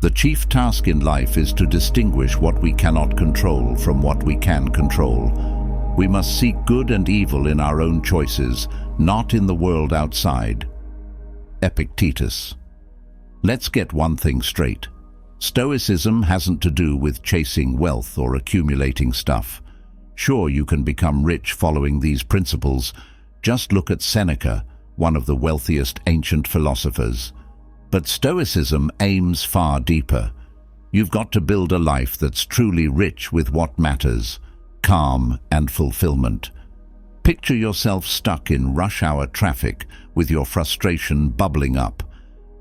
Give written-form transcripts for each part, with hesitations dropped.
The chief task in life is to distinguish what we cannot control from what we can control. We must seek good and evil in our own choices, not in the world outside. Epictetus. Let's get one thing straight. Stoicism hasn't to do with chasing wealth or accumulating stuff. Sure, you can become rich following these principles. Just look at Seneca, one of the wealthiest ancient philosophers. But Stoicism aims far deeper. You've got to build a life that's truly rich with what matters, calm and fulfillment. Picture yourself stuck in rush-hour traffic with your frustration bubbling up.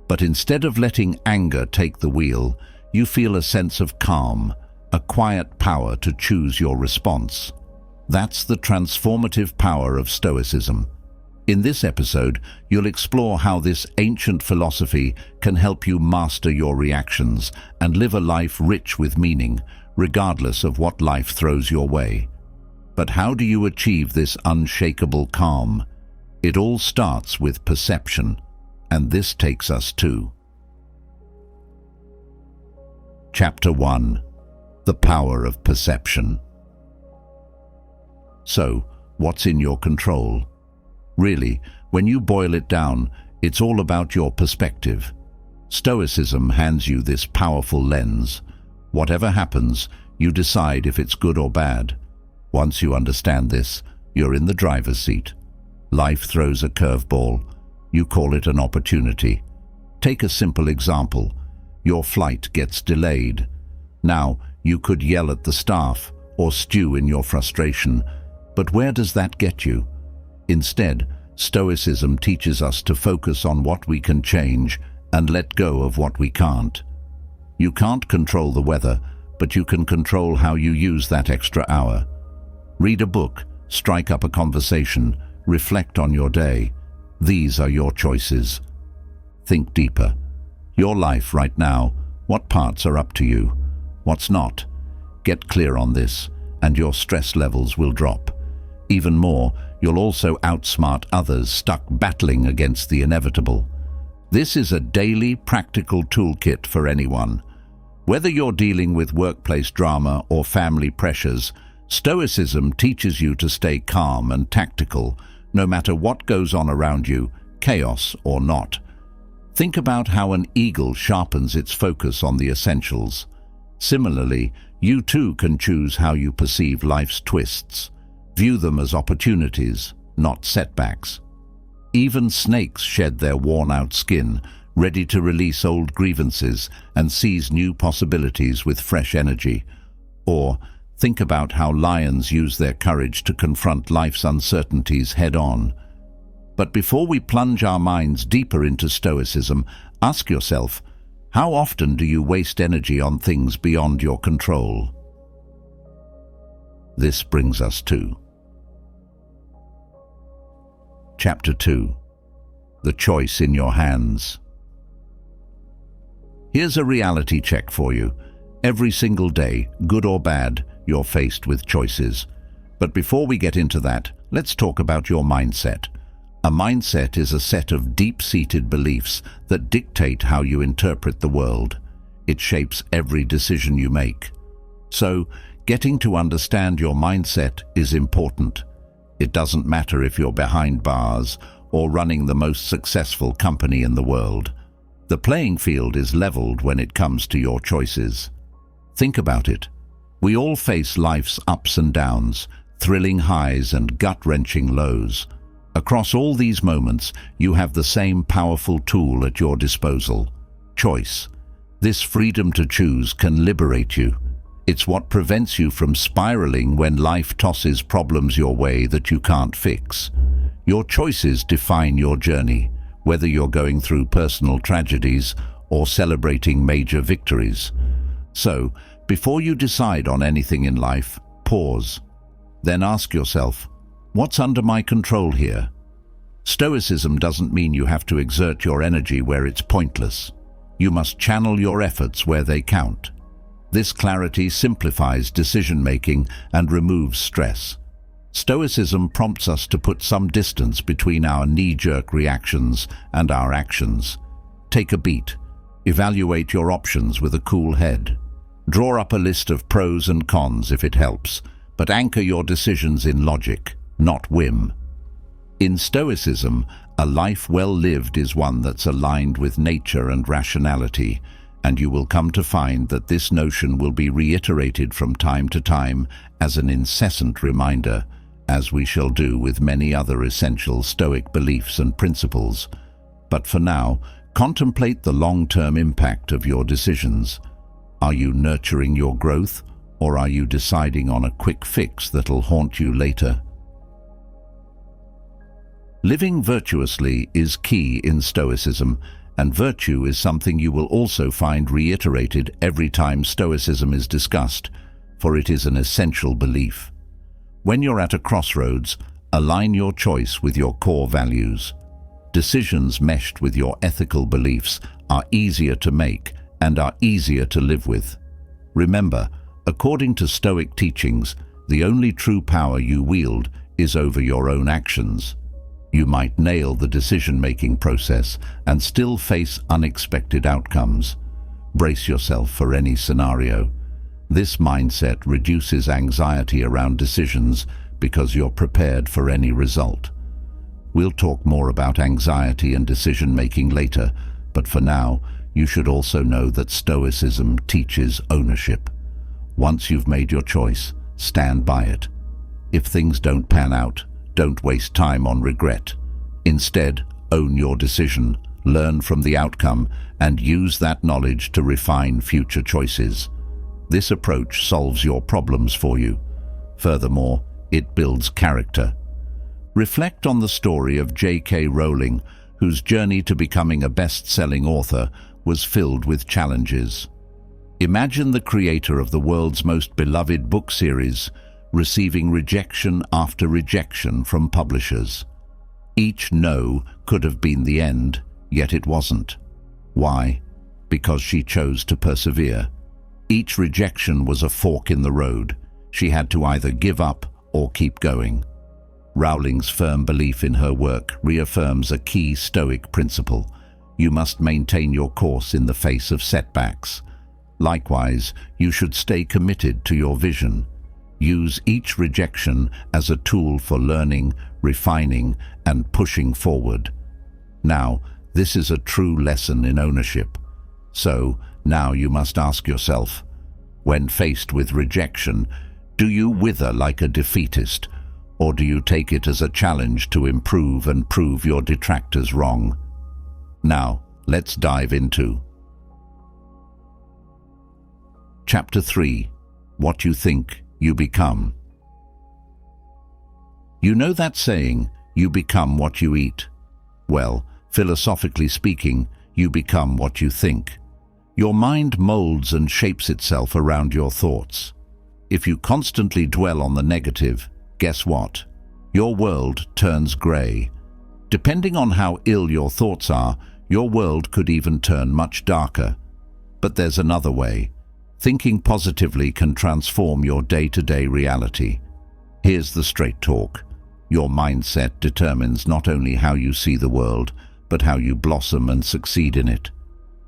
But instead of letting anger take the wheel, you feel a sense of calm, a quiet power to choose your response. That's the transformative power of Stoicism. In this episode, you'll explore how this ancient philosophy can help you master your reactions and live a life rich with meaning, regardless of what life throws your way. But how do you achieve this unshakable calm? It all starts with perception, and this takes us to Chapter 1. The Power of Perception. So, what's in your control? Really, when you boil it down, it's all about your perspective. Stoicism hands you this powerful lens. Whatever happens, you decide if it's good or bad. Once you understand this, you're in the driver's seat. Life throws a curveball. You call it an opportunity. Take a simple example. Your flight gets delayed. Now, you could yell at the staff or stew in your frustration, but where does that get you? Instead, Stoicism teaches us to focus on what we can change and let go of what we can't. You can't control the weather, but you can control how you use that extra hour. Read a book, strike up a conversation, reflect on your day. These are your choices. Think deeper. Your life right now, what parts are up to you? What's not? Get clear on this, and your stress levels will drop. Even more, you'll also outsmart others stuck battling against the inevitable. This is a daily, practical toolkit for anyone. Whether you're dealing with workplace drama or family pressures, Stoicism teaches you to stay calm and tactical, no matter what goes on around you, chaos or not. Think about how an eagle sharpens its focus on the essentials. Similarly, you too can choose how you perceive life's twists. View them as opportunities, not setbacks. Even snakes shed their worn-out skin, ready to release old grievances and seize new possibilities with fresh energy. Or, think about how lions use their courage to confront life's uncertainties head-on. But before we plunge our minds deeper into Stoicism, ask yourself, how often do you waste energy on things beyond your control? This brings us to Chapter 2. The Choice in Your Hands. Here's a reality check for you. Every single day, good or bad, you're faced with choices. But before we get into that, let's talk about your mindset. A mindset is a set of deep-seated beliefs that dictate how you interpret the world. It shapes every decision you make. So, getting to understand your mindset is important. It doesn't matter if you're behind bars or running the most successful company in the world. The playing field is leveled when it comes to your choices. Think about it. We all face life's ups and downs, thrilling highs and gut-wrenching lows. Across all these moments, you have the same powerful tool at your disposal: choice. This freedom to choose can liberate you. It's what prevents you from spiraling when life tosses problems your way that you can't fix. Your choices define your journey, whether you're going through personal tragedies or celebrating major victories. So, before you decide on anything in life, pause. Then ask yourself, what's under my control here? Stoicism doesn't mean you have to exert your energy where it's pointless. You must channel your efforts where they count. This clarity simplifies decision-making and removes stress. Stoicism prompts us to put some distance between our knee-jerk reactions and our actions. Take a beat. Evaluate your options with a cool head. Draw up a list of pros and cons if it helps, but anchor your decisions in logic, not whim. In Stoicism, a life well lived is one that's aligned with nature and rationality, and you will come to find that this notion will be reiterated from time to time as an incessant reminder, as we shall do with many other essential Stoic beliefs and principles. But for now, contemplate the long-term impact of your decisions. Are you nurturing your growth, or are you deciding on a quick fix that'll haunt you later? Living virtuously is key in Stoicism, and virtue is something you will also find reiterated every time Stoicism is discussed, for it is an essential belief. When you're at a crossroads, align your choice with your core values. Decisions meshed with your ethical beliefs are easier to make and are easier to live with. Remember, according to Stoic teachings, the only true power you wield is over your own actions. You might nail the decision-making process and still face unexpected outcomes. Brace yourself for any scenario. This mindset reduces anxiety around decisions because you're prepared for any result. We'll talk more about anxiety and decision-making later, but for now, you should also know that Stoicism teaches ownership. Once you've made your choice, stand by it. If things don't pan out, don't waste time on regret. Instead, own your decision, learn from the outcome, and use that knowledge to refine future choices. This approach solves your problems for you. Furthermore, it builds character. Reflect on the story of J.K. Rowling, whose journey to becoming a best-selling author was filled with challenges. Imagine the creator of the world's most beloved book series receiving rejection after rejection from publishers. Each no could have been the end, yet it wasn't. Why? Because she chose to persevere. Each rejection was a fork in the road. She had to either give up or keep going. Rowling's firm belief in her work reaffirms a key Stoic principle. You must maintain your course in the face of setbacks. Likewise, you should stay committed to your vision. Use each rejection as a tool for learning, refining, and pushing forward. Now, this is a true lesson in ownership. So, now you must ask yourself, when faced with rejection, do you wither like a defeatist, or do you take it as a challenge to improve and prove your detractors wrong? Now, let's dive into Chapter 3. What you think, you become. You know that saying, you become what you eat? Well, philosophically speaking, you become what you think. Your mind molds and shapes itself around your thoughts. If you constantly dwell on the negative, guess what? Your world turns grey. Depending on how ill your thoughts are, your world could even turn much darker. But there's another way. Thinking positively can transform your day-to-day reality. Here's the straight talk. Your mindset determines not only how you see the world, but how you blossom and succeed in it.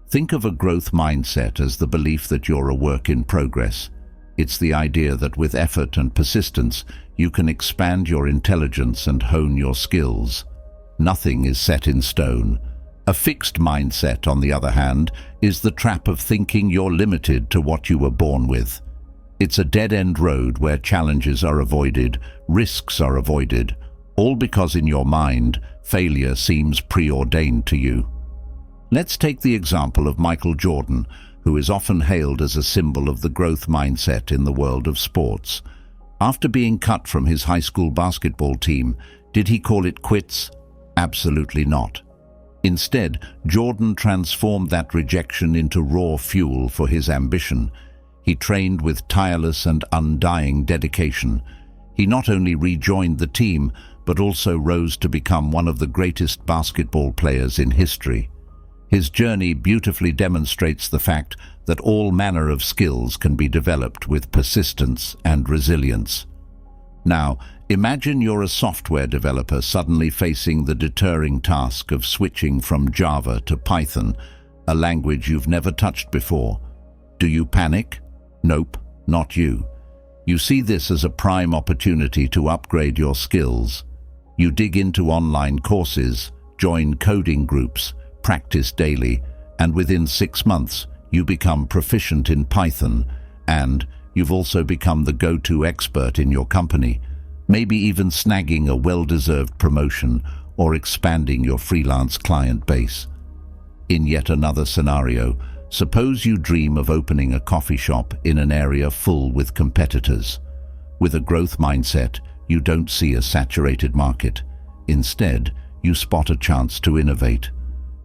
Think of a growth mindset as the belief that you're a work in progress. It's the idea that with effort and persistence, you can expand your intelligence and hone your skills. Nothing is set in stone. A fixed mindset, on the other hand, is the trap of thinking you're limited to what you were born with. It's a dead-end road where challenges are avoided, risks are avoided, all because in your mind, failure seems preordained to you. Let's take the example of Michael Jordan, who is often hailed as a symbol of the growth mindset in the world of sports. After being cut from his high school basketball team, did he call it quits? Absolutely not. Instead, Jordan transformed that rejection into raw fuel for his ambition. He trained with tireless and undying dedication. He not only rejoined the team, but also rose to become one of the greatest basketball players in history. His journey beautifully demonstrates the fact that all manner of skills can be developed with persistence and resilience. Now, imagine you're a software developer suddenly facing the deterring task of switching from Java to Python. a language you've never touched before. Do you panic? Nope, not you. You see this as a prime opportunity to upgrade your skills. You dig into online courses, join coding groups, practice daily, and within 6 months, you become proficient in Python, and you've also become the go-to expert in your company, maybe even snagging a well-deserved promotion or expanding your freelance client base. In yet another scenario, suppose you dream of opening a coffee shop in an area full with competitors. With a growth mindset, you don't see a saturated market. Instead, you spot a chance to innovate.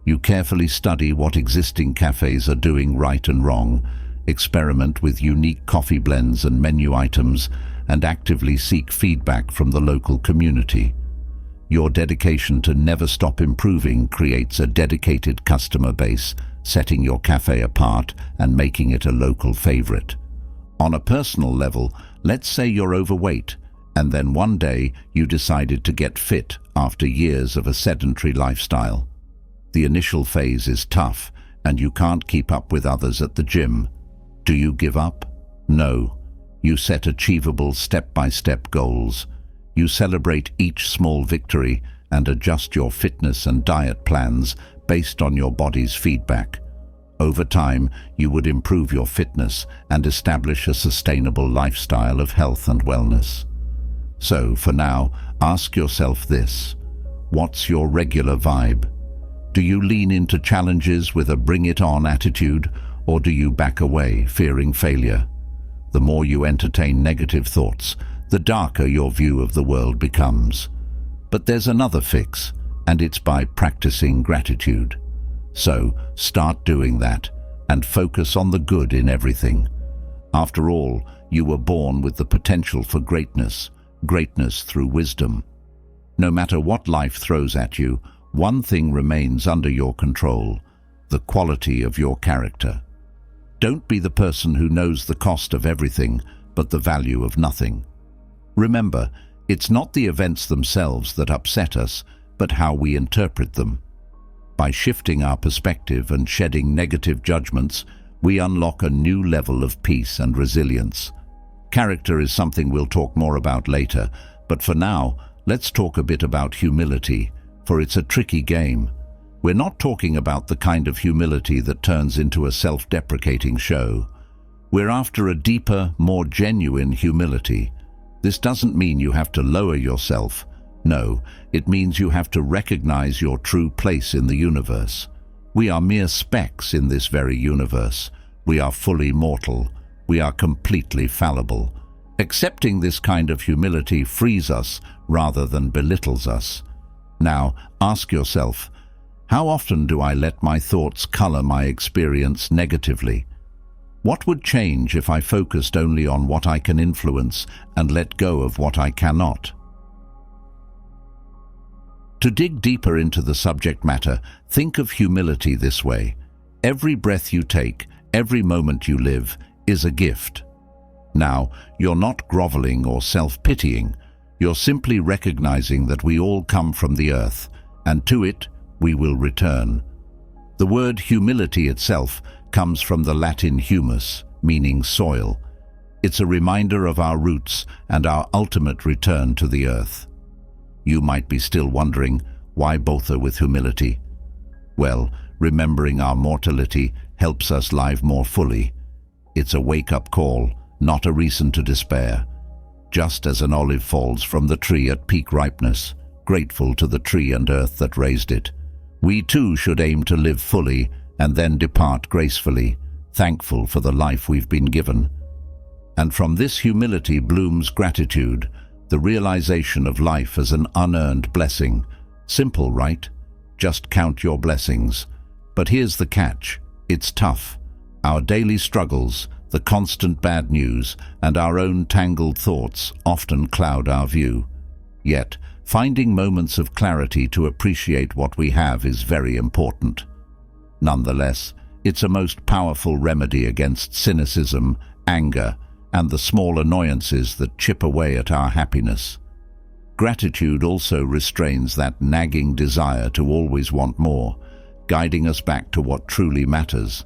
You carefully study what existing cafes are doing right and wrong, experiment with unique coffee blends and menu items, and actively seek feedback from the local community. Your dedication to never stop improving creates a dedicated customer base, setting your cafe apart and making it a local favorite. On a personal level, let's say you're overweight, and then one day you decided to get fit after years of a sedentary lifestyle. The initial phase is tough, and you can't keep up with others at the gym. Do you give up? No. You set achievable step-by-step goals. You celebrate each small victory and adjust your fitness and diet plans based on your body's feedback. Over time, you would improve your fitness and establish a sustainable lifestyle of health and wellness. So, for now, ask yourself this: what's your regular vibe? Do you lean into challenges with a bring-it-on attitude, or do you back away, fearing failure? The more you entertain negative thoughts, the darker your view of the world becomes. But there's another fix, and it's by practicing gratitude. So, start doing that, and focus on the good in everything. After all, you were born with the potential for greatness through wisdom. No matter what life throws at you, one thing remains under your control: the quality of your character. Don't be the person who knows the cost of everything, but the value of nothing. Remember, it's not the events themselves that upset us, but how we interpret them. By shifting our perspective and shedding negative judgments, we unlock a new level of peace and resilience. Character is something we'll talk more about later, but for now, let's talk a bit about humility, for it's a tricky game. We're not talking about the kind of humility that turns into a self-deprecating show. We're after a deeper, more genuine humility. This doesn't mean you have to lower yourself. No, it means you have to recognize your true place in the universe. We are mere specks in this very universe. We are fully mortal. We are completely fallible. Accepting this kind of humility frees us rather than belittles us. Now, ask yourself, how often do I let my thoughts color my experience negatively? What would change if I focused only on what I can influence and let go of what I cannot? To dig deeper into the subject matter, think of humility this way: every breath you take, every moment you live, is a gift. Now, you're not groveling or self-pitying. You're simply recognizing that we all come from the earth, and to it we will return. The word humility itself comes from the Latin humus, meaning soil. It's a reminder of our roots and our ultimate return to the earth. You might be still wondering, why bother with humility? Well, remembering our mortality helps us live more fully. It's a wake-up call, not a reason to despair. Just as an olive falls from the tree at peak ripeness, grateful to the tree and earth that raised it, we too should aim to live fully and then depart gracefully, thankful for the life we've been given. And from this humility blooms gratitude, the realization of life as an unearned blessing. Simple, right? Just count your blessings. But here's the catch: it's tough. Our daily struggles, the constant bad news, and our own tangled thoughts often cloud our view. Yet, finding moments of clarity to appreciate what we have is very important. Nonetheless, it's a most powerful remedy against cynicism, anger, and the small annoyances that chip away at our happiness. Gratitude also restrains that nagging desire to always want more, guiding us back to what truly matters.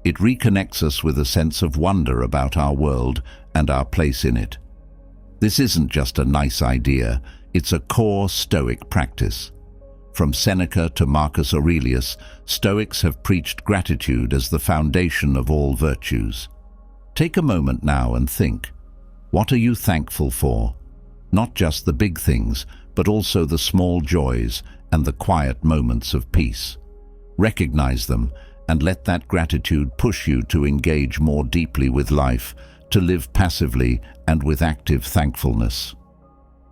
It reconnects us with a sense of wonder about our world and our place in it. This isn't just a nice idea, it's a core Stoic practice. From Seneca to Marcus Aurelius, Stoics have preached gratitude as the foundation of all virtues. Take a moment now and think, what are you thankful for? Not just the big things, but also the small joys and the quiet moments of peace. Recognize them and let that gratitude push you to engage more deeply with life, to live passively and with active thankfulness.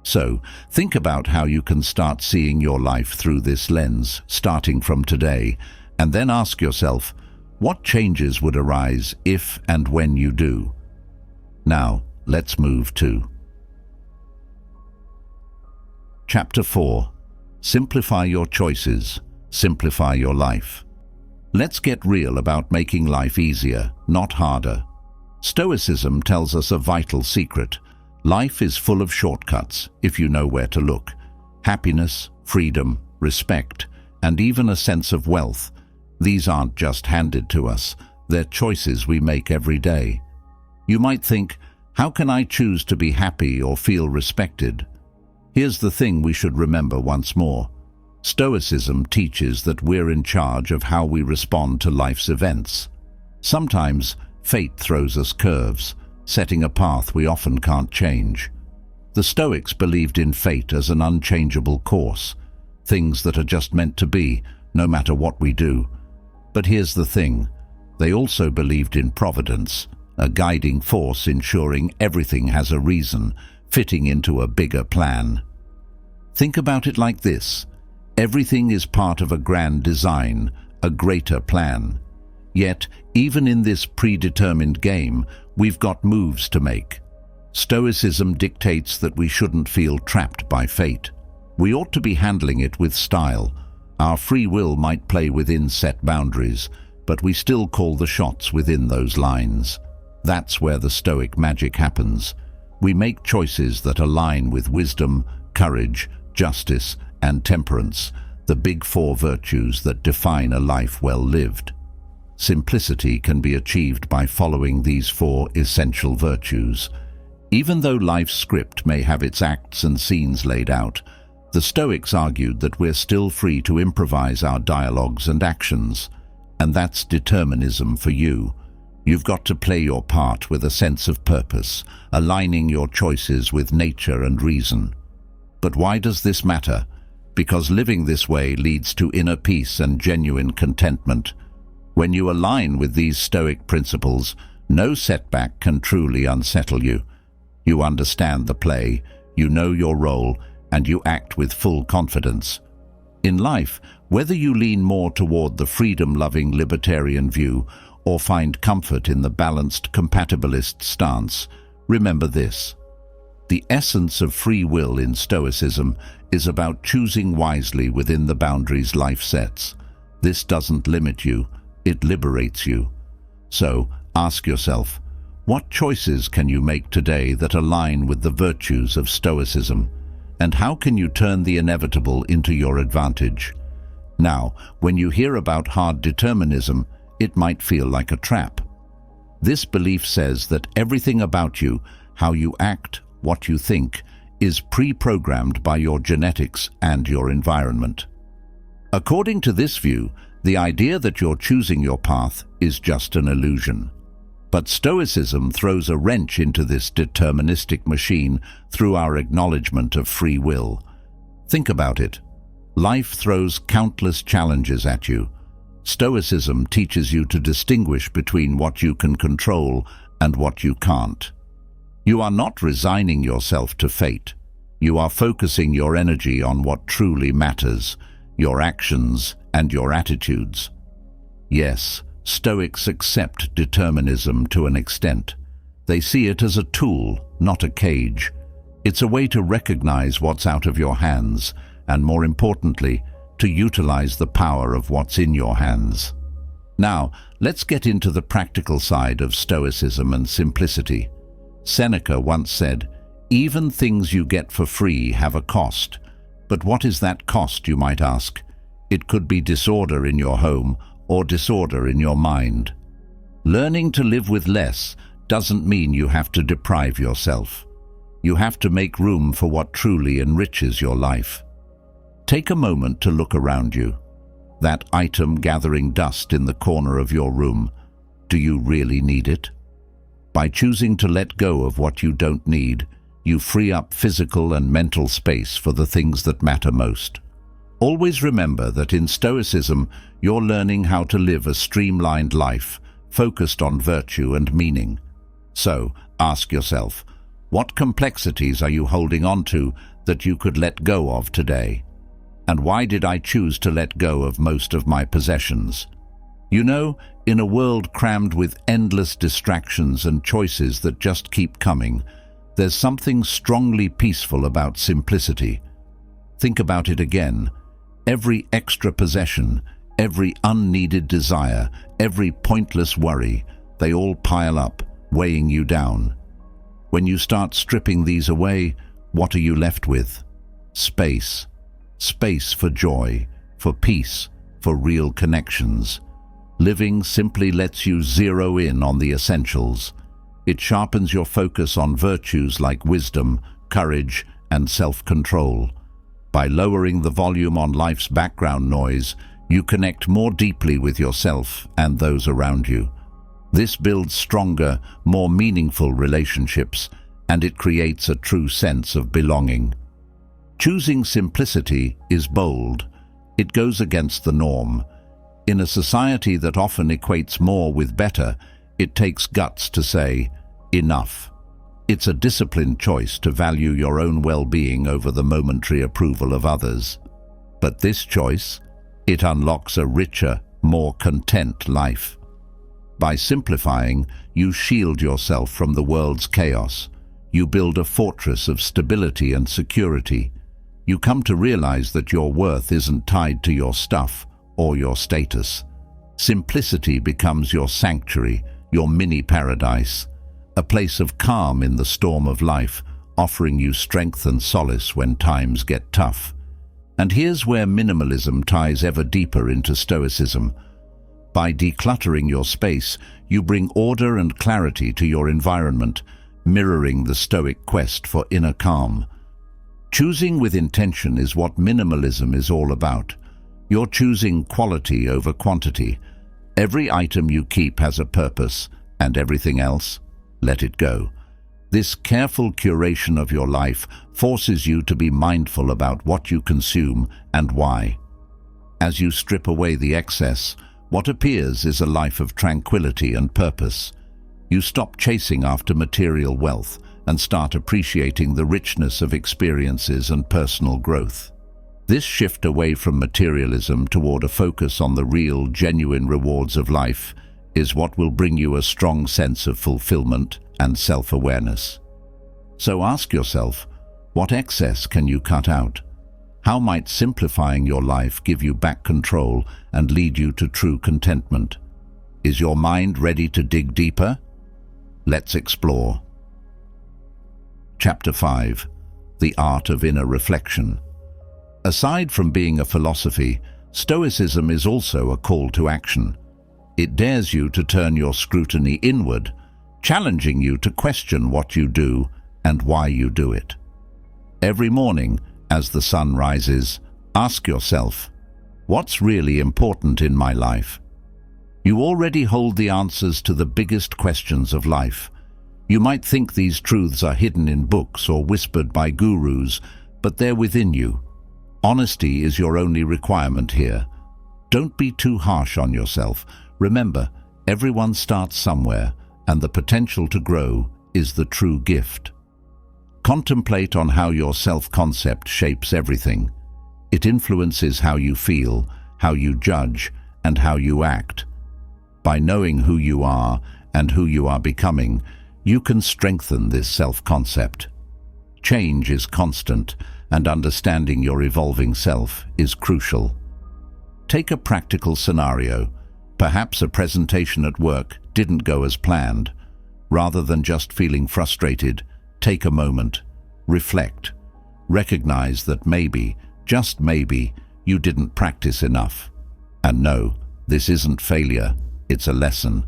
So, think about how you can start seeing your life through this lens, starting from today, and then ask yourself, what changes would arise if and when you do? Now, let's move to Chapter 4. Simplify your choices, simplify your life. Let's get real about making life easier, not harder. Stoicism tells us a vital secret. Life is full of shortcuts if you know where to look. Happiness, freedom, respect, and even a sense of wealth. These aren't just handed to us, they're choices we make every day. You might think, how can I choose to be happy or feel respected? Here's the thing we should remember once more. Stoicism teaches that we're in charge of how we respond to life's events. Sometimes, fate throws us curves, setting a path we often can't change. The Stoics believed in fate as an unchangeable course, things that are just meant to be, no matter what we do. But here's the thing, they also believed in providence, a guiding force ensuring everything has a reason, fitting into a bigger plan. Think about it like this, everything is part of a grand design, a greater plan. Yet, even in this predetermined game, we've got moves to make. Stoicism dictates that we shouldn't feel trapped by fate. We ought to be handling it with style. Our free will might play within set boundaries, but we still call the shots within those lines. That's where the Stoic magic happens. We make choices that align with wisdom, courage, justice, and temperance, the big four virtues that define a life well lived. Simplicity can be achieved by following these four essential virtues. Even though life's script may have its acts and scenes laid out, the Stoics argued that we're still free to improvise our dialogues and actions. And that's determinism for you. You've got to play your part with a sense of purpose, aligning your choices with nature and reason. But why does this matter? Because living this way leads to inner peace and genuine contentment. When you align with these Stoic principles, no setback can truly unsettle you. You understand the play, you know your role, and you act with full confidence. In life, whether you lean more toward the freedom-loving libertarian view or find comfort in the balanced compatibilist stance, remember this. The essence of free will in Stoicism is about choosing wisely within the boundaries life sets. This doesn't limit you, it liberates you. So, ask yourself, what choices can you make today that align with the virtues of Stoicism? And how can you turn the inevitable into your advantage? Now, when you hear about hard determinism, it might feel like a trap. This belief says that everything about you, how you act, what you think, is pre-programmed by your genetics and your environment. According to this view, the idea that you're choosing your path is just an illusion. But Stoicism throws a wrench into this deterministic machine through our acknowledgement of free will. Think about it. Life throws countless challenges at you. Stoicism teaches you to distinguish between what you can control and what you can't. You are not resigning yourself to fate. You are focusing your energy on what truly matters, your actions and your attitudes. Yes, Stoics accept determinism to an extent. They see it as a tool, not a cage. It's a way to recognize what's out of your hands, and more importantly, to utilize the power of what's in your hands. Now, let's get into the practical side of Stoicism and simplicity. Seneca once said, "Even things you get for free have a cost." But what is that cost, you might ask? It could be disorder in your home or disorder in your mind. Learning to live with less doesn't mean you have to deprive yourself. You have to make room for what truly enriches your life. Take a moment to look around you. That item gathering dust in the corner of your room, do you really need it? By choosing to let go of what you don't need, you free up physical and mental space for the things that matter most. Always remember that in Stoicism, you're learning how to live a streamlined life, focused on virtue and meaning. So, ask yourself, what complexities are you holding on to that you could let go of today? And why did I choose to let go of most of my possessions? You know, in a world crammed with endless distractions and choices that just keep coming, there's something strongly peaceful about simplicity. Think about it again. Every extra possession, every unneeded desire, every pointless worry, they all pile up, weighing you down. When you start stripping these away, what are you left with? Space. Space for joy, for peace, for real connections. Living simply lets you zero in on the essentials. It sharpens your focus on virtues like wisdom, courage, and self-control. By lowering the volume on life's background noise, you connect more deeply with yourself and those around you. This builds stronger, more meaningful relationships, and it creates a true sense of belonging. Choosing simplicity is bold. It goes against the norm. In a society that often equates more with better, it takes guts to say, enough. It's a disciplined choice to value your own well-being over the momentary approval of others. But this choice, it unlocks a richer, more content life. By simplifying, you shield yourself from the world's chaos. You build a fortress of stability and security. You come to realize that your worth isn't tied to your stuff or your status. Simplicity becomes your sanctuary, your mini-paradise, a place of calm in the storm of life, offering you strength and solace when times get tough. And here's where minimalism ties ever deeper into Stoicism. By decluttering your space, you bring order and clarity to your environment, mirroring the Stoic quest for inner calm. Choosing with intention is what minimalism is all about. You're choosing quality over quantity. Every item you keep has a purpose, and everything else, let it go. This careful curation of your life forces you to be mindful about what you consume and why. As you strip away the excess, what appears is a life of tranquility and purpose. You stop chasing after material wealth and start appreciating the richness of experiences and personal growth. This shift away from materialism toward a focus on the real, genuine rewards of life is what will bring you a strong sense of fulfillment and self-awareness. So ask yourself, what excess can you cut out? How might simplifying your life give you back control and lead you to true contentment? Is your mind ready to dig deeper? Let's explore. Chapter 5. The Art of Inner Reflection. Aside from being a philosophy, Stoicism is also a call to action. It dares you to turn your scrutiny inward, challenging you to question what you do and why you do it. Every morning, as the sun rises, ask yourself, what's really important in my life? You already hold the answers to the biggest questions of life. You might think these truths are hidden in books or whispered by gurus, but they're within you. Honesty is your only requirement here. Don't be too harsh on yourself. Remember, everyone starts somewhere, and the potential to grow is the true gift. Contemplate on how your self-concept shapes everything. It influences how you feel, how you judge, and how you act. By knowing who you are and who you are becoming, you can strengthen this self-concept. Change is constant, and understanding your evolving self is crucial. Take a practical scenario. Perhaps a presentation at work didn't go as planned. Rather than just feeling frustrated, take a moment, reflect. Recognize that maybe, just maybe, you didn't practice enough. And no, this isn't failure, it's a lesson.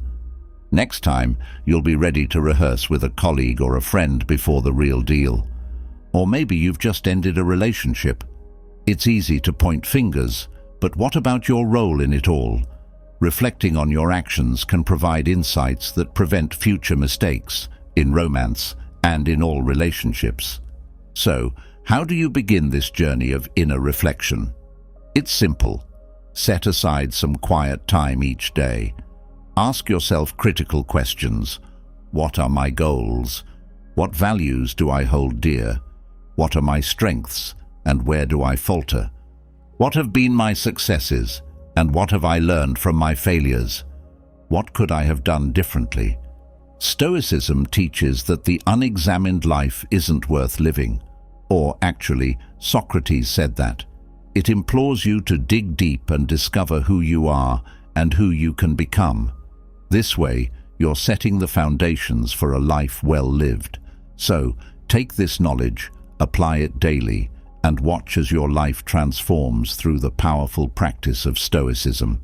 Next time, you'll be ready to rehearse with a colleague or a friend before the real deal. Or maybe you've just ended a relationship. It's easy to point fingers, but what about your role in it all? Reflecting on your actions can provide insights that prevent future mistakes in romance and in all relationships. So, how do you begin this journey of inner reflection? It's simple. Set aside some quiet time each day. Ask yourself critical questions. What are my goals? What values do I hold dear? What are my strengths, and where do I falter? What have been my successes, and what have I learned from my failures? What could I have done differently? Stoicism teaches that the unexamined life isn't worth living. Or actually, Socrates said that. It implores you to dig deep and discover who you are and who you can become. This way, you're setting the foundations for a life well lived. So, take this knowledge, apply it daily, and watch as your life transforms through the powerful practice of Stoicism.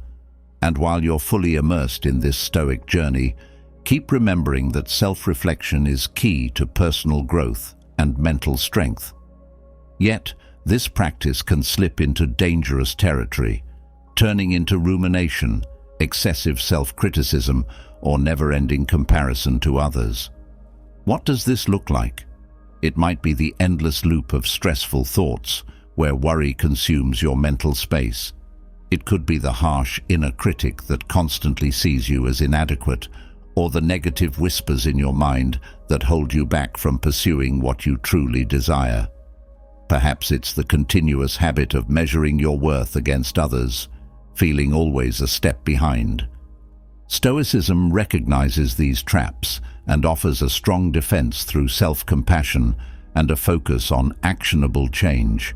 And while you're fully immersed in this Stoic journey, keep remembering that self-reflection is key to personal growth and mental strength. Yet, this practice can slip into dangerous territory, turning into rumination, excessive self-criticism, or never-ending comparison to others. What does this look like? It might be the endless loop of stressful thoughts, where worry consumes your mental space. It could be the harsh inner critic that constantly sees you as inadequate, or the negative whispers in your mind that hold you back from pursuing what you truly desire. Perhaps it's the continuous habit of measuring your worth against others, feeling always a step behind. Stoicism recognizes these traps and offers a strong defense through self-compassion and a focus on actionable change.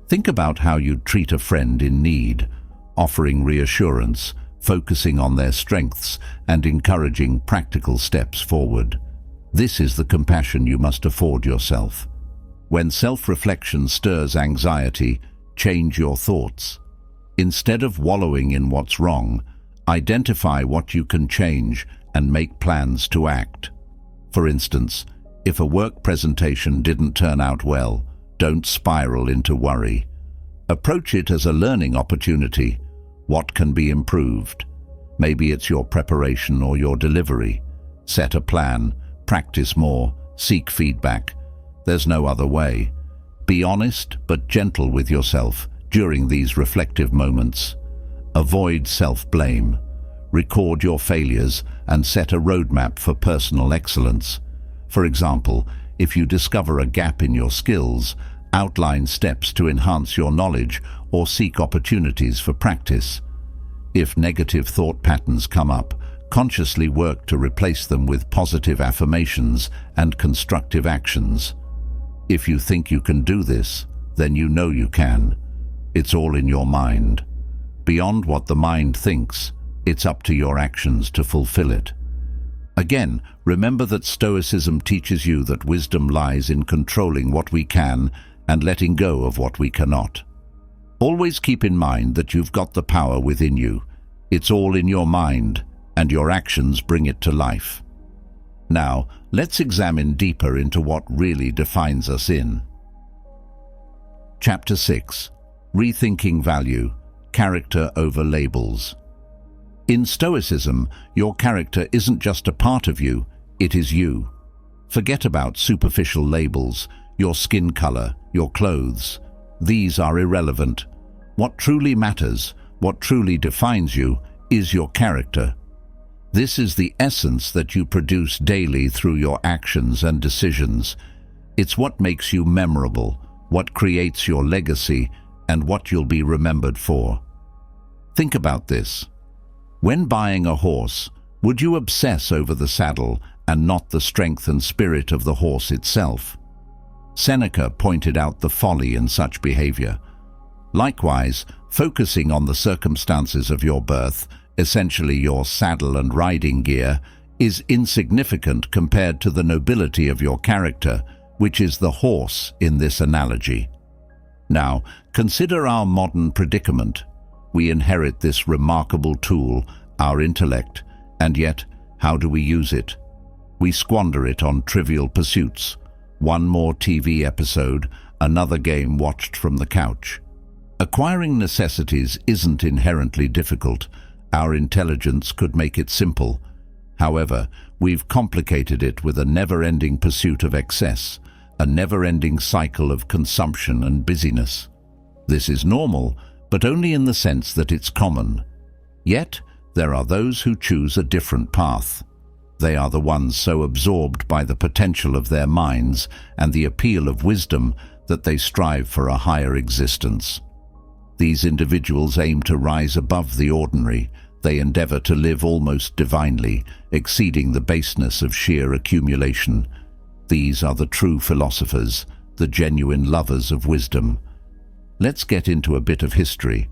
Think about how you'd treat a friend in need, offering reassurance, focusing on their strengths, and encouraging practical steps forward. This is the compassion you must afford yourself. When self-reflection stirs anxiety, change your thoughts. Instead of wallowing in what's wrong, identify what you can change and make plans to act. For instance, if a work presentation didn't turn out well, don't spiral into worry. Approach it as a learning opportunity. What can be improved? Maybe it's your preparation or your delivery. Set a plan, practice more, seek feedback. There's no other way. Be honest but gentle with yourself during these reflective moments. Avoid self-blame. Record your failures and set a roadmap for personal excellence. For example, if you discover a gap in your skills, outline steps to enhance your knowledge or seek opportunities for practice. If negative thought patterns come up, consciously work to replace them with positive affirmations and constructive actions. If you think you can do this, then you know you can. It's all in your mind. Beyond what the mind thinks, it's up to your actions to fulfill it. Again, remember that Stoicism teaches you that wisdom lies in controlling what we can and letting go of what we cannot. Always keep in mind that you've got the power within you. It's all in your mind, and your actions bring it to life. Now, let's examine deeper into what really defines us in Chapter 6. Rethinking Value, Character over Labels. In Stoicism, your character isn't just a part of you, it is you. Forget about superficial labels, your skin color, your clothes. These are irrelevant. What truly matters, what truly defines you, is your character. This is the essence that you produce daily through your actions and decisions. It's what makes you memorable, what creates your legacy, and what you'll be remembered for. Think about this. When buying a horse, would you obsess over the saddle and not the strength and spirit of the horse itself? Seneca pointed out the folly in such behavior. Likewise, focusing on the circumstances of your birth, essentially your saddle and riding gear, is insignificant compared to the nobility of your character, which is the horse in this analogy. Now, consider our modern predicament. We inherit this remarkable tool, our intellect, and yet, how do we use it? We squander it on trivial pursuits. One more TV episode, another game watched from the couch. Acquiring necessities isn't inherently difficult. Our intelligence could make it simple. However, we've complicated it with a never-ending pursuit of excess, a never-ending cycle of consumption and busyness. This is normal, but only in the sense that it's common. Yet, there are those who choose a different path. They are the ones so absorbed by the potential of their minds and the appeal of wisdom that they strive for a higher existence. These individuals aim to rise above the ordinary. They endeavor to live almost divinely, exceeding the baseness of sheer accumulation. These are the true philosophers, the genuine lovers of wisdom. Let's get into a bit of history.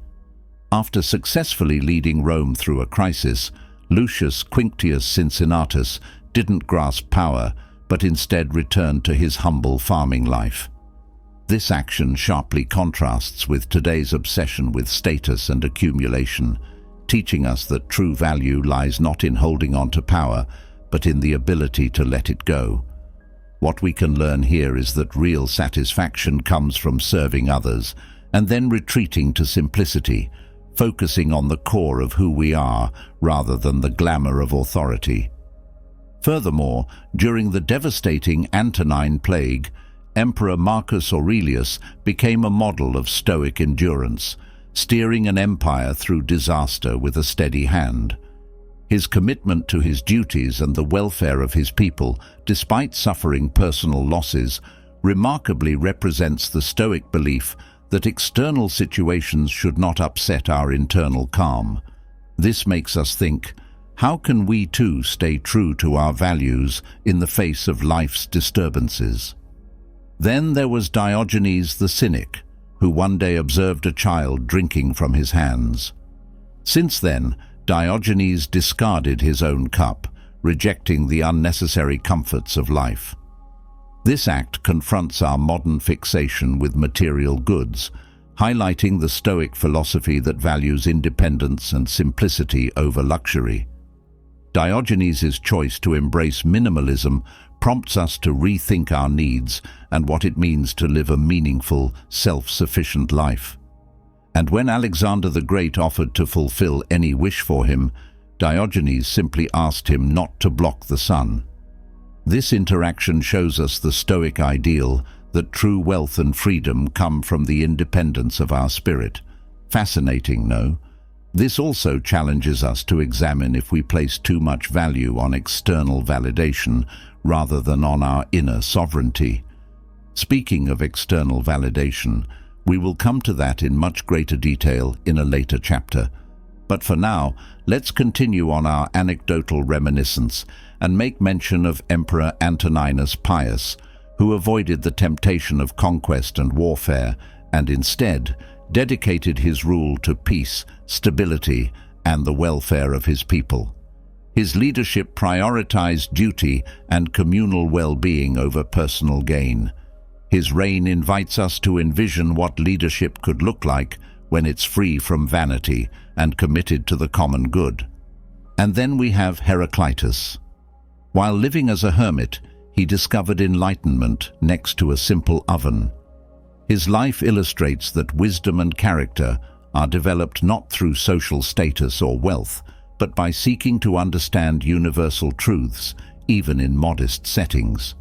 After successfully leading Rome through a crisis, Lucius Quinctius Cincinnatus didn't grasp power, but instead returned to his humble farming life. This action sharply contrasts with today's obsession with status and accumulation, teaching us that true value lies not in holding on to power, but in the ability to let it go. What we can learn here is that real satisfaction comes from serving others, and then retreating to simplicity, focusing on the core of who we are rather than the glamour of authority. Furthermore, during the devastating Antonine Plague, Emperor Marcus Aurelius became a model of Stoic endurance, steering an empire through disaster with a steady hand. His commitment to his duties and the welfare of his people, despite suffering personal losses, remarkably represents the Stoic belief that external situations should not upset our internal calm. This makes us think, how can we too stay true to our values in the face of life's disturbances? Then there was Diogenes the cynic, who one day observed a child drinking from his hands. Since then, Diogenes discarded his own cup, rejecting the unnecessary comforts of life. This act confronts our modern fixation with material goods, highlighting the Stoic philosophy that values independence and simplicity over luxury. Diogenes' choice to embrace minimalism prompts us to rethink our needs and what it means to live a meaningful, self-sufficient life. And when Alexander the Great offered to fulfill any wish for him, Diogenes simply asked him not to block the sun. This interaction shows us the Stoic ideal that true wealth and freedom come from the independence of our spirit. Fascinating, no? This also challenges us to examine if we place too much value on external validation rather than on our inner sovereignty. Speaking of external validation, we will come to that in much greater detail in a later chapter. But for now, let's continue on our anecdotal reminiscence and make mention of Emperor Antoninus Pius, who avoided the temptation of conquest and warfare and instead dedicated his rule to peace, stability, and the welfare of his people. His leadership prioritized duty and communal well-being over personal gain. His reign invites us to envision what leadership could look like when it's free from vanity and committed to the common good. And then we have Heraclitus. While living as a hermit, he discovered enlightenment next to a simple oven. His life illustrates that wisdom and character are developed not through social status or wealth, but by seeking to understand universal truths, even in modest settings.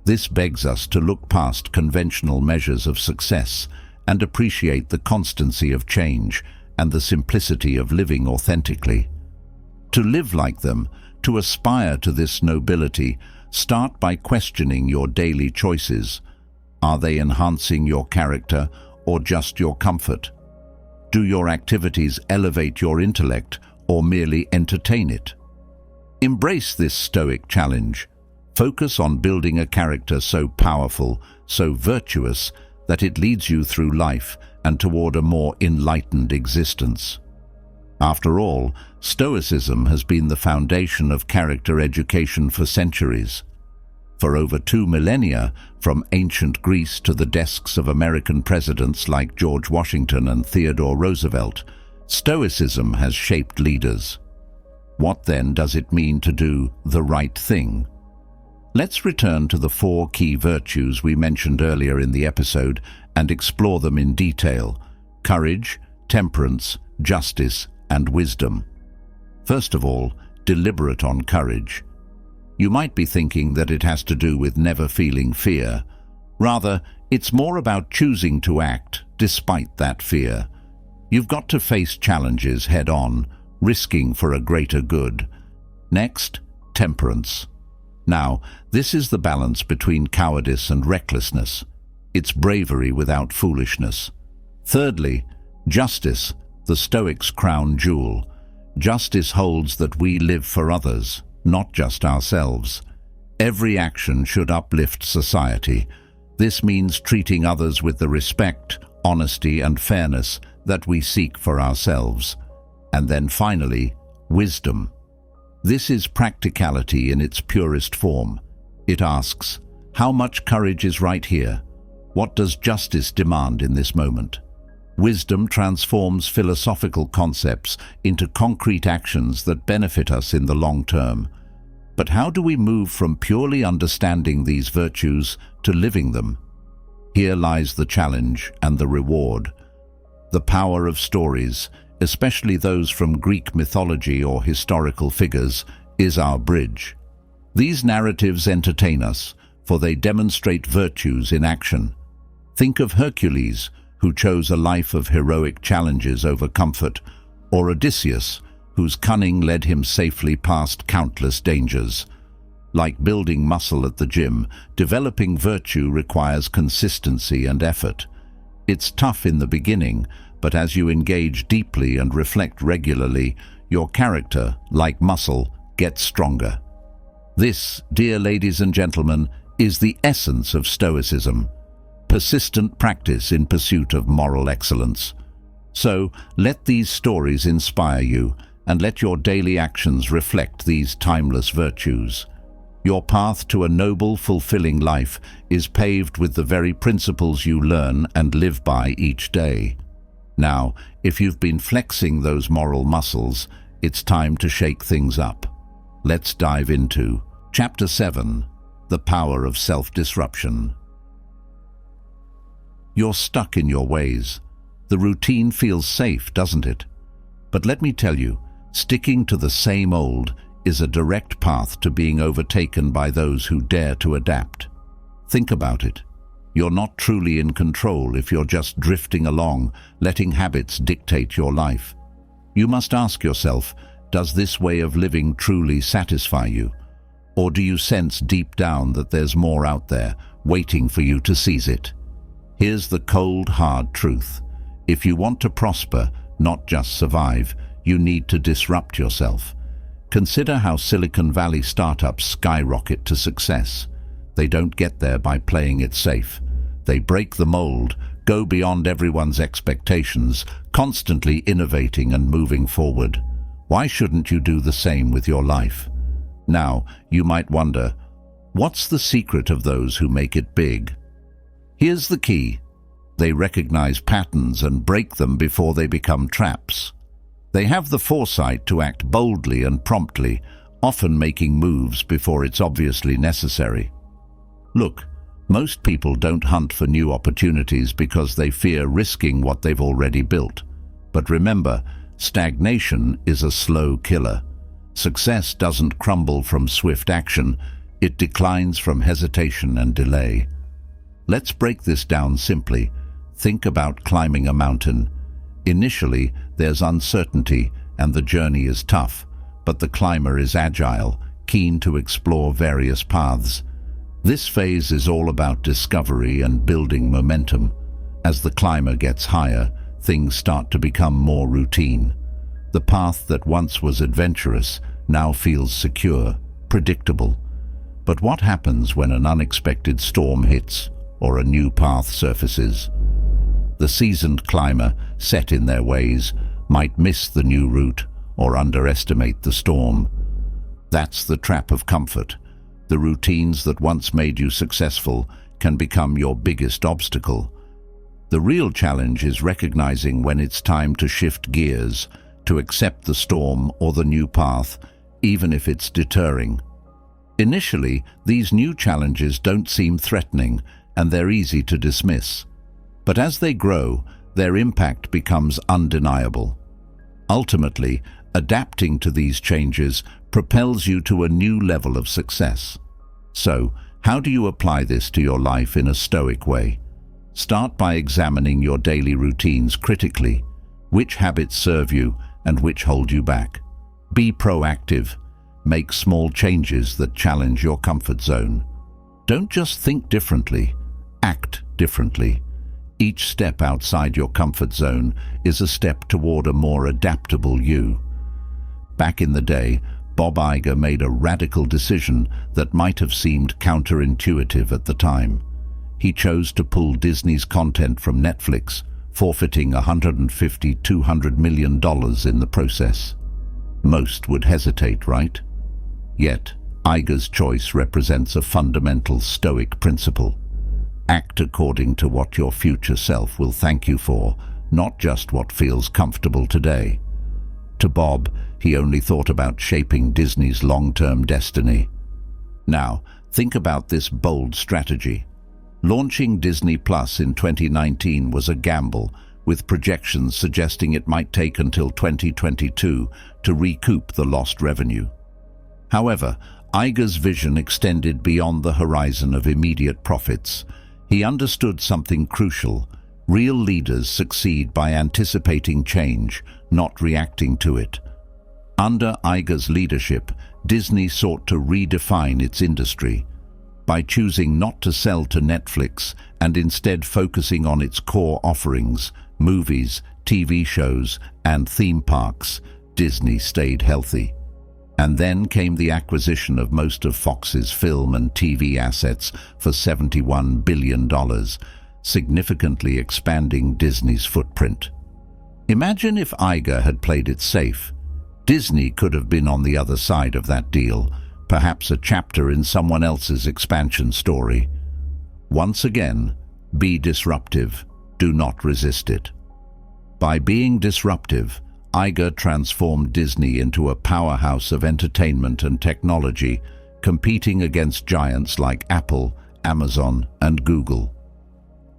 This begs us to look past conventional measures of success and appreciate the constancy of change and the simplicity of living authentically. To live like them, to aspire to this nobility, start by questioning your daily choices. Are they enhancing your character or just your comfort? Do your activities elevate your intellect or merely entertain it? Embrace this Stoic challenge. Focus on building a character so powerful, so virtuous, that it leads you through life and toward a more enlightened existence. After all, Stoicism has been the foundation of character education for centuries. For over 2 millennia, from ancient Greece to the desks of American presidents like George Washington and Theodore Roosevelt, Stoicism has shaped leaders. What then does it mean to do the right thing? Let's return to the 4 key virtues we mentioned earlier in the episode and explore them in detail: courage, temperance, justice, and wisdom. First of all, deliberate on courage. You might be thinking that it has to do with never feeling fear. Rather, it's more about choosing to act despite that fear. You've got to face challenges head-on, risking for a greater good. Next, temperance. Now, this is the balance between cowardice and recklessness. It's bravery without foolishness. Thirdly, justice, the Stoics' crown jewel. Justice holds that we live for others, not just ourselves. Every action should uplift society. This means treating others with the respect, honesty, and fairness that we seek for ourselves. And then finally, wisdom. This is practicality in its purest form. It asks, how much courage is right here? What does justice demand in this moment? Wisdom transforms philosophical concepts into concrete actions that benefit us in the long term. But how do we move from purely understanding these virtues to living them? Here lies the challenge and the reward. The power of stories, especially those from Greek mythology or historical figures, is our bridge. These narratives entertain us, for they demonstrate virtues in action. Think of Hercules, who chose a life of heroic challenges over comfort, or Odysseus, whose cunning led him safely past countless dangers. Like building muscle at the gym, developing virtue requires consistency and effort. It's tough in the beginning, but as you engage deeply and reflect regularly, your character, like muscle, gets stronger. This, dear ladies and gentlemen, is the essence of Stoicism: persistent practice in pursuit of moral excellence. So, let these stories inspire you, and let your daily actions reflect these timeless virtues. Your path to a noble, fulfilling life is paved with the very principles you learn and live by each day. Now, if you've been flexing those moral muscles, it's time to shake things up. Let's dive into Chapter 7, The Power of Self-Disruption. You're stuck in your ways. The routine feels safe, doesn't it? But let me tell you, sticking to the same old is a direct path to being overtaken by those who dare to adapt. Think about it. You're not truly in control if you're just drifting along, letting habits dictate your life. You must ask yourself, does this way of living truly satisfy you? Or do you sense deep down that there's more out there, waiting for you to seize it? Here's the cold, hard truth. If you want to prosper, not just survive, you need to disrupt yourself. Consider how Silicon Valley startups skyrocket to success. They don't get there by playing it safe. They break the mold, go beyond everyone's expectations, constantly innovating and moving forward. Why shouldn't you do the same with your life? Now, you might wonder, what's the secret of those who make it big? Here's the key. They recognize patterns and break them before they become traps. They have the foresight to act boldly and promptly, often making moves before it's obviously necessary. Look, most people don't hunt for new opportunities because they fear risking what they've already built. But remember, stagnation is a slow killer. Success doesn't crumble from swift action, it declines from hesitation and delay. Let's break this down simply. Think about climbing a mountain. Initially, there's uncertainty and the journey is tough, but the climber is agile, keen to explore various paths. This phase is all about discovery and building momentum. As the climber gets higher, things start to become more routine. The path that once was adventurous now feels secure, predictable. But what happens when an unexpected storm hits or a new path surfaces? The seasoned climber, set in their ways, might miss the new route or underestimate the storm. That's the trap of comfort. The routines that once made you successful can become your biggest obstacle. The real challenge is recognizing when it's time to shift gears, to accept the storm or the new path, even if it's deterring. Initially, these new challenges don't seem threatening, and they're easy to dismiss. But as they grow, their impact becomes undeniable. Ultimately, adapting to these changes propels you to a new level of success. So, how do you apply this to your life in a Stoic way? Start by examining your daily routines critically. Which habits serve you and which hold you back? Be proactive. Make small changes that challenge your comfort zone. Don't just think differently, act differently. Each step outside your comfort zone is a step toward a more adaptable you. Back in the day, Bob Iger made a radical decision that might have seemed counterintuitive at the time. He chose to pull Disney's content from Netflix, forfeiting $150–200 million in the process. Most would hesitate, right? Yet, Iger's choice represents a fundamental Stoic principle. Act according to what your future self will thank you for, not just what feels comfortable today. To Bob, he only thought about shaping Disney's long-term destiny. Now, think about this bold strategy. Launching Disney Plus in 2019 was a gamble, with projections suggesting it might take until 2022 to recoup the lost revenue. However, Iger's vision extended beyond the horizon of immediate profits. He understood something crucial. Real leaders succeed by anticipating change, not reacting to it. Under Iger's leadership, Disney sought to redefine its industry. By choosing not to sell to Netflix and instead focusing on its core offerings, movies, TV shows, and theme parks, Disney stayed healthy. And then came the acquisition of most of Fox's film and TV assets for $71 billion, significantly expanding Disney's footprint. Imagine if Iger had played it safe. Disney could have been on the other side of that deal, perhaps a chapter in someone else's expansion story. Once again, be disruptive. Do not resist it. By being disruptive, Iger transformed Disney into a powerhouse of entertainment and technology, competing against giants like Apple, Amazon, and Google.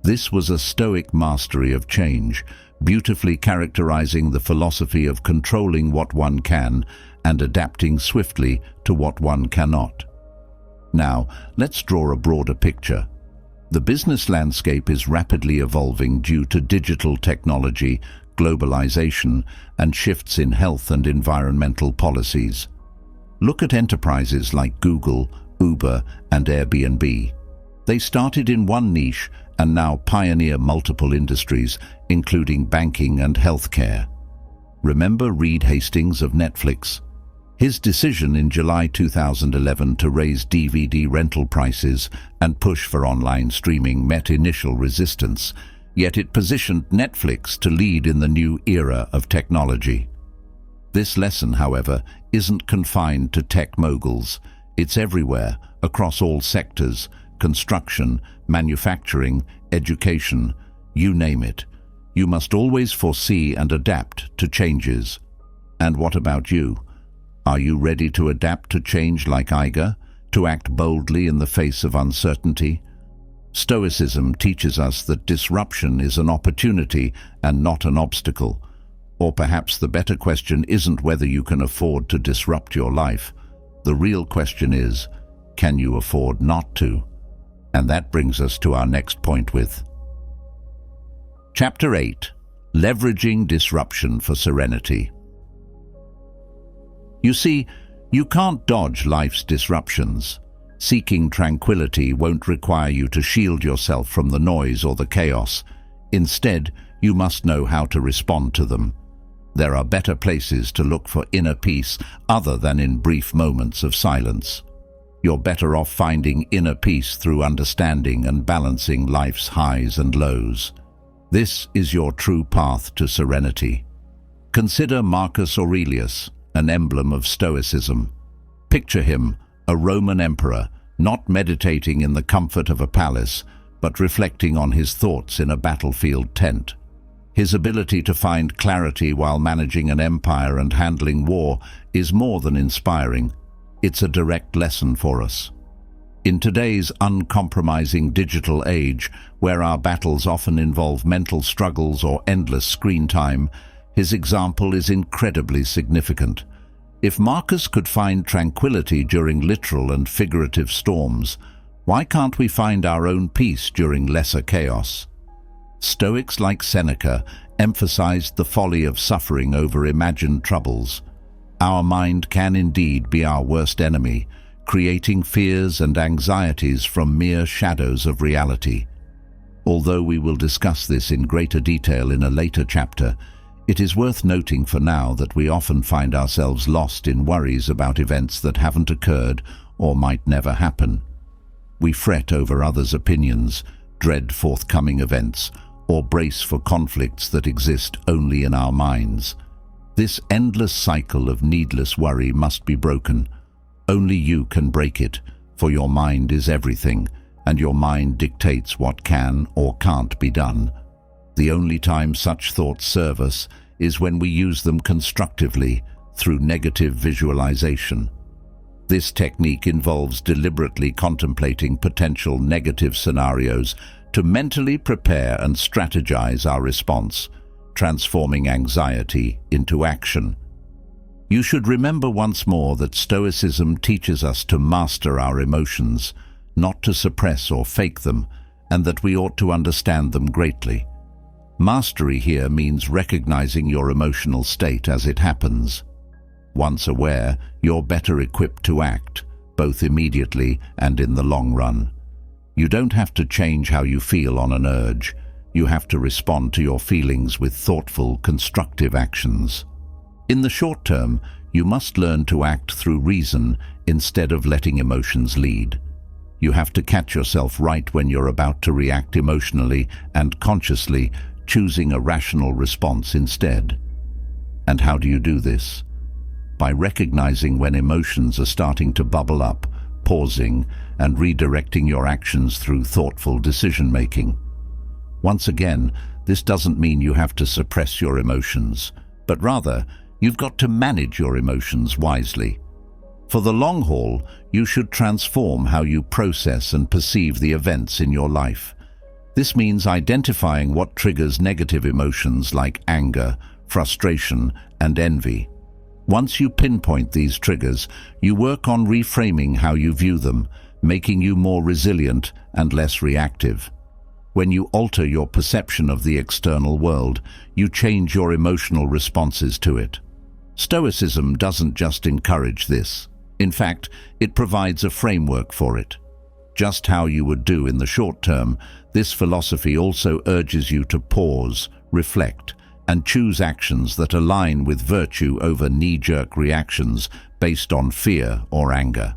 This was a Stoic mastery of change, beautifully characterizing the philosophy of controlling what one can and adapting swiftly to what one cannot. Now, let's draw a broader picture. The business landscape is rapidly evolving due to digital technology, globalization, and shifts in health and environmental policies. Look at enterprises like Google, Uber, and Airbnb. They started in one niche and now pioneer multiple industries, including banking and healthcare. Remember Reed Hastings of Netflix? His decision in July 2011 to raise DVD rental prices and push for online streaming met initial resistance, yet it positioned Netflix to lead in the new era of technology. This lesson, however, isn't confined to tech moguls. It's everywhere, across all sectors: construction, manufacturing, education, you name it. You must always foresee and adapt to changes. And what about you? Are you ready to adapt to change like Iger, to act boldly in the face of uncertainty? Stoicism teaches us that disruption is an opportunity and not an obstacle. Or perhaps the better question isn't whether you can afford to disrupt your life. The real question is, can you afford not to? And that brings us to our next point with Chapter 8: Leveraging Disruption for Serenity. You see, you can't dodge life's disruptions. Seeking tranquility won't require you to shield yourself from the noise or the chaos. Instead, you must know how to respond to them. There are better places to look for inner peace other than in brief moments of silence. You're better off finding inner peace through understanding and balancing life's highs and lows. This is your true path to serenity. Consider Marcus Aurelius, an emblem of Stoicism. Picture him, a Roman emperor, not meditating in the comfort of a palace, but reflecting on his thoughts in a battlefield tent. His ability to find clarity while managing an empire and handling war is more than inspiring. It's a direct lesson for us. In today's uncompromising digital age, where our battles often involve mental struggles or endless screen time, his example is incredibly significant. If Marcus could find tranquility during literal and figurative storms, why can't we find our own peace during lesser chaos? Stoics like Seneca emphasized the folly of suffering over imagined troubles. Our mind can indeed be our worst enemy, creating fears and anxieties from mere shadows of reality. Although we will discuss this in greater detail in a later chapter, it is worth noting for now that we often find ourselves lost in worries about events that haven't occurred or might never happen. We fret over others' opinions, dread forthcoming events, or brace for conflicts that exist only in our minds. This endless cycle of needless worry must be broken. Only you can break it, for your mind is everything, and your mind dictates what can or can't be done. The only time such thoughts serve us is when we use them constructively through negative visualization. This technique involves deliberately contemplating potential negative scenarios to mentally prepare and strategize our response, transforming anxiety into action. You should remember once more that Stoicism teaches us to master our emotions, not to suppress or fake them, and that we ought to understand them greatly. Mastery here means recognizing your emotional state as it happens. Once aware, you're better equipped to act, both immediately and in the long run. You don't have to change how you feel on an urge. You have to respond to your feelings with thoughtful, constructive actions. In the short term, you must learn to act through reason instead of letting emotions lead. You have to catch yourself right when you're about to react emotionally and consciously, choosing a rational response instead. And how do you do this? By recognizing when emotions are starting to bubble up, pausing, and redirecting your actions through thoughtful decision-making. Once again, this doesn't mean you have to suppress your emotions, but rather, you've got to manage your emotions wisely. For the long haul, you should transform how you process and perceive the events in your life. This means identifying what triggers negative emotions like anger, frustration, and envy. Once you pinpoint these triggers, you work on reframing how you view them, making you more resilient and less reactive. When you alter your perception of the external world, you change your emotional responses to it. Stoicism doesn't just encourage this. In fact, it provides a framework for it. Just how you would do in the short term, this philosophy also urges you to pause, reflect, and choose actions that align with virtue over knee-jerk reactions based on fear or anger.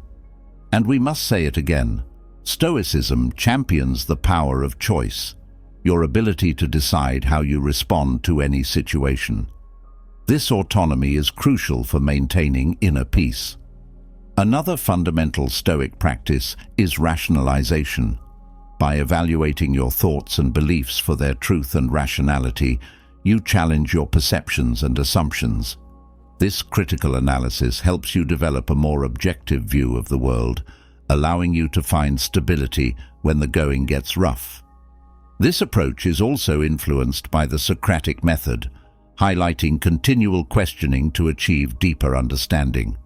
And we must say it again, Stoicism champions the power of choice, your ability to decide how you respond to any situation. This autonomy is crucial for maintaining inner peace. Another fundamental Stoic practice is rationalization. By evaluating your thoughts and beliefs for their truth and rationality, you challenge your perceptions and assumptions. This critical analysis helps you develop a more objective view of the world, allowing you to find stability when the going gets rough. This approach is also influenced by the Socratic method, highlighting continual questioning to achieve deeper understanding.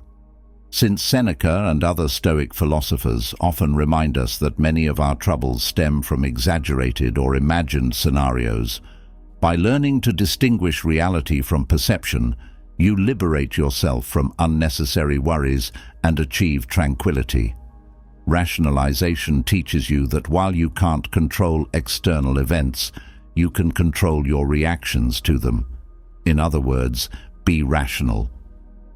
Since Seneca and other Stoic philosophers often remind us that many of our troubles stem from exaggerated or imagined scenarios, by learning to distinguish reality from perception, you liberate yourself from unnecessary worries and achieve tranquility. Rationalization teaches you that while you can't control external events, you can control your reactions to them. In other words, be rational.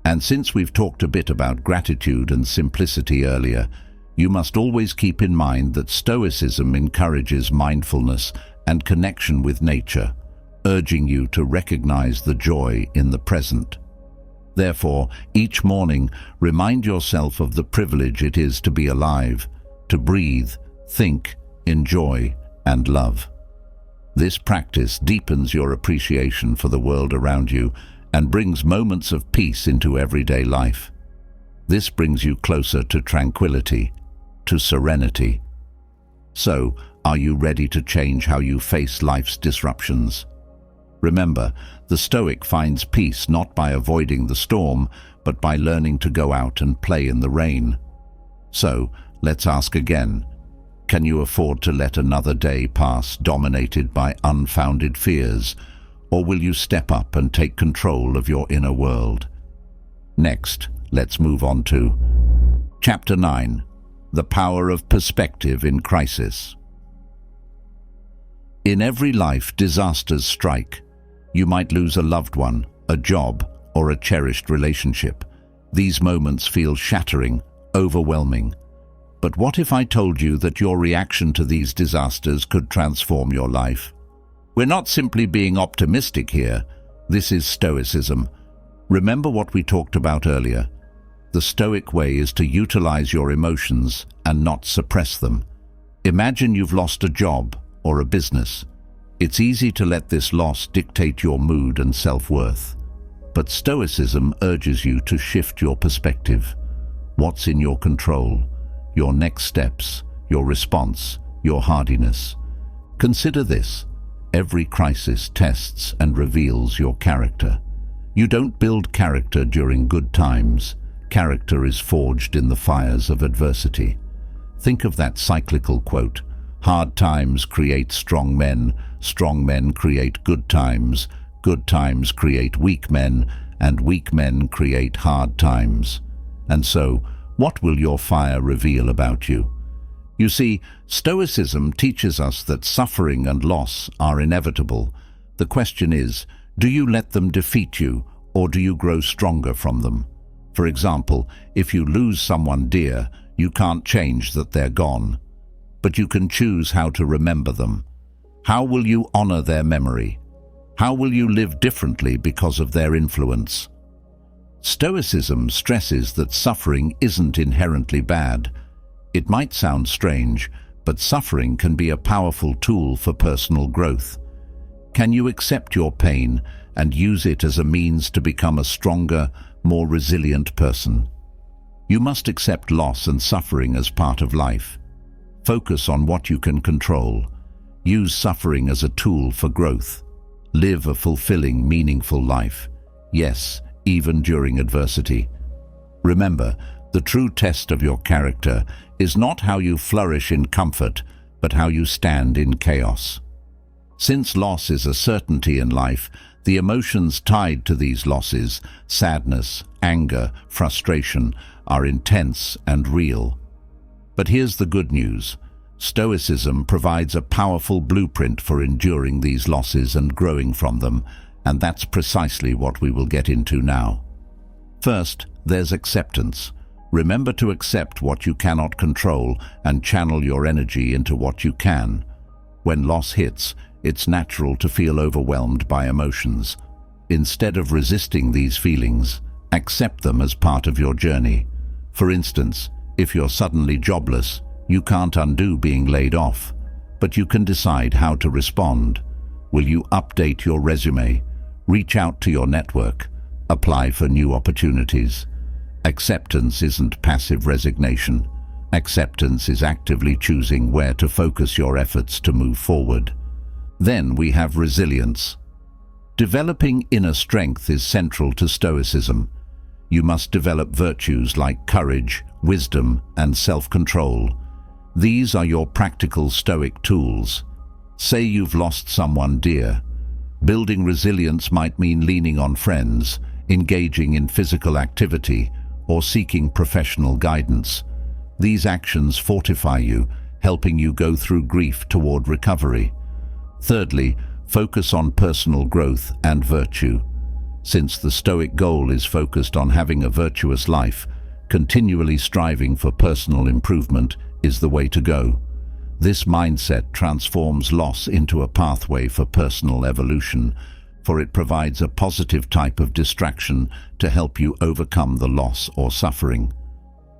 And since we've talked a bit about gratitude and simplicity earlier, you must always keep in mind that Stoicism encourages mindfulness and connection with nature, urging you to recognize the joy in the present. Therefore, each morning, remind yourself of the privilege it is to be alive. to breathe, think, enjoy, and love. This practice deepens your appreciation for the world around you and brings moments of peace into everyday life. This brings you closer to tranquility, to serenity. So, are you ready to change how you face life's disruptions? Remember, the Stoic finds peace not by avoiding the storm, but by learning to go out and play in the rain. So, let's ask again. Can you afford to let another day pass dominated by unfounded fears, or will you step up and take control of your inner world? Next, let's move on to Chapter 9, The Power of Perspective in Crisis. In every life, disasters strike. You might lose a loved one, a job, or a cherished relationship. These moments feel shattering, overwhelming. But what if I told you that your reaction to these disasters could transform your life? We're not simply being optimistic here. This is Stoicism. Remember what we talked about earlier. The Stoic way is to utilize your emotions and not suppress them. Imagine you've lost a job or a business. It's easy to let this loss dictate your mood and self-worth. But Stoicism urges you to shift your perspective. What's in your control? Your next steps, your response, your hardiness. Consider this. Every crisis tests and reveals your character. You don't build character during good times. Character is forged in the fires of adversity. Think of that cyclical quote. Hard times create strong men create good times create weak men, and weak men create hard times. And so, what will your fire reveal about you? You see, Stoicism teaches us that suffering and loss are inevitable. The question is, do you let them defeat you, or do you grow stronger from them? For example, if you lose someone dear, you can't change that they're gone. But you can choose how to remember them. How will you honor their memory? How will you live differently because of their influence? Stoicism stresses that suffering isn't inherently bad. It might sound strange, but suffering can be a powerful tool for personal growth. Can you accept your pain and use it as a means to become a stronger, more resilient person? You must accept loss and suffering as part of life. Focus on what you can control. Use suffering as a tool for growth. Live a fulfilling, meaningful life. Yes, even during adversity. Remember, the true test of your character is not how you flourish in comfort, but how you stand in chaos. Since loss is a certainty in life, the emotions tied to these losses, sadness, anger, frustration, are intense and real. But here's the good news. Stoicism provides a powerful blueprint for enduring these losses and growing from them, and that's precisely what we will get into now. First, there's acceptance. Remember to accept what you cannot control and channel your energy into what you can. When loss hits, it's natural to feel overwhelmed by emotions. Instead of resisting these feelings, accept them as part of your journey. For instance, if you're suddenly jobless, you can't undo being laid off, but you can decide how to respond. Will you update your resume, reach out to your network, apply for new opportunities? Acceptance isn't passive resignation. Acceptance is actively choosing where to focus your efforts to move forward. Then we have resilience. Developing inner strength is central to Stoicism. You must develop virtues like courage, wisdom, and self-control. These are your practical Stoic tools. Say you've lost someone dear. Building resilience might mean leaning on friends, engaging in physical activity, or seeking professional guidance. These actions fortify you, helping you go through grief toward recovery. Thirdly, focus on personal growth and virtue. Since the Stoic goal is focused on having a virtuous life, continually striving for personal improvement is the way to go. This mindset transforms loss into a pathway for personal evolution, for it provides a positive type of distraction to help you overcome the loss or suffering.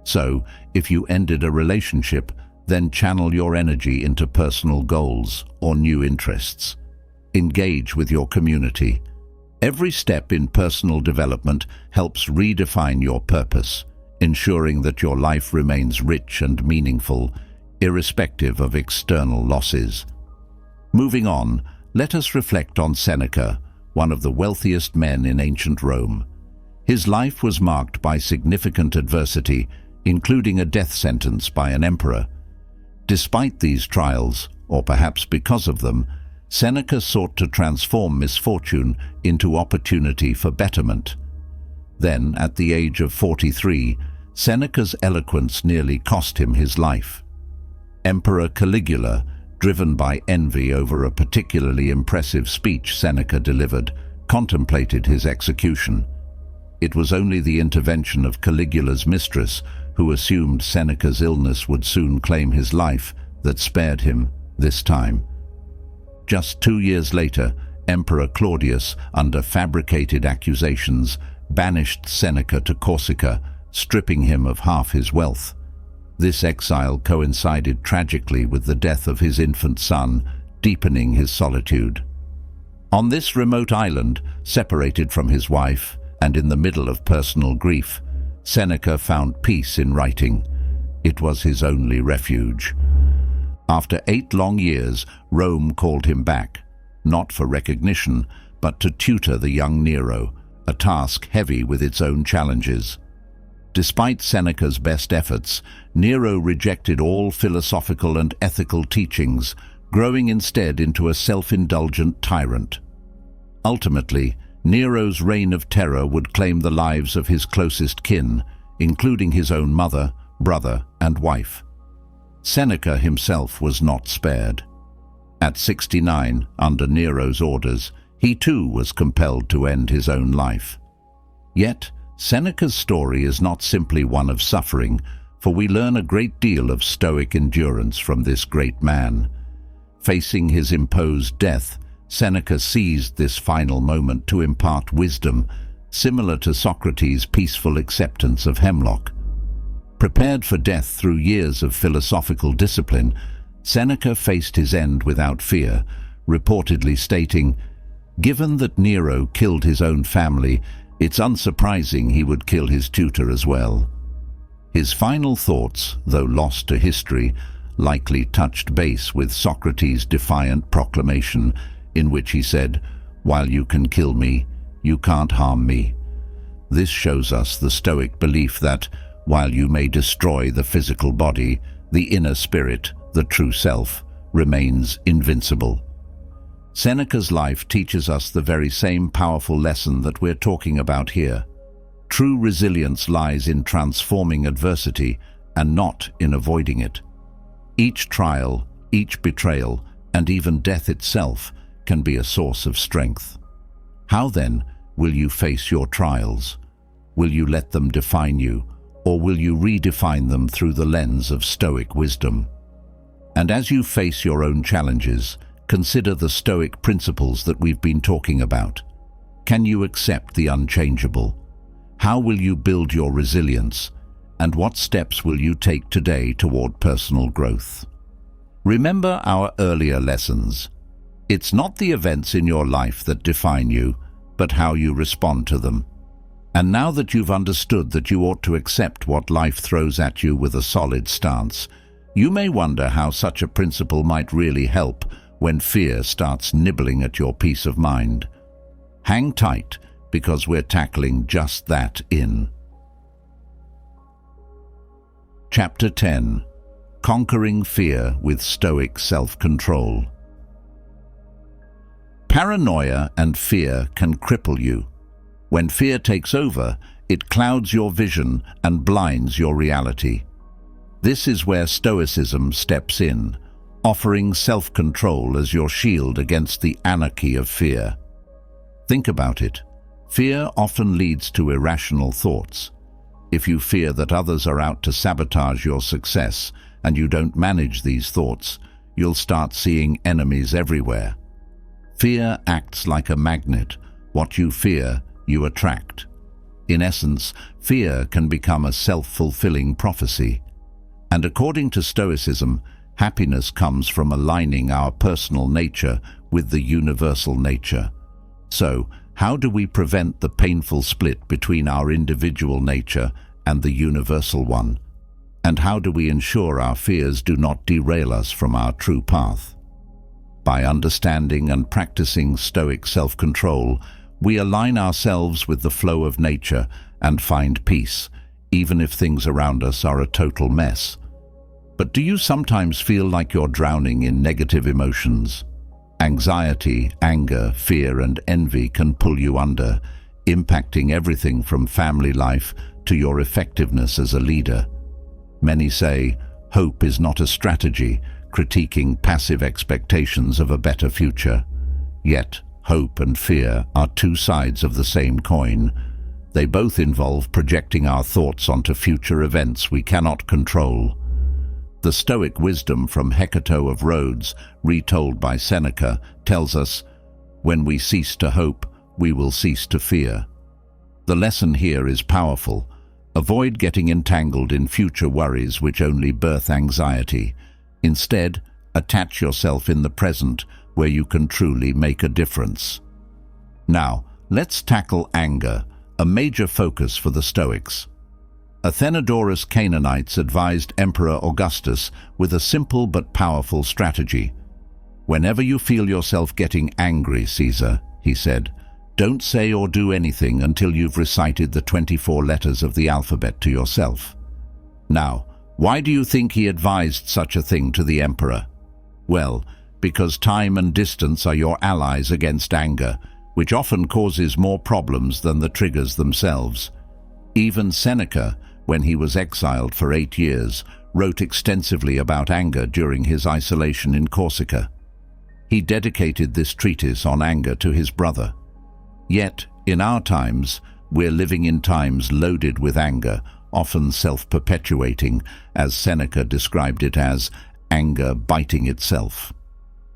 So, if you ended a relationship, Then channel your energy into personal goals or new interests. Engage with your community. Every step in personal development helps redefine your purpose, ensuring that your life remains rich and meaningful, irrespective of external losses. Moving on, let us reflect on Seneca, one of the wealthiest men in ancient Rome. His life was marked by significant adversity, including a death sentence by an emperor. Despite these trials, or perhaps because of them, Seneca sought to transform misfortune into opportunity for betterment. Then, at the age of 43, Seneca's eloquence nearly cost him his life. Emperor Caligula, driven by envy over a particularly impressive speech Seneca delivered, contemplated his execution. It was only the intervention of Caligula's mistress, who assumed Seneca's illness would soon claim his life, that spared him this time. Just 2 years later, Emperor Claudius, under fabricated accusations, banished Seneca to Corsica, stripping him of half his wealth. This exile coincided tragically with the death of his infant son, deepening his solitude. On this remote island, separated from his wife and in the middle of personal grief, Seneca found peace in writing. It was his only refuge. After 8 long years, Rome called him back, not for recognition, but to tutor the young Nero, a task heavy with its own challenges. Despite Seneca's best efforts, Nero rejected all philosophical and ethical teachings, growing instead into a self-indulgent tyrant. Ultimately, Nero's reign of terror would claim the lives of his closest kin, including his own mother, brother, and wife. Seneca himself was not spared. At 69, under Nero's orders, he too was compelled to end his own life. Yet, Seneca's story is not simply one of suffering, for we learn a great deal of Stoic endurance from this great man. Facing his imposed death, Seneca seized this final moment to impart wisdom, similar to Socrates' peaceful acceptance of hemlock. Prepared for death through years of philosophical discipline, Seneca faced his end without fear, reportedly stating, "Given that Nero killed his own family, it's unsurprising he would kill his tutor as well." His final thoughts, though lost to history, likely touched base with Socrates' defiant proclamation, in which he said, "While you can kill me, you can't harm me." This shows us the Stoic belief that, while you may destroy the physical body, the inner spirit, the true self, remains invincible. Seneca's life teaches us the very same powerful lesson that we're talking about here. True resilience lies in transforming adversity and not in avoiding it. Each trial, each betrayal, and even death itself can be a source of strength. How then will you face your trials? Will you let them define you, or will you redefine them through the lens of Stoic wisdom? And as you face your own challenges, consider the Stoic principles that we've been talking about. Can you accept the unchangeable? How will you build your resilience? And what steps will you take today toward personal growth? Remember our earlier lessons. It's not the events in your life that define you, but how you respond to them. And now that you've understood that you ought to accept what life throws at you with a solid stance, you may wonder how such a principle might really help when fear starts nibbling at your peace of mind. Hang tight, because we're tackling just that in Chapter 10. Conquering Fear with Stoic Self-Control. Paranoia and fear can cripple you. When fear takes over, it clouds your vision and blinds your reality. This is where Stoicism steps in, offering self-control as your shield against the anarchy of fear. Think about it. Fear often leads to irrational thoughts. If you fear that others are out to sabotage your success and you don't manage these thoughts, you'll start seeing enemies everywhere. Fear acts like a magnet. What you fear, you attract. In essence, fear can become a self-fulfilling prophecy. And according to Stoicism, happiness comes from aligning our personal nature with the universal nature. So, how do we prevent the painful split between our individual nature and the universal one? And how do we ensure our fears do not derail us from our true path? By understanding and practicing Stoic self-control, we align ourselves with the flow of nature and find peace, even if things around us are a total mess. But do you sometimes feel like you're drowning in negative emotions? Anxiety, anger, fear, and envy can pull you under, impacting everything from family life to your effectiveness as a leader. Many say, hope is not a strategy, critiquing passive expectations of a better future. Yet, hope and fear are two sides of the same coin. They both involve projecting our thoughts onto future events we cannot control. The Stoic wisdom from Hecato of Rhodes, retold by Seneca, tells us, "When we cease to hope, we will cease to fear." The lesson here is powerful. Avoid getting entangled in future worries which only birth anxiety. Instead, attach yourself in the present where you can truly make a difference. Now, let's tackle anger, a major focus for the Stoics. Athenodorus Canaanites advised Emperor Augustus with a simple but powerful strategy. "Whenever you feel yourself getting angry, Caesar," he said, "don't say or do anything until you've recited the 24 letters of the alphabet to yourself." Now, why do you think he advised such a thing to the emperor? Well, because time and distance are your allies against anger, which often causes more problems than the triggers themselves. Even Seneca, when he was exiled for 8 years, wrote extensively about anger during his isolation in Corsica. He dedicated this treatise on anger to his brother. Yet, in our times, we're living in times loaded with anger, often self-perpetuating, as Seneca described it as anger biting itself.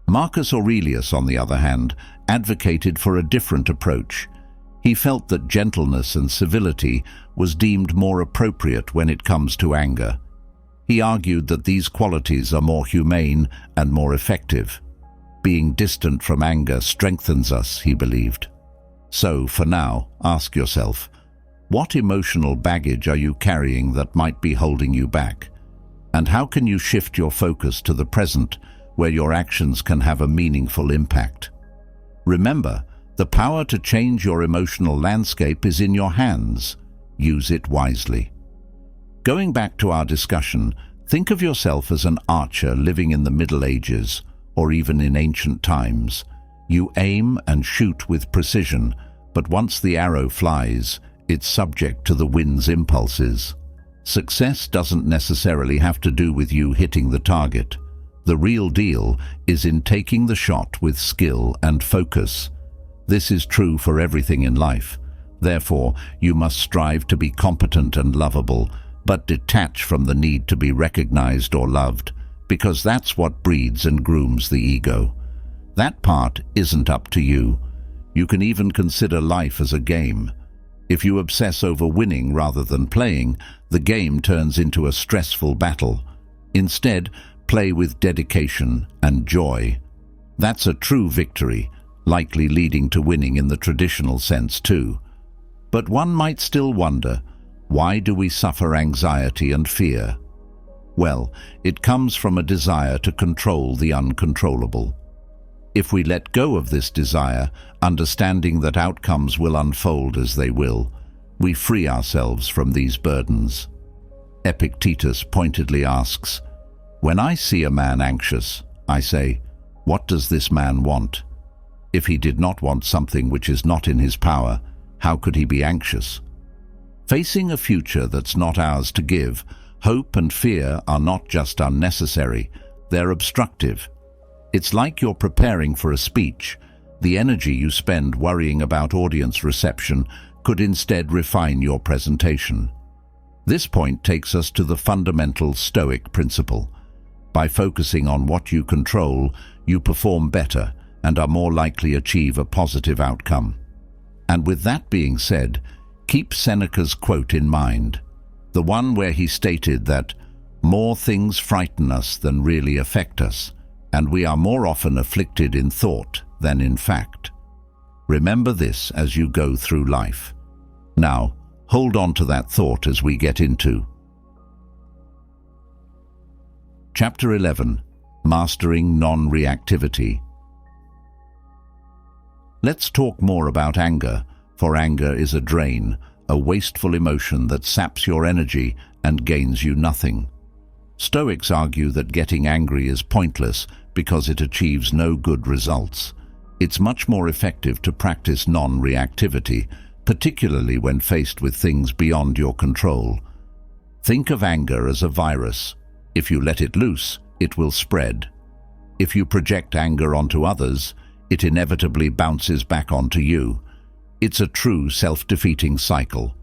Marcus Aurelius, on the other hand, advocated for a different approach. He felt that gentleness and civility was deemed more appropriate when it comes to anger. He argued that these qualities are more humane and more effective. Being distant from anger strengthens us, he believed. So, for now, ask yourself, what emotional baggage are you carrying that might be holding you back? And how can you shift your focus to the present, where your actions can have a meaningful impact? Remember, the power to change your emotional landscape is in your hands. Use it wisely. Going back to our discussion, think of yourself as an archer living in the Middle Ages, or even in ancient times. You aim and shoot with precision, but once the arrow flies, it's subject to the wind's impulses. Success doesn't necessarily have to do with you hitting the target. The real deal is in taking the shot with skill and focus. This is true for everything in life. Therefore, you must strive to be competent and lovable, but detach from the need to be recognized or loved, because that's what breeds and grooms the ego. That part isn't up to you. You can even consider life as a game. If you obsess over winning rather than playing, the game turns into a stressful battle. Instead, play with dedication and joy. That's a true victory, likely leading to winning in the traditional sense too. But one might still wonder, why do we suffer anxiety and fear? Well, it comes from a desire to control the uncontrollable. If we let go of this desire, understanding that outcomes will unfold as they will, we free ourselves from these burdens. Epictetus pointedly asks, "When I see a man anxious, I say, what does this man want? If he did not want something which is not in his power, how could he be anxious?" Facing a future that's not ours to give, hope and fear are not just unnecessary, they're obstructive. It's like you're preparing for a speech. The energy you spend worrying about audience reception could instead refine your presentation. This point takes us to the fundamental Stoic principle. By focusing on what you control, you perform better and are more likely to achieve a positive outcome. And with that being said, keep Seneca's quote in mind, the one where he stated that, More things frighten us than really affect us, and we are more often afflicted in thought than in fact. Remember this as you go through life. Now, hold on to that thought as we get into Chapter 11, Mastering Non-Reactivity. Let's talk more about anger, for anger is a drain, a wasteful emotion that saps your energy and gains you nothing. Stoics argue that getting angry is pointless because it achieves no good results. It's much more effective to practice non-reactivity, particularly when faced with things beyond your control. Think of anger as a virus. If you let it loose, it will spread. If you project anger onto others, it inevitably bounces back onto you. It's a true self-defeating cycle.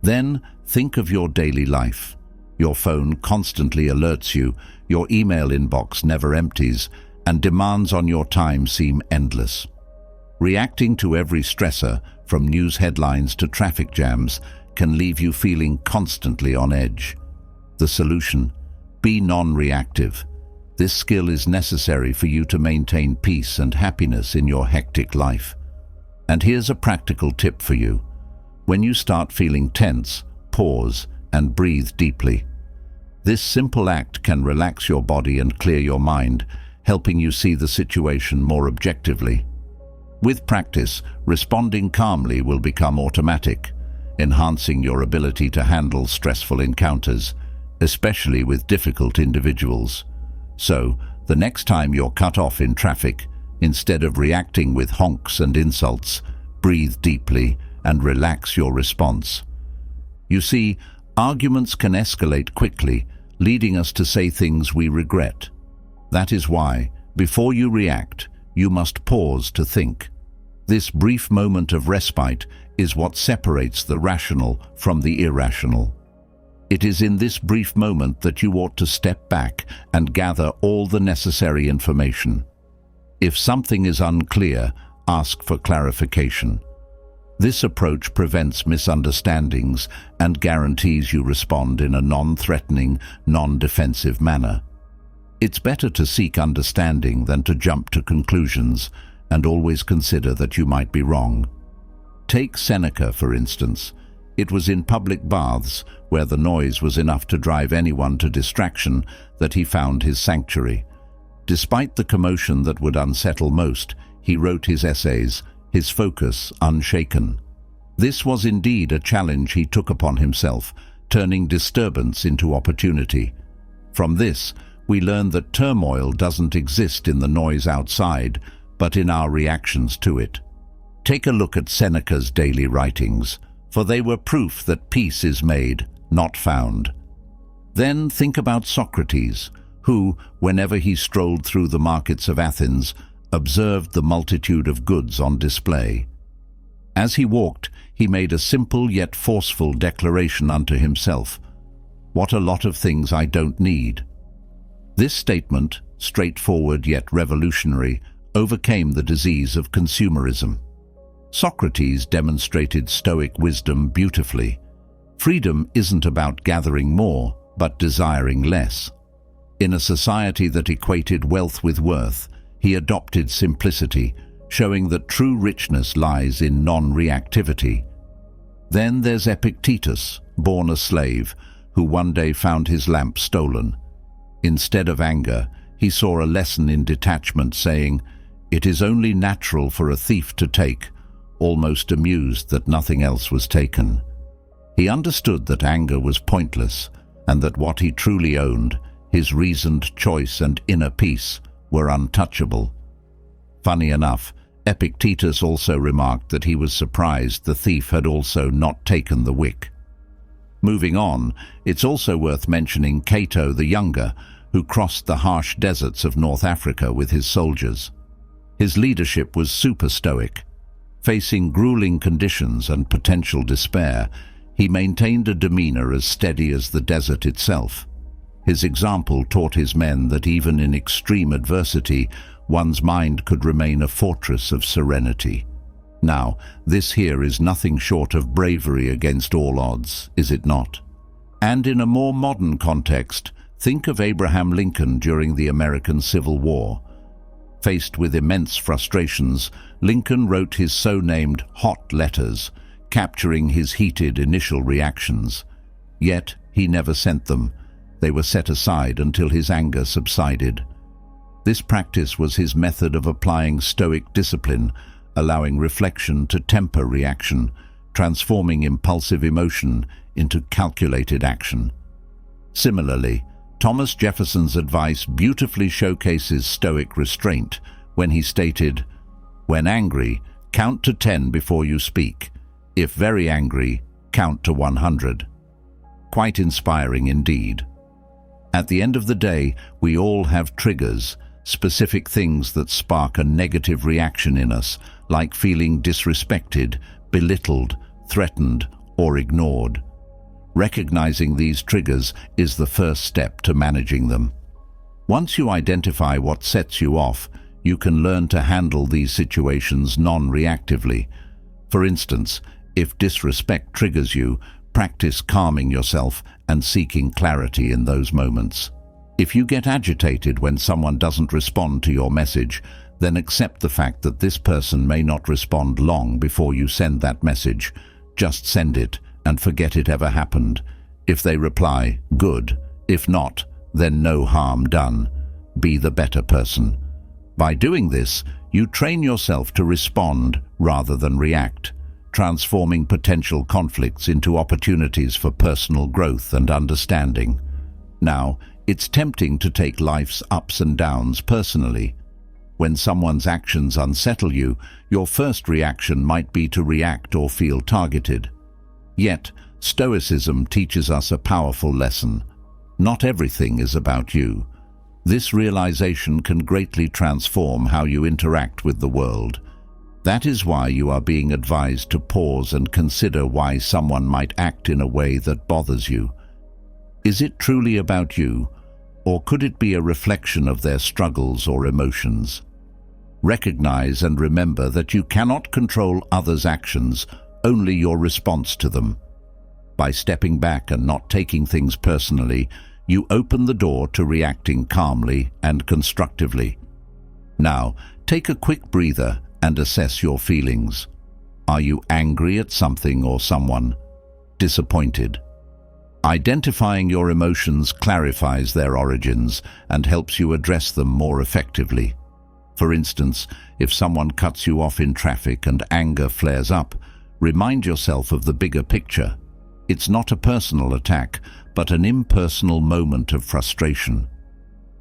Then think of your daily life. Your phone constantly alerts you, your email inbox never empties, and demands on your time seem endless. Reacting to every stressor, from news headlines to traffic jams, can leave you feeling constantly on edge. The solution? Be non-reactive. This skill is necessary for you to maintain peace and happiness in your hectic life. And here's a practical tip for you. When you start feeling tense, pause and breathe deeply. This simple act can relax your body and clear your mind, helping you see the situation more objectively. With practice, responding calmly will become automatic, enhancing your ability to handle stressful encounters, especially with difficult individuals. So, the next time you're cut off in traffic, instead of reacting with honks and insults, breathe deeply and relax your response. You see, arguments can escalate quickly, leading us to say things we regret. That is why, before you react, you must pause to think. This brief moment of respite is what separates the rational from the irrational. It is in this brief moment that you ought to step back and gather all the necessary information. If something is unclear, ask for clarification. This approach prevents misunderstandings and guarantees you respond in a non-threatening, non-defensive manner. It's better to seek understanding than to jump to conclusions, and always consider that you might be wrong. Take Seneca, for instance. It was in public baths, where the noise was enough to drive anyone to distraction, that he found his sanctuary. Despite the commotion that would unsettle most, he wrote his essays, his focus unshaken. This was indeed a challenge he took upon himself, turning disturbance into opportunity. From this, we learn that turmoil doesn't exist in the noise outside, but in our reactions to it. Take a look at Seneca's daily writings, for they were proof that peace is made, not found. Then think about Socrates, who, whenever he strolled through the markets of Athens, observed the multitude of goods on display. As he walked, he made a simple yet forceful declaration unto himself, "What a lot of things I don't need." This statement, straightforward yet revolutionary, overcame the disease of consumerism. Socrates demonstrated Stoic wisdom beautifully. Freedom isn't about gathering more, but desiring less. In a society that equated wealth with worth, he adopted simplicity, showing that true richness lies in non-reactivity. Then there's Epictetus, born a slave, who one day found his lamp stolen. Instead of anger, he saw a lesson in detachment, saying, "It is only natural for a thief to take," almost amused that nothing else was taken. He understood that anger was pointless, and that what he truly owned, his reasoned choice and inner peace, were untouchable. Funny enough, Epictetus also remarked that he was surprised the thief had also not taken the wick. Moving on, it's also worth mentioning Cato the Younger, who crossed the harsh deserts of North Africa with his soldiers. His leadership was super stoic. Facing grueling conditions and potential despair, he maintained a demeanor as steady as the desert itself. His example taught his men that even in extreme adversity, one's mind could remain a fortress of serenity. Now, this here is nothing short of bravery against all odds, is it not? And in a more modern context, think of Abraham Lincoln during the American Civil War. Faced with immense frustrations, Lincoln wrote his so-named hot letters, capturing his heated initial reactions. Yet, he never sent them. They were set aside until his anger subsided. This practice was his method of applying Stoic discipline, allowing reflection to temper reaction, transforming impulsive emotion into calculated action. Similarly, Thomas Jefferson's advice beautifully showcases Stoic restraint when he stated, "When angry, count to 10 before you speak. If very angry, count to 100. Quite inspiring indeed. At the end of the day, we all have triggers, specific things that spark a negative reaction in us, like feeling disrespected, belittled, threatened, or ignored. Recognizing these triggers is the first step to managing them. Once you identify what sets you off, you can learn to handle these situations non-reactively. For instance, if disrespect triggers you, practice calming yourself and seeking clarity in those moments. If you get agitated when someone doesn't respond to your message, then accept the fact that this person may not respond long before you send that message. Just send it and forget it ever happened. If they reply, good. If not, then no harm done. Be the better person. By doing this, you train yourself to respond rather than react, transforming potential conflicts into opportunities for personal growth and understanding. Now, it's tempting to take life's ups and downs personally. When someone's actions unsettle you, your first reaction might be to react or feel targeted. Yet, Stoicism teaches us a powerful lesson. Not everything is about you. This realization can greatly transform how you interact with the world. That is why you are being advised to pause and consider why someone might act in a way that bothers you. Is it truly about you, or could it be a reflection of their struggles or emotions? Recognize and remember that you cannot control others' actions, only your response to them. By stepping back and not taking things personally, you open the door to reacting calmly and constructively. Now, take a quick breather and assess your feelings. Are you angry at something or someone? Disappointed? Identifying your emotions clarifies their origins and helps you address them more effectively. For instance, if someone cuts you off in traffic and anger flares up, remind yourself of the bigger picture. It's not a personal attack, but an impersonal moment of frustration.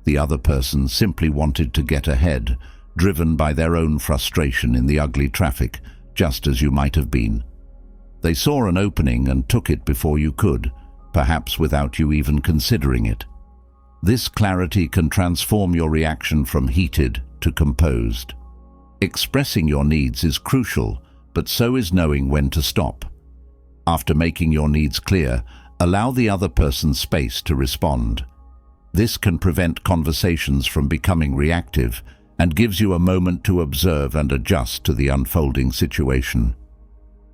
The other person simply wanted to get ahead, driven by their own frustration in the ugly traffic, just as you might have been. They saw an opening and took it before you could, perhaps without you even considering it. This clarity can transform your reaction from heated to composed. Expressing your needs is crucial, but so is knowing when to stop. After making your needs clear, allow the other person space to respond. This can prevent conversations from becoming reactive and gives you a moment to observe and adjust to the unfolding situation.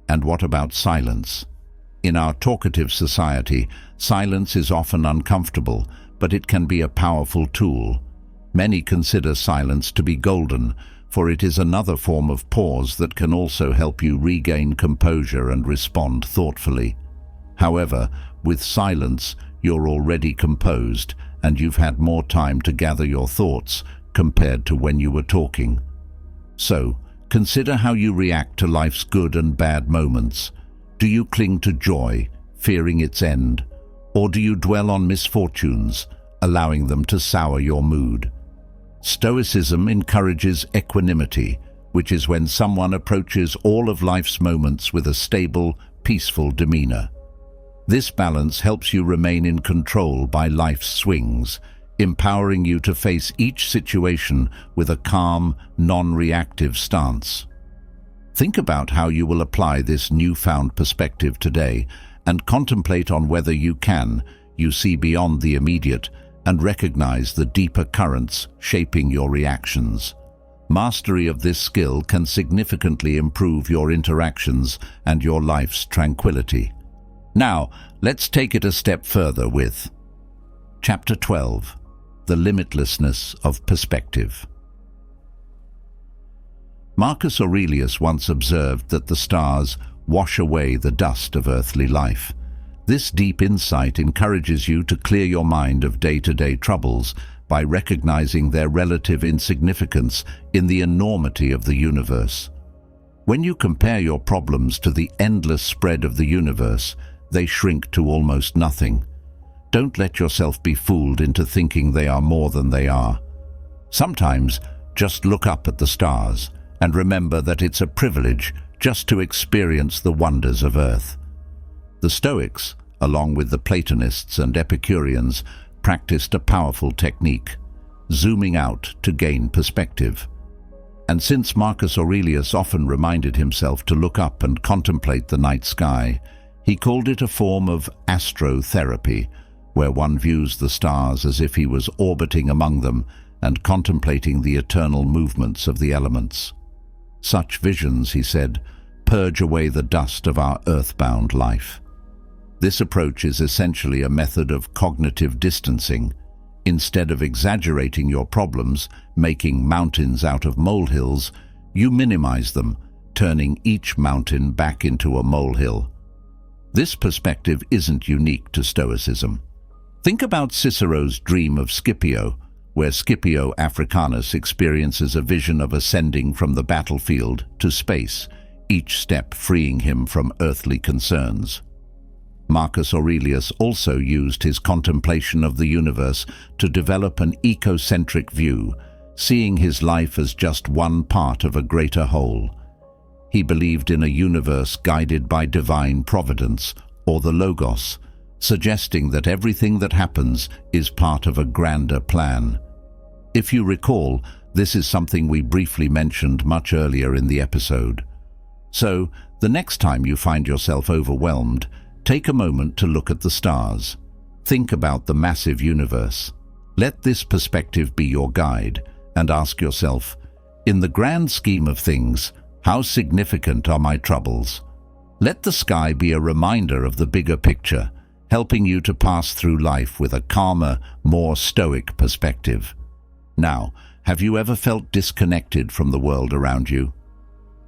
And what about silence? In our talkative society, silence is often uncomfortable, but it can be a powerful tool. Many consider silence to be golden, for it is another form of pause that can also help you regain composure and respond thoughtfully. However, with silence, you're already composed, and you've had more time to gather your thoughts compared to when you were talking. So, consider how you react to life's good and bad moments. Do you cling to joy, fearing its end, or do you dwell on misfortunes, allowing them to sour your mood? Stoicism encourages equanimity, which is when someone approaches all of life's moments with a stable, peaceful demeanor. This balance helps you remain in control by life's swings, empowering you to face each situation with a calm, non-reactive stance. Think about how you will apply this newfound perspective today and contemplate on whether you see beyond the immediate and recognize the deeper currents shaping your reactions. Mastery of this skill can significantly improve your interactions and your life's tranquility. Now, let's take it a step further with Chapter 12, The Limitlessness of Perspective. Marcus Aurelius once observed that the stars wash away the dust of earthly life. This deep insight encourages you to clear your mind of day-to-day troubles by recognizing their relative insignificance in the enormity of the universe. When you compare your problems to the endless spread of the universe, they shrink to almost nothing. Don't let yourself be fooled into thinking they are more than they are. Sometimes, just look up at the stars and remember that it's a privilege just to experience the wonders of Earth. The Stoics, along with the Platonists and Epicureans, practiced a powerful technique, zooming out to gain perspective. And since Marcus Aurelius often reminded himself to look up and contemplate the night sky, he called it a form of astrotherapy, where one views the stars as if he was orbiting among them and contemplating the eternal movements of the elements. Such visions, he said, purge away the dust of our earthbound life. This approach is essentially a method of cognitive distancing. Instead of exaggerating your problems, making mountains out of molehills, you minimize them, turning each mountain back into a molehill. This perspective isn't unique to Stoicism. Think about Cicero's dream of Scipio, where Scipio Africanus experiences a vision of ascending from the battlefield to space, each step freeing him from earthly concerns. Marcus Aurelius also used his contemplation of the universe to develop an ecocentric view, seeing his life as just one part of a greater whole. He believed in a universe guided by divine providence, or the Logos, suggesting that everything that happens is part of a grander plan. If you recall, this is something we briefly mentioned much earlier in the episode. So, the next time you find yourself overwhelmed, take a moment to look at the stars. Think about the massive universe. Let this perspective be your guide, and ask yourself, in the grand scheme of things, how significant are my troubles? Let the sky be a reminder of the bigger picture, helping you to pass through life with a calmer, more stoic perspective. Now, have you ever felt disconnected from the world around you?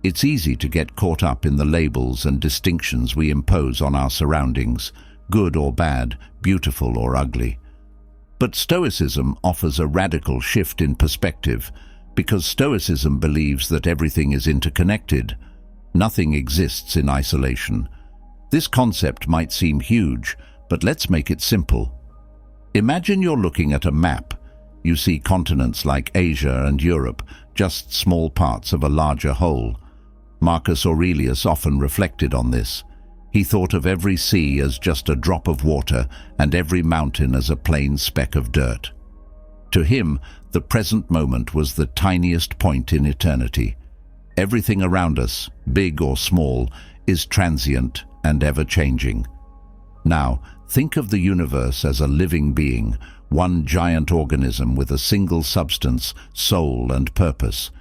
It's easy to get caught up in the labels and distinctions we impose on our surroundings, good or bad, beautiful or ugly. But Stoicism offers a radical shift in perspective, because Stoicism believes that everything is interconnected. Nothing exists in isolation. This concept might seem huge, but let's make it simple. Imagine you're looking at a map. You see continents like Asia and Europe, just small parts of a larger whole. Marcus Aurelius often reflected on this. He thought of every sea as just a drop of water and every mountain as a plain speck of dirt. To him, the present moment was the tiniest point in eternity. Everything around us, big or small, is transient and ever-changing. Now, think of the universe as a living being, one giant organism with a single substance, soul and purpose.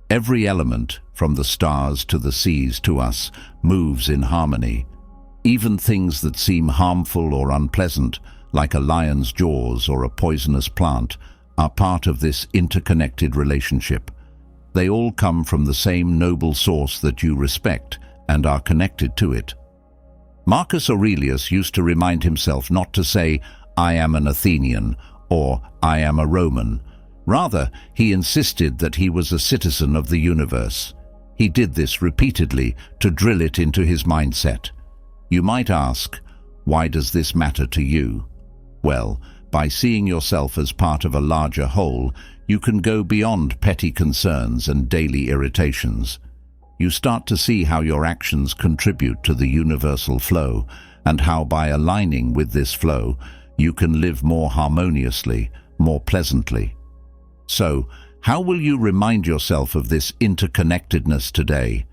Every element, from the stars to the seas to us, moves in harmony. Even things that seem harmful or unpleasant, like a lion's jaws or a poisonous plant, are part of this interconnected relationship. They all come from the same noble source that you respect and are connected to it. Marcus Aurelius used to remind himself not to say, "I am an Athenian," or "I am a Roman." Rather, he insisted that he was a citizen of the universe. He did this repeatedly to drill it into his mindset. You might ask, why does this matter to you? Well, by seeing yourself as part of a larger whole, you can go beyond petty concerns and daily irritations. You start to see how your actions contribute to the universal flow, and how by aligning with this flow, you can live more harmoniously, more pleasantly. So, how will you remind yourself of this interconnectedness today?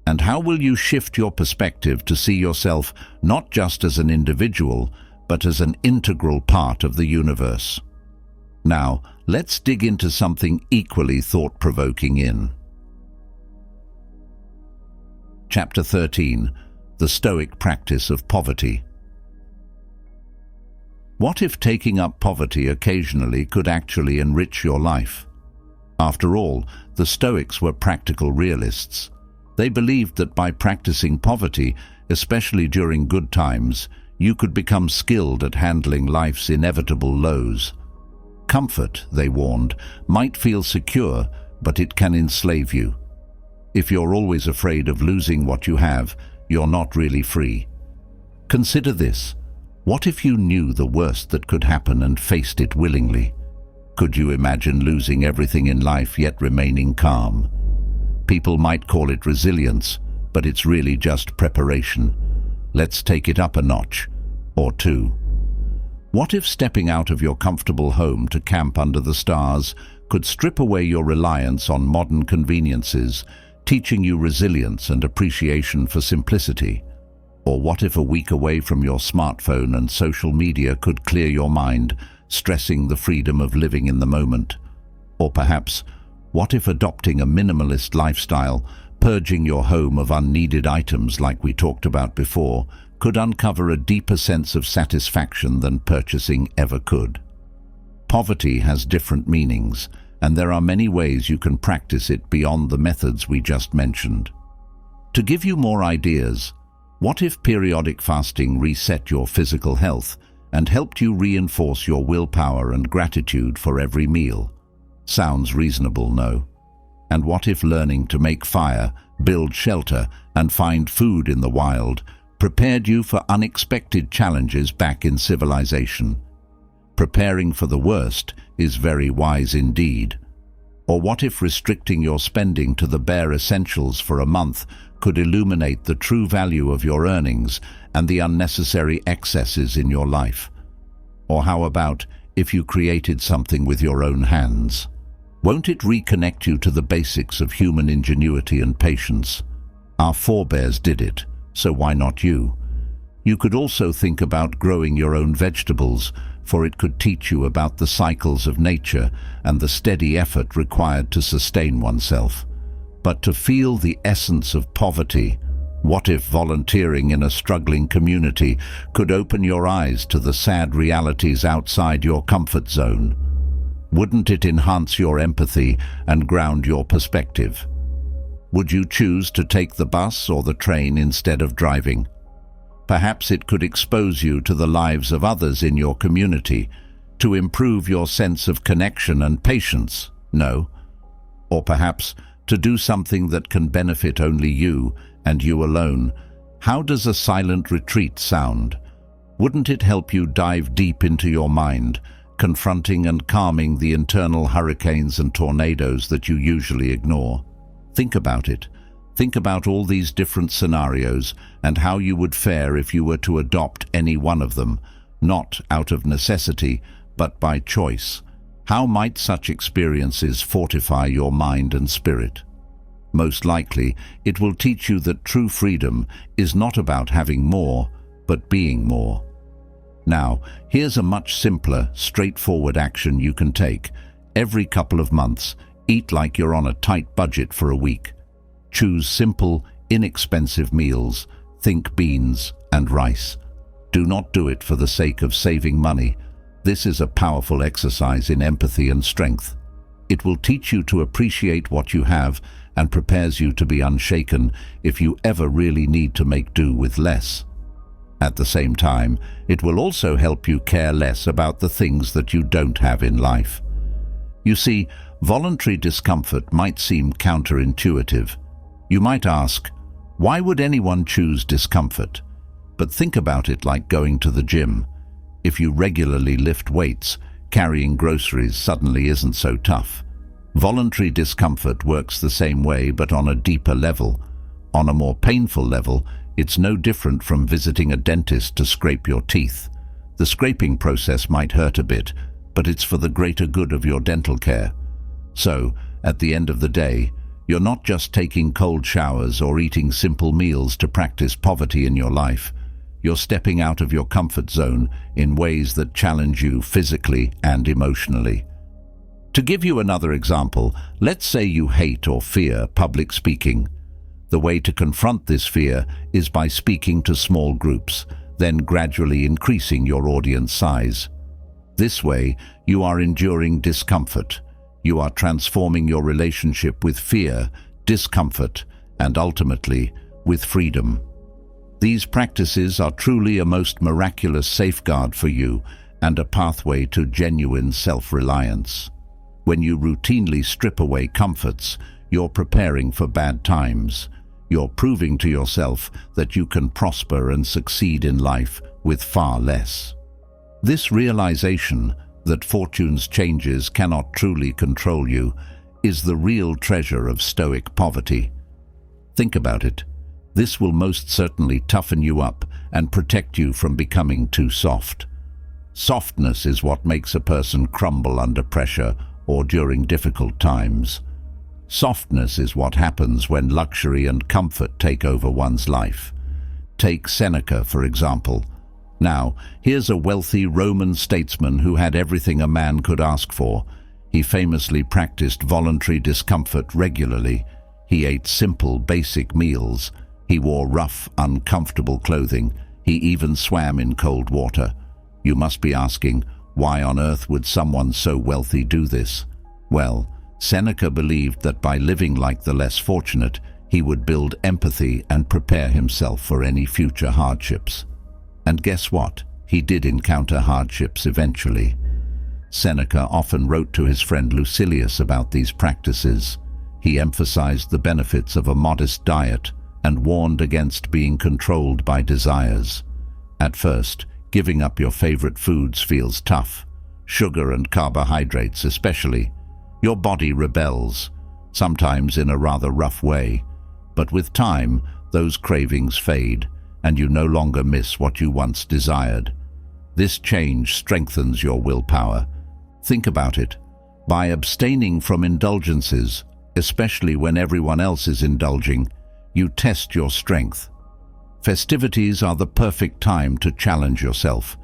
And how will you shift your perspective to see yourself not just as an individual, but as an integral part of the universe? Now, let's dig into something equally thought-provoking in Chapter 13, The Stoic Practice of Poverty. What if taking up poverty occasionally could actually enrich your life? After all, the Stoics were practical realists. They believed that by practicing poverty, especially during good times, you could become skilled at handling life's inevitable lows. Comfort, they warned, might feel secure, but it can enslave you. If you're always afraid of losing what you have, you're not really free. Consider this. What if you knew the worst that could happen and faced it willingly? Could you imagine losing everything in life yet remaining calm? People might call it resilience, but it's really just preparation. Let's take it up a notch, or two. What if stepping out of your comfortable home to camp under the stars could strip away your reliance on modern conveniences, teaching you resilience and appreciation for simplicity? Or what if a week away from your smartphone and social media could clear your mind, stressing the freedom of living in the moment? Or perhaps, what if adopting a minimalist lifestyle, purging your home of unneeded items like we talked about before, could uncover a deeper sense of satisfaction than purchasing ever could? Poverty has different meanings, and there are many ways you can practice it beyond the methods we just mentioned. To give you more ideas, what if periodic fasting reset your physical health and helped you reinforce your willpower and gratitude for every meal? Sounds reasonable, no? And what if learning to make fire, build shelter, and find food in the wild prepared you for unexpected challenges back in civilization? Preparing for the worst is very wise indeed. Or what if restricting your spending to the bare essentials for a month could illuminate the true value of your earnings and the unnecessary excesses in your life? Or how about if you created something with your own hands? Won't it reconnect you to the basics of human ingenuity and patience? Our forebears did it, so why not you? You could also think about growing your own vegetables, for it could teach you about the cycles of nature and the steady effort required to sustain oneself. But to feel the essence of poverty, what if volunteering in a struggling community could open your eyes to the sad realities outside your comfort zone? Wouldn't it enhance your empathy and ground your perspective? Would you choose to take the bus or the train instead of driving? Perhaps it could expose you to the lives of others in your community, to improve your sense of connection and patience, no? Or perhaps to do something that can benefit only you and you alone. How does a silent retreat sound? Wouldn't it help you dive deep into your mind, confronting and calming the internal hurricanes and tornadoes that you usually ignore? Think about it. Think about all these different scenarios and how you would fare if you were to adopt any one of them, not out of necessity, but by choice. How might such experiences fortify your mind and spirit? Most likely, it will teach you that true freedom is not about having more, but being more. Now, here's a much simpler, straightforward action you can take. Every couple of months, eat like you're on a tight budget for a week. Choose simple, inexpensive meals. Think beans and rice. Do not do it for the sake of saving money. This is a powerful exercise in empathy and strength. It will teach you to appreciate what you have and prepares you to be unshaken if you ever really need to make do with less. At the same time, it will also help you care less about the things that you don't have in life. You see, voluntary discomfort might seem counterintuitive. You might ask, why would anyone choose discomfort? But think about it like going to the gym. If you regularly lift weights, carrying groceries suddenly isn't so tough. Voluntary discomfort works the same way, but on a deeper level. On a more painful level, it's no different from visiting a dentist to scrape your teeth. The scraping process might hurt a bit, but it's for the greater good of your dental care. So, at the end of the day, you're not just taking cold showers or eating simple meals to practice poverty in your life. You're stepping out of your comfort zone in ways that challenge you physically and emotionally. To give you another example, let's say you hate or fear public speaking. The way to confront this fear is by speaking to small groups. then gradually increasing your audience size. This way, you are enduring discomfort. You are transforming your relationship with fear, discomfort, and ultimately, with freedom. These practices are truly a most miraculous safeguard for you and a pathway to genuine self-reliance. When you routinely strip away comforts, you're preparing for bad times. You're proving to yourself that you can prosper and succeed in life with far less. This realization that fortune's changes cannot truly control you is the real treasure of Stoic poverty. Think about it. This will most certainly toughen you up and protect you from becoming too soft. Softness is what makes a person crumble under pressure or during difficult times. Softness is what happens when luxury and comfort take over one's life. Take Seneca, for example. Now, here's a wealthy Roman statesman who had everything a man could ask for. He famously practiced voluntary discomfort regularly. He ate simple, basic meals. He wore rough, uncomfortable clothing. He even swam in cold water. You must be asking, why on earth would someone so wealthy do this? Well, Seneca believed that by living like the less fortunate, he would build empathy and prepare himself for any future hardships. And guess what? He did encounter hardships eventually. Seneca often wrote to his friend Lucilius about these practices. He emphasized the benefits of a modest diet and warned against being controlled by desires. At first, giving up your favorite foods feels tough. Sugar and carbohydrates especially. Your body rebels, sometimes in a rather rough way. But with time, those cravings fade, and you no longer miss what you once desired. This change strengthens your willpower. Think about it. By abstaining from indulgences, especially when everyone else is indulging, you test your strength. Festivities are the perfect time to challenge yourself.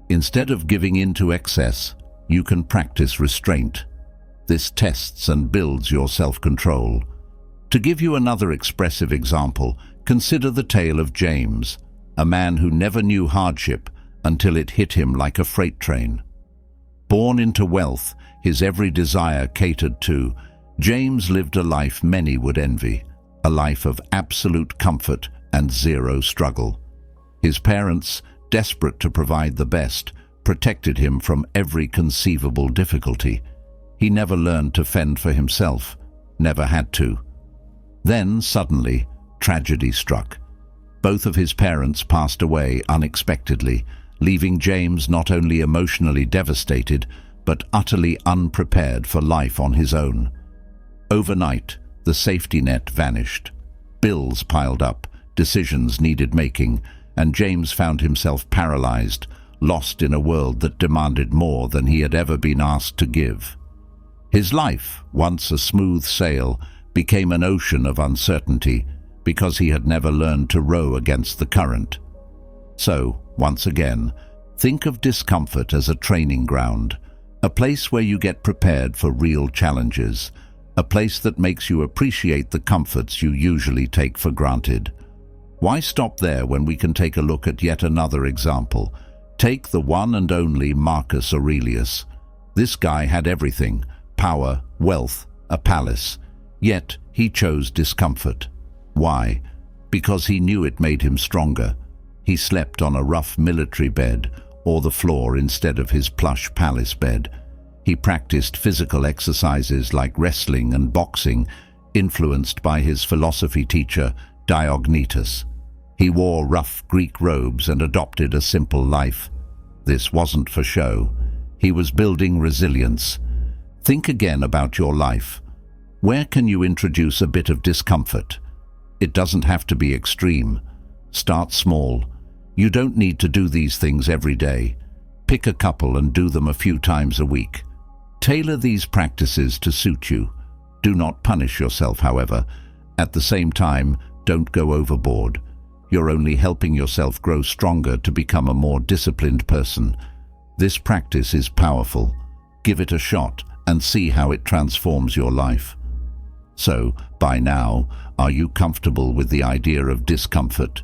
Instead of giving in to excess, you can practice restraint. This tests and builds your self-control. To give you another expressive example, consider the tale of James, a man who never knew hardship until it hit him like a freight train. Born into wealth, his every desire catered to, James lived a life many would envy, a life of absolute comfort and zero struggle. His parents, desperate to provide the best, protected him from every conceivable difficulty. He never learned to fend for himself, never had to. Then, suddenly, tragedy struck. Both of his parents passed away unexpectedly, leaving James not only emotionally devastated, but utterly unprepared for life on his own. Overnight, the safety net vanished. Bills piled up, decisions needed making, and James found himself paralyzed, lost in a world that demanded more than he had ever been asked to give. His life, once a smooth sail, became an ocean of uncertainty because he had never learned to row against the current. So, once again, think of discomfort as a training ground, a place where you get prepared for real challenges, a place that makes you appreciate the comforts you usually take for granted. Why stop there when we can take a look at yet another example? Take the one and only Marcus Aurelius. This guy had everything: power, wealth, a palace. Yet he chose discomfort. Why? Because he knew it made him stronger. He slept on a rough military bed or the floor instead of his plush palace bed. He practiced physical exercises like wrestling and boxing, influenced by his philosophy teacher, Diognetus. He wore rough Greek robes and adopted a simple life. This wasn't for show. He was building resilience. Think again about your life. Where can you introduce a bit of discomfort? It doesn't have to be extreme. Start small. You don't need to do these things every day. Pick a couple and do them a few times a week. Tailor these practices to suit you. Do not punish yourself, however. At the same time, don't go overboard. You're only helping yourself grow stronger to become a more disciplined person. This practice is powerful. Give it a shot and see how it transforms your life. So, by now, are you comfortable with the idea of discomfort?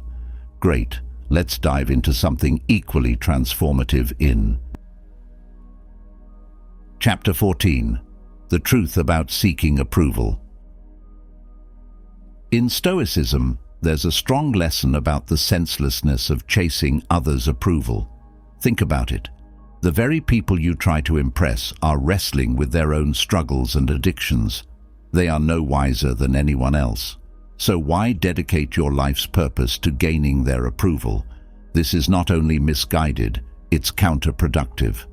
Great. let's dive into something equally transformative in Chapter 14, The Truth About Seeking Approval. In Stoicism, there's a strong lesson about the senselessness of chasing others' approval. Think about it. The very people you try to impress are wrestling with their own struggles and addictions. They are no wiser than anyone else. So why dedicate your life's purpose to gaining their approval? This is not only misguided, it's counterproductive.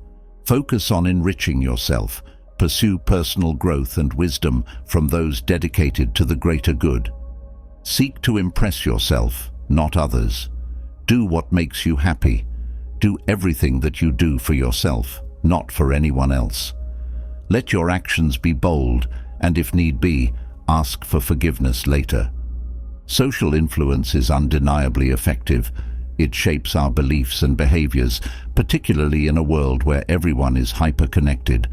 Focus on enriching yourself. Pursue personal growth and wisdom from those dedicated to the greater good. Seek to impress yourself, not others. Do what makes you happy. Do everything that you do for yourself, not for anyone else. Let your actions be bold, and if need be, ask for forgiveness later. Social influence is undeniably effective. It shapes our beliefs and behaviors, particularly in a world where everyone is hyper-connected.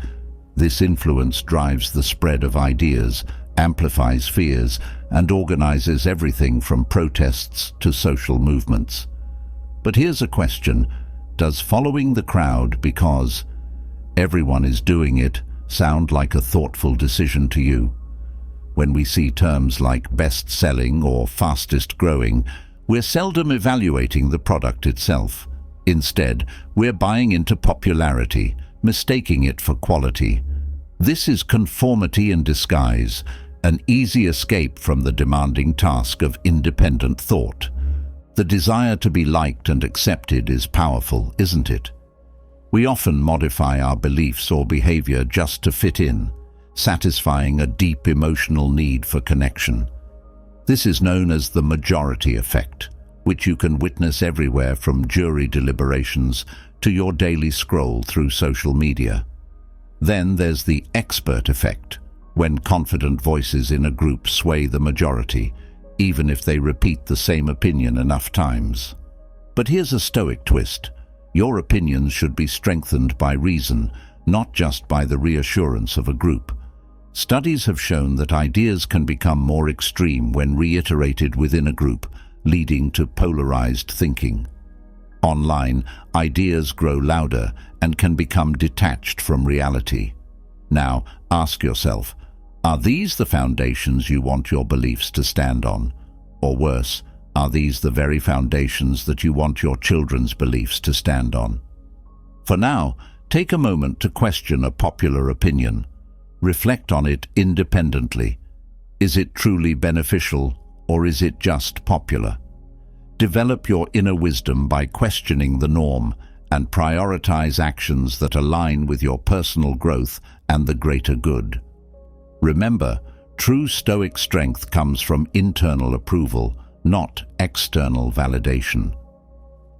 This influence drives the spread of ideas, amplifies fears, and organizes everything from protests to social movements. But here's a question. Does following the crowd because everyone is doing it sound like a thoughtful decision to you? When we see terms like best-selling or fastest-growing, we're seldom evaluating the product itself. Instead, we're buying into popularity, mistaking it for quality. This is conformity in disguise, an easy escape from the demanding task of independent thought. The desire to be liked and accepted is powerful, isn't it? We often modify our beliefs or behavior just to fit in, satisfying a deep emotional need for connection. This is known as the majority effect, which you can witness everywhere from jury deliberations to your daily scroll through social media. Then there's the expert effect, when confident voices in a group sway the majority, even if they repeat the same opinion enough times. But here's a Stoic twist. Your opinions should be strengthened by reason, not just by the reassurance of a group. Studies have shown that ideas can become more extreme when reiterated within a group, leading to polarized thinking. Online, ideas grow louder and can become detached from reality. Now, ask yourself, are these the foundations you want your beliefs to stand on? Or worse, are these the very foundations that you want your children's beliefs to stand on? For now, take a moment to question a popular opinion. Reflect on it independently. Is it truly beneficial, or is it just popular? Develop your inner wisdom by questioning the norm and prioritize actions that align with your personal growth and the greater good. Remember, true Stoic strength comes from internal approval, not external validation.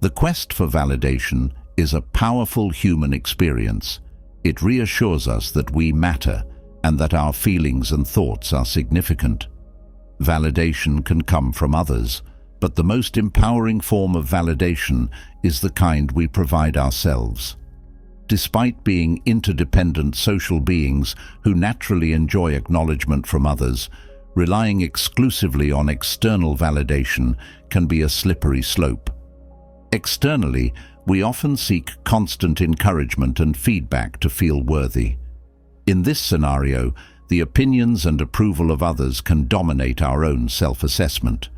The quest for validation is a powerful human experience. It reassures us that we matter and that our feelings and thoughts are significant. Validation can come from others, but the most empowering form of validation is the kind we provide ourselves. Despite being interdependent social beings who naturally enjoy acknowledgement from others, relying exclusively on external validation can be a slippery slope. Externally, we often seek constant encouragement and feedback to feel worthy. In this scenario, the opinions and approval of others can dominate our own self-assessment.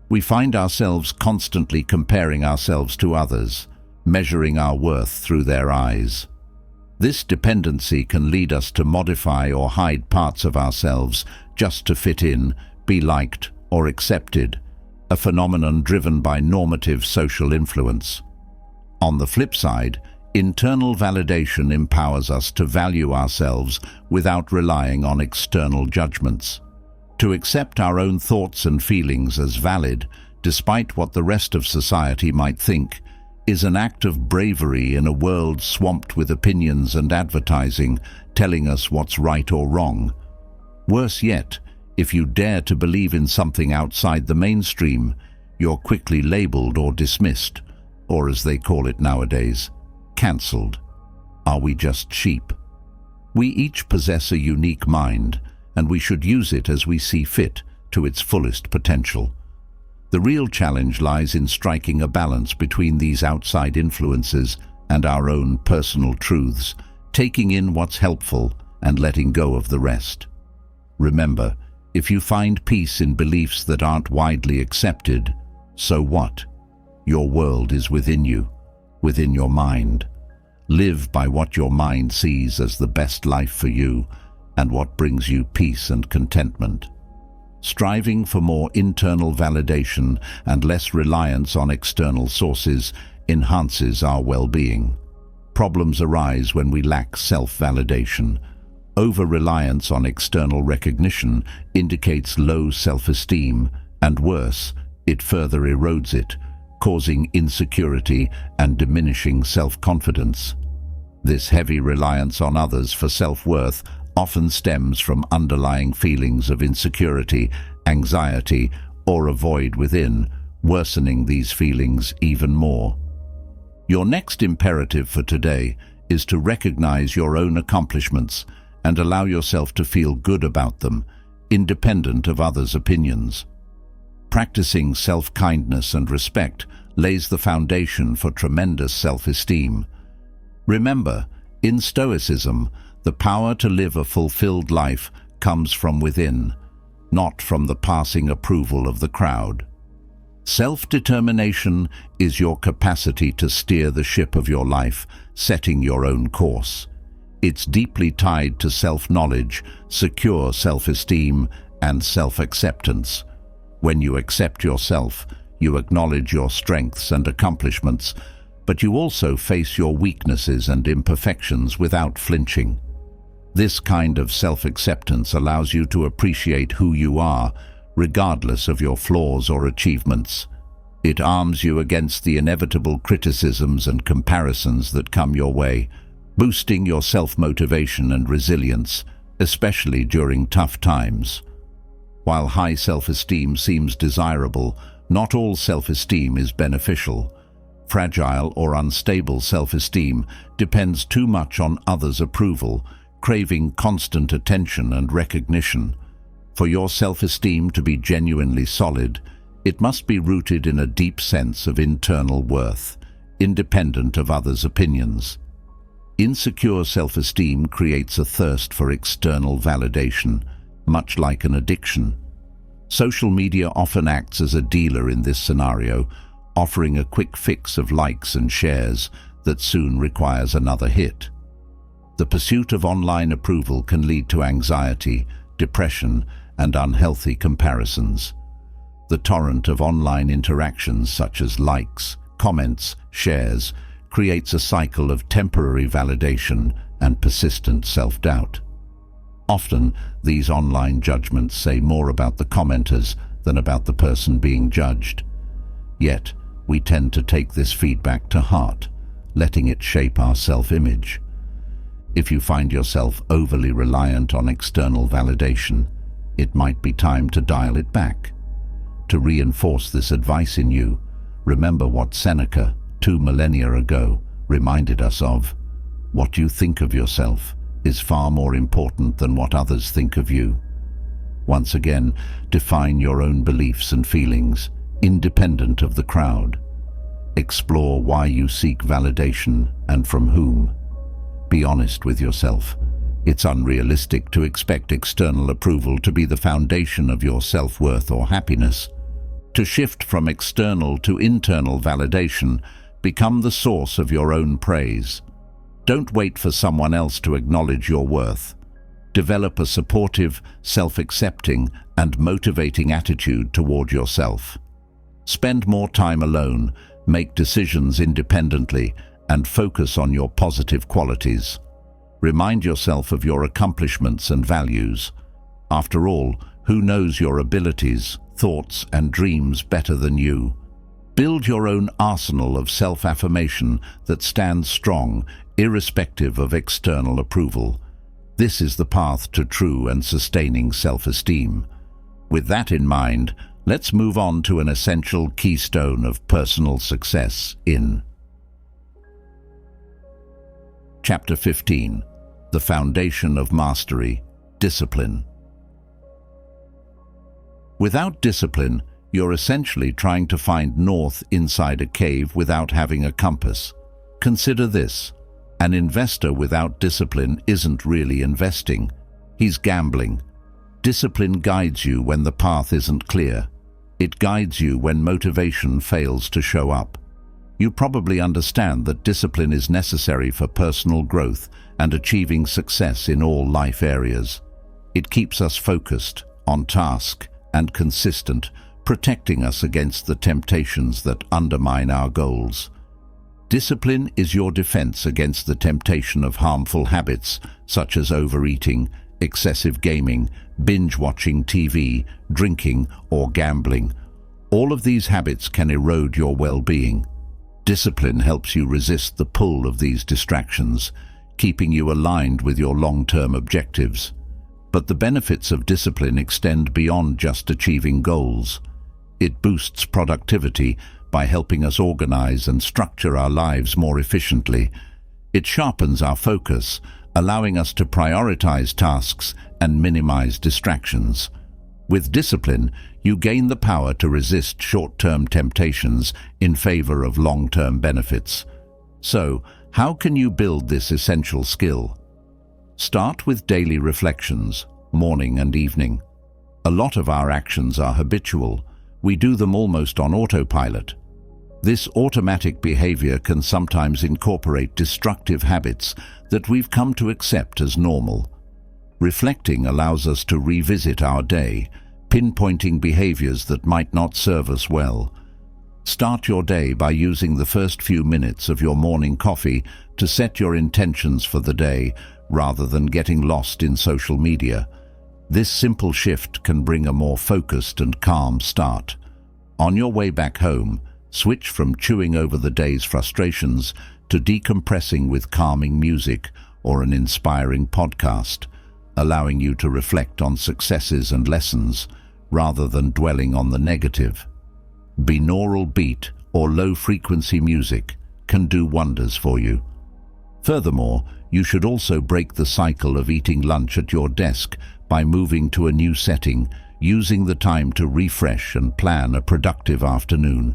We find ourselves constantly comparing ourselves to others, measuring our worth through their eyes. This dependency can lead us to modify or hide parts of ourselves just to fit in, be liked, or accepted, a phenomenon driven by normative social influence. On the flip side, internal validation empowers us to value ourselves without relying on external judgments. To accept our own thoughts and feelings as valid, despite what the rest of society might think, is an act of bravery in a world swamped with opinions and advertising telling us what's right or wrong. Worse yet, if you dare to believe in something outside the mainstream, you're quickly labeled or dismissed, or as they call it nowadays, cancelled. Are we just sheep? We each possess a unique mind, and we should use it as we see fit to its fullest potential. The real challenge lies in striking a balance between these outside influences and our own personal truths, taking in what's helpful and letting go of the rest. Remember, if you find peace in beliefs that aren't widely accepted, so what? Your world is within you, within your mind. Live by what your mind sees as the best life for you and what brings you peace and contentment. Striving for more internal validation and less reliance on external sources enhances our well-being. Problems arise when we lack self-validation. Over-reliance on external recognition indicates low self-esteem, and worse, it further erodes it, causing insecurity and diminishing self-confidence. This heavy reliance on others for self-worth often stems from underlying feelings of insecurity, anxiety, or a void within, worsening these feelings even more. Your next imperative for today is to recognize your own accomplishments and allow yourself to feel good about them, independent of others' opinions. Practicing self-kindness and respect lays the foundation for tremendous self-esteem. Remember, in Stoicism, the power to live a fulfilled life comes from within, not from the passing approval of the crowd. Self-determination is your capacity to steer the ship of your life, setting your own course. It's deeply tied to self-knowledge, secure self-esteem, and self-acceptance. When you accept yourself, you acknowledge your strengths and accomplishments, but you also face your weaknesses and imperfections without flinching. This kind of self-acceptance allows you to appreciate who you are, regardless of your flaws or achievements. It arms you against the inevitable criticisms and comparisons that come your way, boosting your self-motivation and resilience, especially during tough times. While high self-esteem seems desirable, not all self-esteem is beneficial. Fragile or unstable self-esteem depends too much on others' approval, craving constant attention and recognition. For your self-esteem to be genuinely solid, it must be rooted in a deep sense of internal worth, independent of others' opinions. Insecure self-esteem creates a thirst for external validation, much like an addiction. Social media often acts as a dealer in this scenario, offering a quick fix of likes and shares that soon requires another hit. The pursuit of online approval can lead to anxiety, depression, and unhealthy comparisons. The torrent of online interactions such as likes, comments, shares, creates a cycle of temporary validation and persistent self-doubt. Often, these online judgments say more about the commenters than about the person being judged. Yet, we tend to take this feedback to heart, letting it shape our self-image. If you find yourself overly reliant on external validation, it might be time to dial it back. To reinforce this advice in you, remember what Seneca, 2 millennia ago, reminded us of. What you think of yourself is far more important than what others think of you. Once again, define your own beliefs and feelings, independent of the crowd. Explore why you seek validation and from whom. Be honest with yourself. It's unrealistic to expect external approval to be the foundation of your self-worth or happiness. To shift from external to internal validation, become the source of your own praise. Don't wait for someone else to acknowledge your worth. Develop a supportive, self-accepting, and motivating attitude toward yourself. Spend more time alone, make decisions independently, and focus on your positive qualities. Remind yourself of your accomplishments and values. After all, who knows your abilities, thoughts, and dreams better than you? Build your own arsenal of self-affirmation that stands strong, irrespective of external approval. This is the path to true and sustaining self-esteem. With that in mind, let's move on to an essential keystone of personal success in Chapter 15, The Foundation of Mastery, Discipline. Without discipline, You're essentially trying to find north inside a cave without having a compass. Consider this. An investor without discipline isn't really investing. He's gambling. Discipline guides you when the path isn't clear. It guides you when motivation fails to show up. You probably understand that discipline is necessary for personal growth and achieving success in all life areas. It keeps us focused, on task, and consistent, protecting us against the temptations that undermine our goals. Discipline is your defense against the temptation of harmful habits such as overeating, excessive gaming, binge-watching TV, drinking, or gambling. All of these habits can erode your well-being. Discipline helps you resist the pull of these distractions, keeping you aligned with your long-term objectives. But the benefits of discipline extend beyond just achieving goals. It boosts productivity by helping us organize and structure our lives more efficiently. It sharpens our focus, allowing us to prioritize tasks and minimize distractions. With discipline, you gain the power to resist short-term temptations in favor of long-term benefits. So, how can you build this essential skill? Start with daily reflections, morning and evening. A lot of our actions are habitual. We do them almost on autopilot. This automatic behavior can sometimes incorporate destructive habits that we've come to accept as normal. Reflecting allows us to revisit our day, pinpointing behaviors that might not serve us well. Start your day by using the first few minutes of your morning coffee to set your intentions for the day, rather than getting lost in social media. This simple shift can bring a more focused and calm start. On your way back home, switch from chewing over the day's frustrations to decompressing with calming music or an inspiring podcast, allowing you to reflect on successes and lessons rather than dwelling on the negative. Binaural beat or low-frequency music can do wonders for you. Furthermore, you should also break the cycle of eating lunch at your desk by moving to a new setting, using the time to refresh and plan a productive afternoon.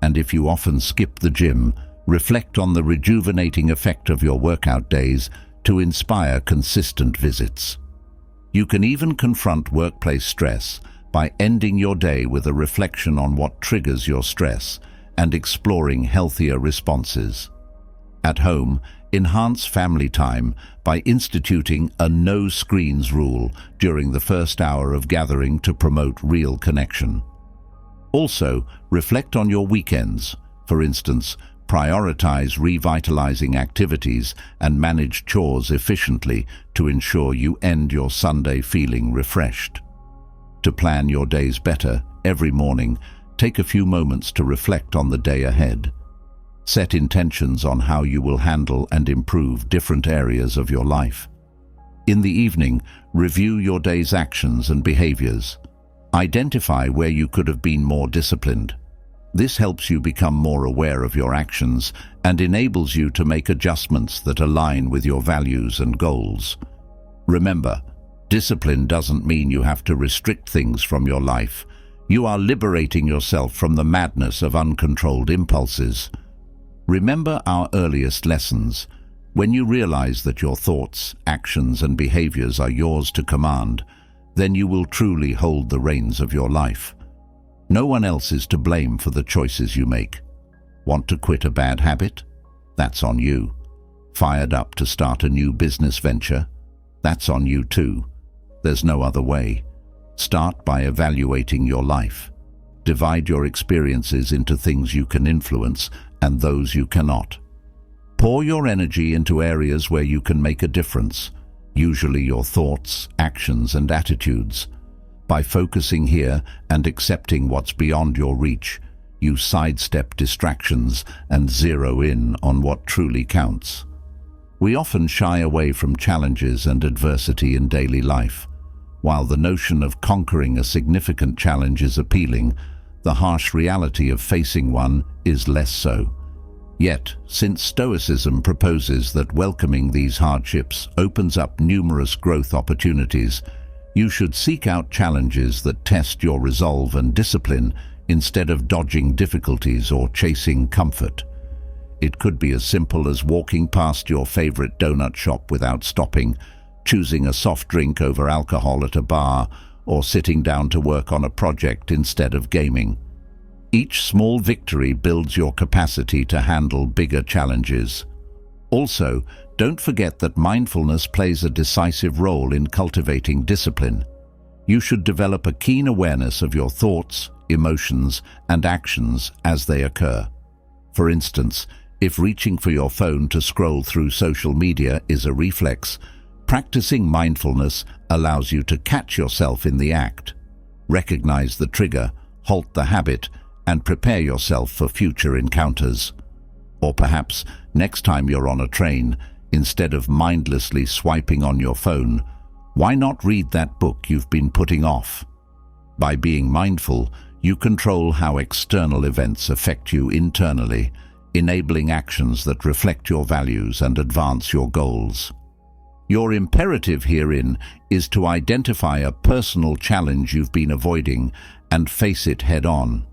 And if you often skip the gym, reflect on the rejuvenating effect of your workout days to inspire consistent visits. You can even confront workplace stress by ending your day with a reflection on what triggers your stress and exploring healthier responses. At home, enhance family time by instituting a no screens rule during the first hour of gathering to promote real connection. Also, reflect on your weekends. For instance, prioritize revitalizing activities and manage chores efficiently to ensure you end your Sunday feeling refreshed. To plan your days better, every morning, take a few moments to reflect on the day ahead. Set intentions on how you will handle and improve different areas of your life. In the evening, review your day's actions and behaviors. Identify where you could have been more disciplined. This helps you become more aware of your actions and enables you to make adjustments that align with your values and goals. Remember, discipline doesn't mean you have to restrict things from your life. You are liberating yourself from the madness of uncontrolled impulses. Remember our earliest lessons. When you realize that your thoughts, actions, and behaviors are yours to command, then you will truly hold the reins of your life. No one else is to blame for the choices you make. Want to quit a bad habit? That's on you. Fired up to start a new business venture? That's on you too. There's no other way. Start by evaluating your life. Divide your experiences into things you can influence and those you cannot. Pour your energy into areas where you can make a difference, usually your thoughts, actions, and attitudes. By focusing here and accepting what's beyond your reach, you sidestep distractions and zero in on what truly counts. We often shy away from challenges and adversity in daily life. While the notion of conquering a significant challenge is appealing, the harsh reality of facing one is less so. Yet, since Stoicism proposes that welcoming these hardships opens up numerous growth opportunities, You should seek out challenges that test your resolve and discipline instead of dodging difficulties or chasing comfort. It could be as simple as walking past your favorite donut shop without stopping, choosing a soft drink over alcohol at a bar, or sitting down to work on a project instead of gaming. Each small victory builds your capacity to handle bigger challenges. Also, don't forget that mindfulness plays a decisive role in cultivating discipline. You should develop a keen awareness of your thoughts, emotions, and actions as they occur. For instance, if reaching for your phone to scroll through social media is a reflex, practicing mindfulness allows you to catch yourself in the act. Recognize the trigger, halt the habit, and prepare yourself for future encounters. Or perhaps, next time you're on a train, instead of mindlessly swiping on your phone, why not read that book you've been putting off? By being mindful, you control how external events affect you internally, enabling actions that reflect your values and advance your goals. Your imperative herein is to identify a personal challenge you've been avoiding and face it head-on.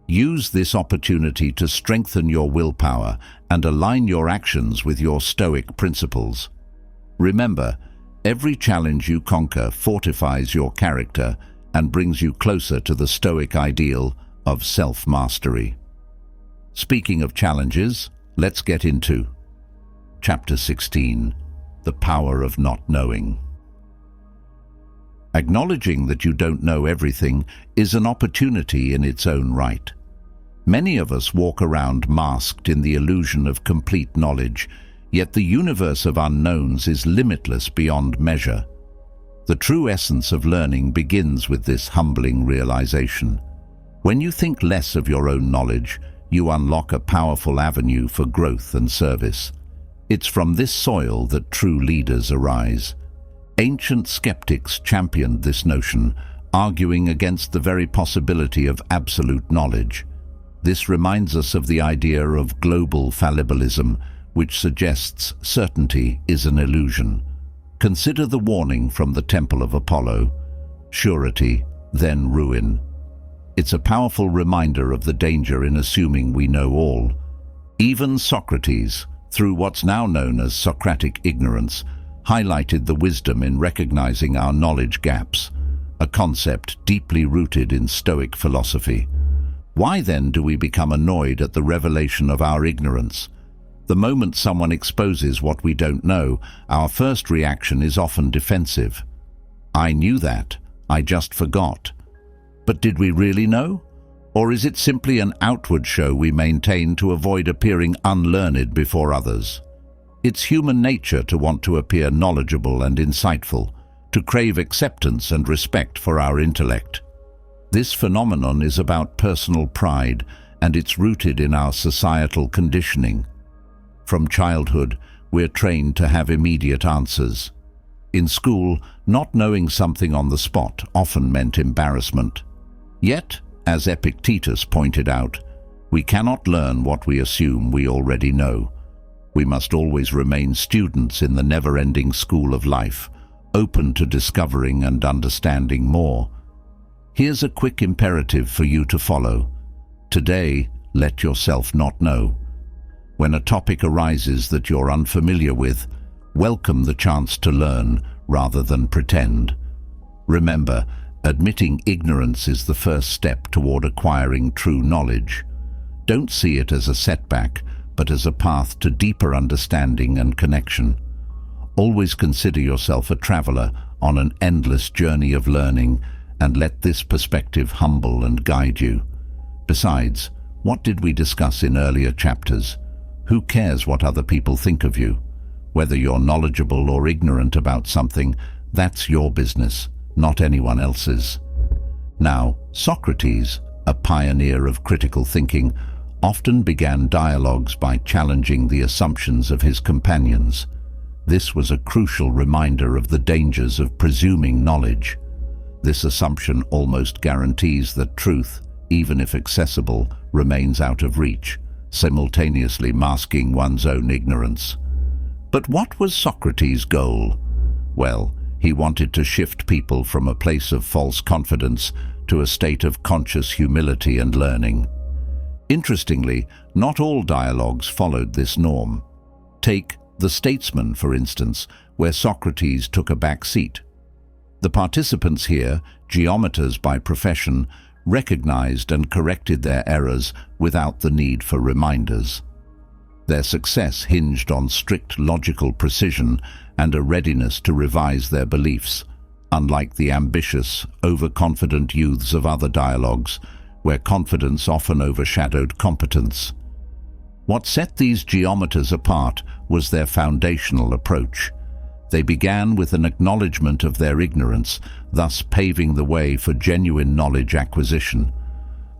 Use this opportunity to strengthen your willpower and align your actions with your Stoic principles. Remember, every challenge you conquer fortifies your character and brings you closer to the Stoic ideal of self-mastery. Speaking of challenges, let's get into Chapter 16, The Power of Not Knowing. Acknowledging that you don't know everything is an opportunity in its own right. Many of us walk around masked in the illusion of complete knowledge, yet the universe of unknowns is limitless beyond measure. The true essence of learning begins with this humbling realization. When you think less of your own knowledge, you unlock a powerful avenue for growth and service. It's from this soil that true leaders arise. Ancient skeptics championed this notion, arguing against the very possibility of absolute knowledge. This reminds us of the idea of global fallibilism, which suggests certainty is an illusion. Consider the warning from the Temple of Apollo: surety, then ruin. It's a powerful reminder of the danger in assuming we know all. Even Socrates, through what's now known as Socratic ignorance, highlighted the wisdom in recognizing our knowledge gaps, a concept deeply rooted in Stoic philosophy. Why then do we become annoyed at the revelation of our ignorance? The moment someone exposes what we don't know, our first reaction is often defensive. I knew that, I just forgot. But did we really know? Or is it simply an outward show we maintain to avoid appearing unlearned before others? It's human nature to want to appear knowledgeable and insightful, to crave acceptance and respect for our intellect. This phenomenon is about personal pride, and it's rooted in our societal conditioning. From childhood, we're trained to have immediate answers. In school, not knowing something on the spot often meant embarrassment. Yet, as Epictetus pointed out, we cannot learn what we assume we already know. We must always remain students in the never-ending school of life, open to discovering and understanding more. Here's a quick imperative for you to follow. Today, let yourself not know. When a topic arises that you're unfamiliar with, welcome the chance to learn rather than pretend. Remember, admitting ignorance is the first step toward acquiring true knowledge. Don't see it as a setback, but as a path to deeper understanding and connection. Always consider yourself a traveler on an endless journey of learning, and let this perspective humble and guide you. Besides, what did we discuss in earlier chapters? Who cares what other people think of you? Whether you're knowledgeable or ignorant about something, that's your business, not anyone else's. Now, Socrates, a pioneer of critical thinking, often began dialogues by challenging the assumptions of his companions. This was a crucial reminder of the dangers of presuming knowledge. This assumption almost guarantees that truth, even if accessible, remains out of reach, simultaneously masking one's own ignorance. But what was Socrates' goal? Well, He wanted to shift people from a place of false confidence to a state of conscious humility and learning. Interestingly, not all dialogues followed this norm. Take The Statesman, for instance, where Socrates took a back seat. The participants here, geometers by profession, recognized and corrected their errors without the need for reminders. Their success hinged on strict logical precision and a readiness to revise their beliefs, unlike the ambitious, overconfident youths of other dialogues, where confidence often overshadowed competence. What set these geometers apart was their foundational approach. They began with an acknowledgement of their ignorance, thus paving the way for genuine knowledge acquisition.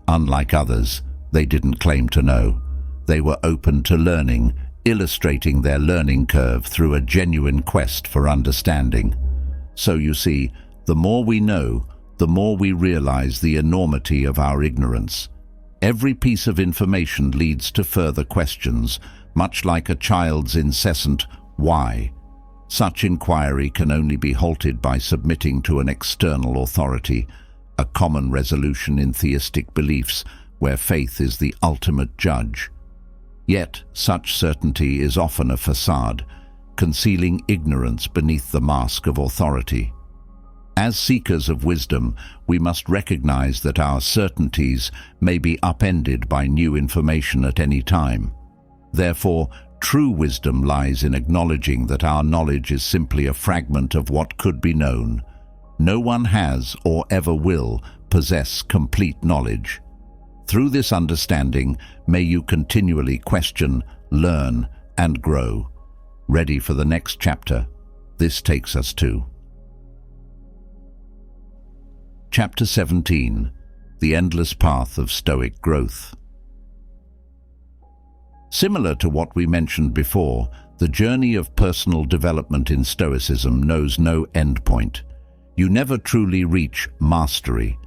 Unlike others, they didn't claim to know. They were open to learning, illustrating their learning curve through a genuine quest for understanding. So you see, the more we know, the more we realize the enormity of our ignorance. Every piece of information leads to further questions, much like a child's incessant why. Such inquiry can only be halted by submitting to an external authority, a common resolution in theistic beliefs where faith is the ultimate judge. Yet, such certainty is often a facade, concealing ignorance beneath the mask of authority. As seekers of wisdom, we must recognize that our certainties may be upended by new information at any time. Therefore, true wisdom lies in acknowledging that our knowledge is simply a fragment of what could be known. No one has, or ever will, possess complete knowledge. Through this understanding, may you continually question, learn, and grow. Ready for the next chapter? This takes us to Chapter 17, The Endless Path of Stoic Growth. Similar to what we mentioned before, the journey of personal development in Stoicism knows no endpoint. You never truly reach mastery.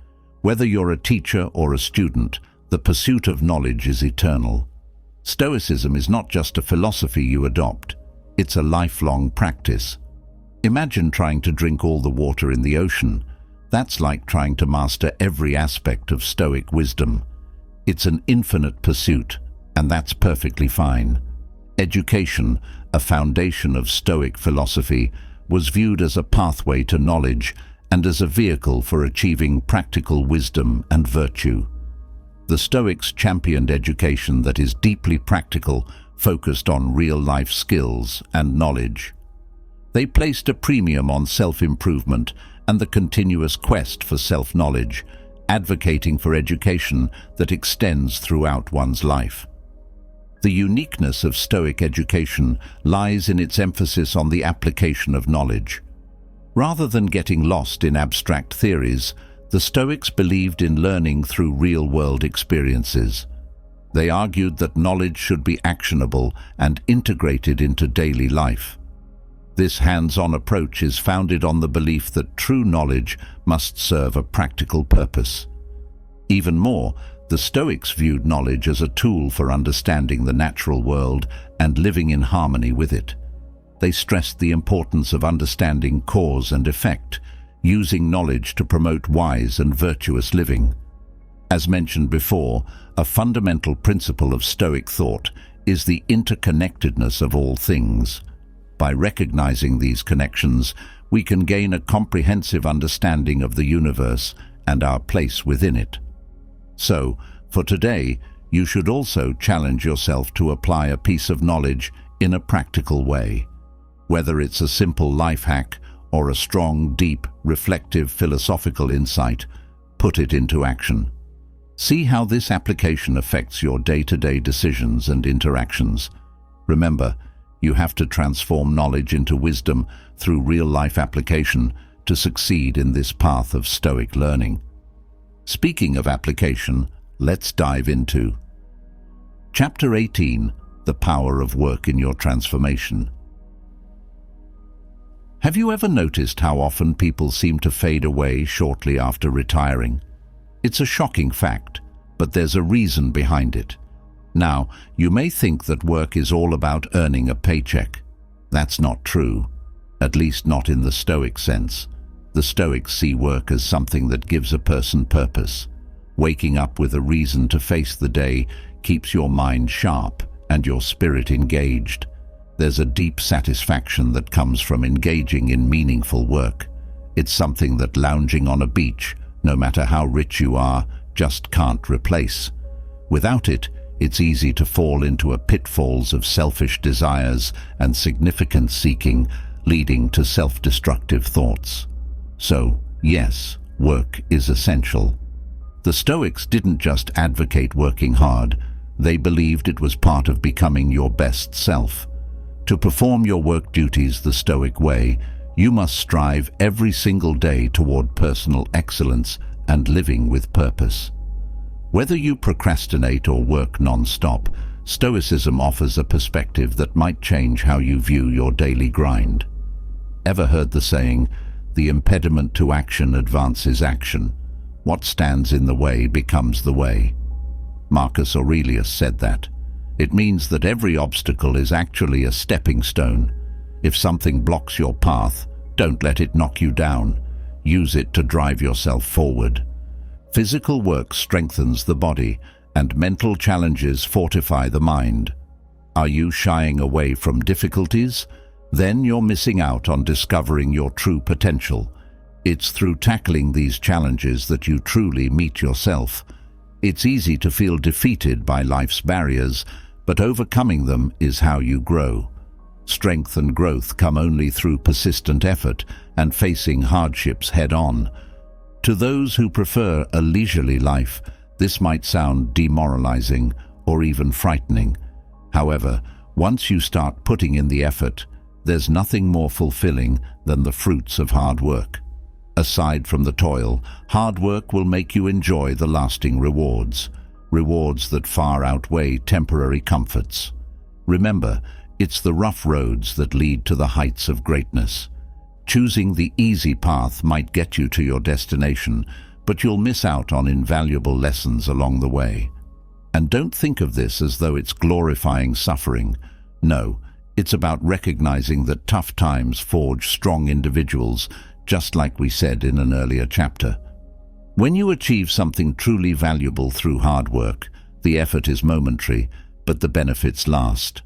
Whether you're a teacher or a student, the pursuit of knowledge is eternal. Stoicism is not just a philosophy you adopt, it's a lifelong practice. Imagine trying to drink all the water in the ocean. That's like trying to master every aspect of Stoic wisdom. It's an infinite pursuit, and that's perfectly fine. Education, a foundation of Stoic philosophy, was viewed as a pathway to knowledge and as a vehicle for achieving practical wisdom and virtue. The Stoics championed education that is deeply practical, focused on real-life skills and knowledge. They placed a premium on self-improvement and the continuous quest for self-knowledge, advocating for education that extends throughout one's life. The uniqueness of Stoic education lies in its emphasis on the application of knowledge. Rather than getting lost in abstract theories, the Stoics believed in learning through real-world experiences. They argued that knowledge should be actionable and integrated into daily life. This hands-on approach is founded on the belief that true knowledge must serve a practical purpose. Even more, the Stoics viewed knowledge as a tool for understanding the natural world and living in harmony with it. They stressed the importance of understanding cause and effect, using knowledge to promote wise and virtuous living. As mentioned before, a fundamental principle of Stoic thought is the interconnectedness of all things. By recognizing these connections, we can gain a comprehensive understanding of the universe and our place within it. So, for today, you should also challenge yourself to apply a piece of knowledge in a practical way. Whether it's a simple life hack or a strong, deep, reflective philosophical insight, put it into action. See how this application affects your day-to-day decisions and interactions. Remember, you have to transform knowledge into wisdom through real-life application to succeed in this path of Stoic learning. Speaking of application, let's dive into Chapter 18, The Power of Work in Your Transformation. Have you ever noticed how often people seem to fade away shortly after retiring? It's a shocking fact, but there's a reason behind it. Now, you may think that work is all about earning a paycheck. That's not true. at least not in the Stoic sense. The Stoics see work as something that gives a person purpose. Waking up with a reason to face the day keeps your mind sharp and your spirit engaged. There's a deep satisfaction that comes from engaging in meaningful work. It's something that lounging on a beach, no matter how rich you are, just can't replace. Without it, it's easy to fall into pitfalls of selfish desires and significance seeking, leading to self-destructive thoughts. So, yes, work is essential. The Stoics didn't just advocate working hard, they believed it was part of becoming your best self. To perform your work duties the Stoic way, you must strive every single day toward personal excellence and living with purpose. Whether you procrastinate or work non-stop, Stoicism offers a perspective that might change how you view your daily grind. Ever heard the saying, "The impediment to action advances action. What stands in the way becomes the way"? Marcus Aurelius said that. It means that every obstacle is actually a stepping stone. If something blocks your path, don't let it knock you down. Use it to drive yourself forward. Physical work strengthens the body, and mental challenges fortify the mind. Are you shying away from difficulties? Then you're missing out on discovering your true potential. It's through tackling these challenges that you truly meet yourself. It's easy to feel defeated by life's barriers, but overcoming them is how you grow. Strength and growth come only through persistent effort and facing hardships head-on. To those who prefer a leisurely life, this might sound demoralizing or even frightening. However, once you start putting in the effort, there's nothing more fulfilling than the fruits of hard work. Aside from the toil, hard work will make you enjoy the lasting rewards that far outweigh temporary comforts. Remember, it's the rough roads that lead to the heights of greatness. Choosing the easy path might get you to your destination, but you'll miss out on invaluable lessons along the way. And don't think of this as though it's glorifying suffering. No, it's about recognizing that tough times forge strong individuals, just like we said in an earlier chapter. When you achieve something truly valuable through hard work, the effort is momentary, but the benefits last.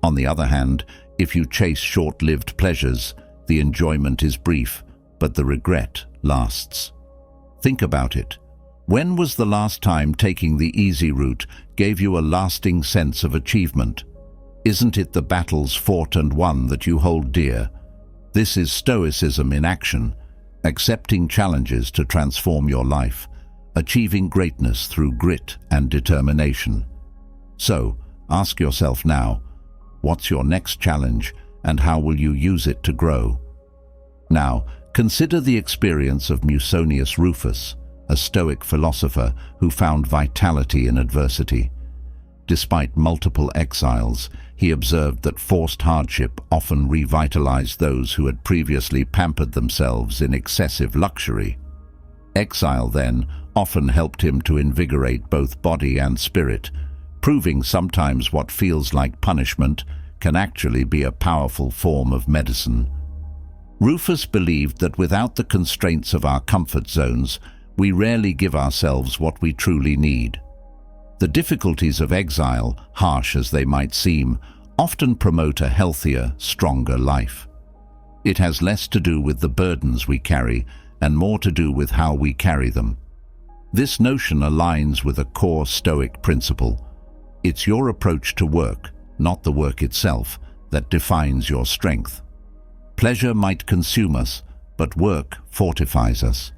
On the other hand, if you chase short-lived pleasures, the enjoyment is brief, but the regret lasts. Think about it. When was the last time taking the easy route gave you a lasting sense of achievement? Isn't it the battles fought and won that you hold dear? This is Stoicism in action, accepting challenges to transform your life, achieving greatness through grit and determination. So, ask yourself now, what's your next challenge and how will you use it to grow? Now, consider the experience of Musonius Rufus, a Stoic philosopher who found vitality in adversity. Despite multiple exiles, he observed that forced hardship often revitalized those who had previously pampered themselves in excessive luxury. Exile, then, often helped him to invigorate both body and spirit, proving sometimes what feels like punishment can actually be a powerful form of medicine. Rufus believed that without the constraints of our comfort zones, we rarely give ourselves what we truly need. The difficulties of exile, harsh as they might seem, often promote a healthier, stronger life. It has less to do with the burdens we carry and more to do with how we carry them. This notion aligns with a core Stoic principle. It's your approach to work, not the work itself, that defines your strength. Pleasure might consume us, but work fortifies us.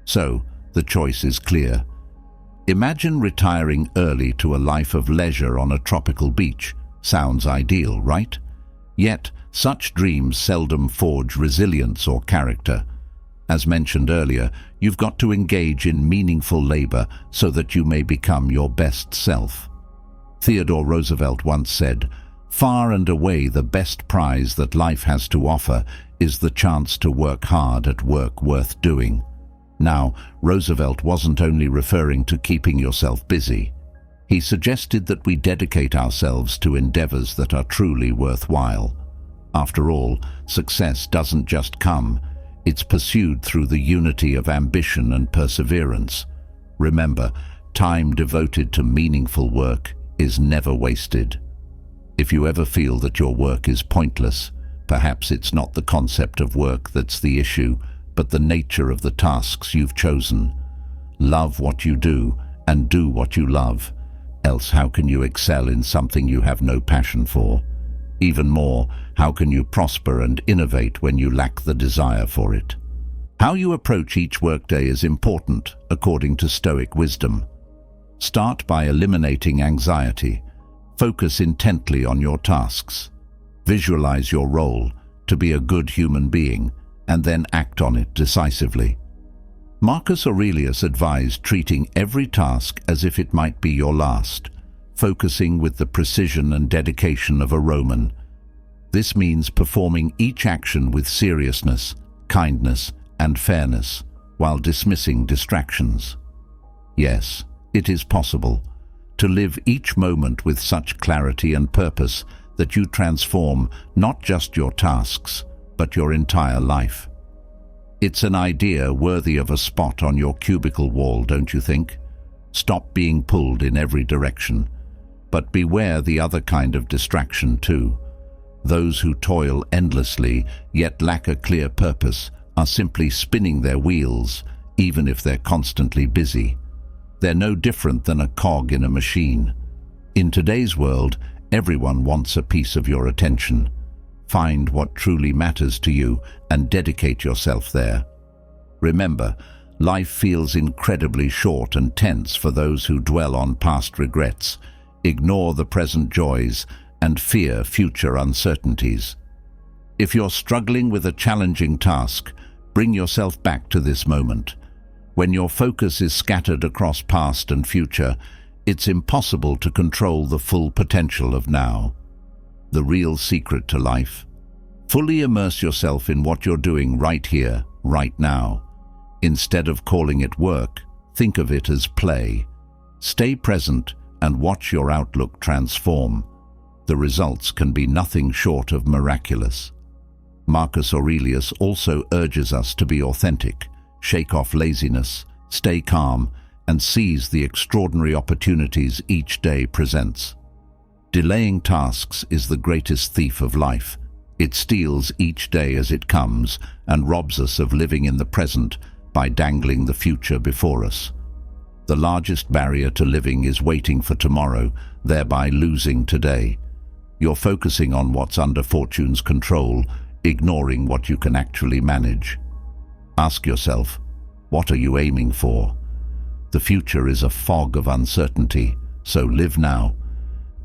So, the choice is clear. Imagine retiring early to a life of leisure on a tropical beach. Sounds ideal, right? Yet, such dreams seldom forge resilience or character. As mentioned earlier, you've got to engage in meaningful labor so that you may become your best self. Theodore Roosevelt once said, "Far and away the best prize that life has to offer is the chance to work hard at work worth doing." Now, Roosevelt wasn't only referring to keeping yourself busy. He suggested that we dedicate ourselves to endeavors that are truly worthwhile. After all, success doesn't just come, it's pursued through the unity of ambition and perseverance. Remember, time devoted to meaningful work is never wasted. If you ever feel that your work is pointless, perhaps it's not the concept of work that's the issue, but the nature of the tasks you've chosen. Love what you do and do what you love, else how can you excel in something you have no passion for? Even more, how can you prosper and innovate when you lack the desire for it? How you approach each workday is important, according to Stoic wisdom. Start by eliminating anxiety. Focus intently on your tasks. Visualize your role, to be a good human being, and then act on it decisively. Marcus Aurelius advised treating every task as if it might be your last, focusing with the precision and dedication of a Roman. This means performing each action with seriousness, kindness, and fairness, while dismissing distractions. Yes, it is possible to live each moment with such clarity and purpose that you transform not just your tasks, but your entire life. It's an idea worthy of a spot on your cubicle wall, don't you think? Stop being pulled in every direction. But beware the other kind of distraction too. Those who toil endlessly, yet lack a clear purpose, are simply spinning their wheels, even if they're constantly busy. They're no different than a cog in a machine. In today's world, everyone wants a piece of your attention. Find what truly matters to you and dedicate yourself there. Remember, life feels incredibly short and tense for those who dwell on past regrets, ignore the present joys, and fear future uncertainties. If you're struggling with a challenging task, bring yourself back to this moment. When your focus is scattered across past and future, it's impossible to control the full potential of now. The real secret to life: fully immerse yourself in what you're doing right here, right now. Instead of calling it work, think of it as play. Stay present and watch your outlook transform. The results can be nothing short of miraculous. Marcus Aurelius also urges us to be authentic, shake off laziness, stay calm, and seize the extraordinary opportunities each day presents. Delaying tasks is the greatest thief of life. It steals each day as it comes and robs us of living in the present by dangling the future before us. The largest barrier to living is waiting for tomorrow, thereby losing today. You're focusing on what's under fortune's control, ignoring what you can actually manage. Ask yourself, what are you aiming for? The future is a fog of uncertainty, so live now.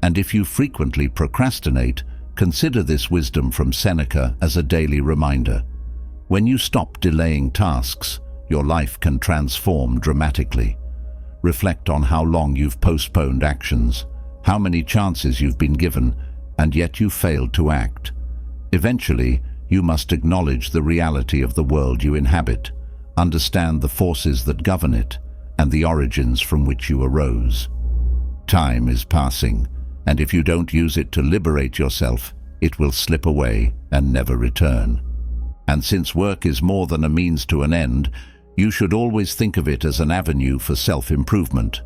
And if you frequently procrastinate, consider this wisdom from Seneca as a daily reminder. When you stop delaying tasks, your life can transform dramatically. Reflect on how long you've postponed actions, how many chances you've been given, and yet you failed to act. Eventually, you must acknowledge the reality of the world you inhabit, understand the forces that govern it, and the origins from which you arose. Time is passing, and if you don't use it to liberate yourself, it will slip away and never return. And since work is more than a means to an end, you should always think of it as an avenue for self-improvement.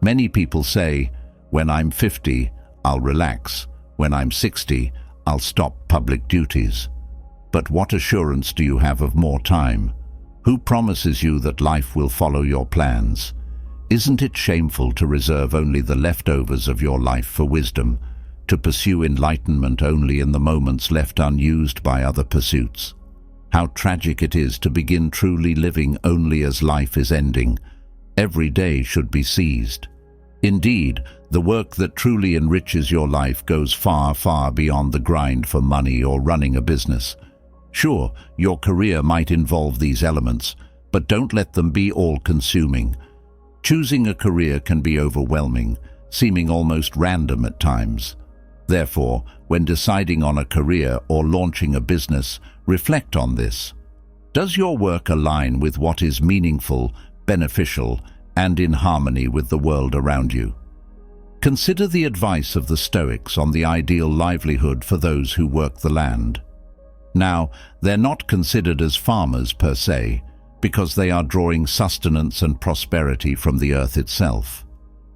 Many people say, when I'm 50, I'll relax. When I'm 60, I'll stop public duties. But what assurance do you have of more time? Who promises you that life will follow your plans? Isn't it shameful to reserve only the leftovers of your life for wisdom, to pursue enlightenment only in the moments left unused by other pursuits? How tragic it is to begin truly living only as life is ending. Every day should be seized. Indeed, the work that truly enriches your life goes far, far beyond the grind for money or running a business. Sure, your career might involve these elements, but don't let them be all-consuming. Choosing a career can be overwhelming, seeming almost random at times. Therefore, when deciding on a career or launching a business, reflect on this. Does your work align with what is meaningful, beneficial, and in harmony with the world around you? Consider the advice of the Stoics on the ideal livelihood for those who work the land. Now, they're not considered as farmers per se, because they are drawing sustenance and prosperity from the earth itself.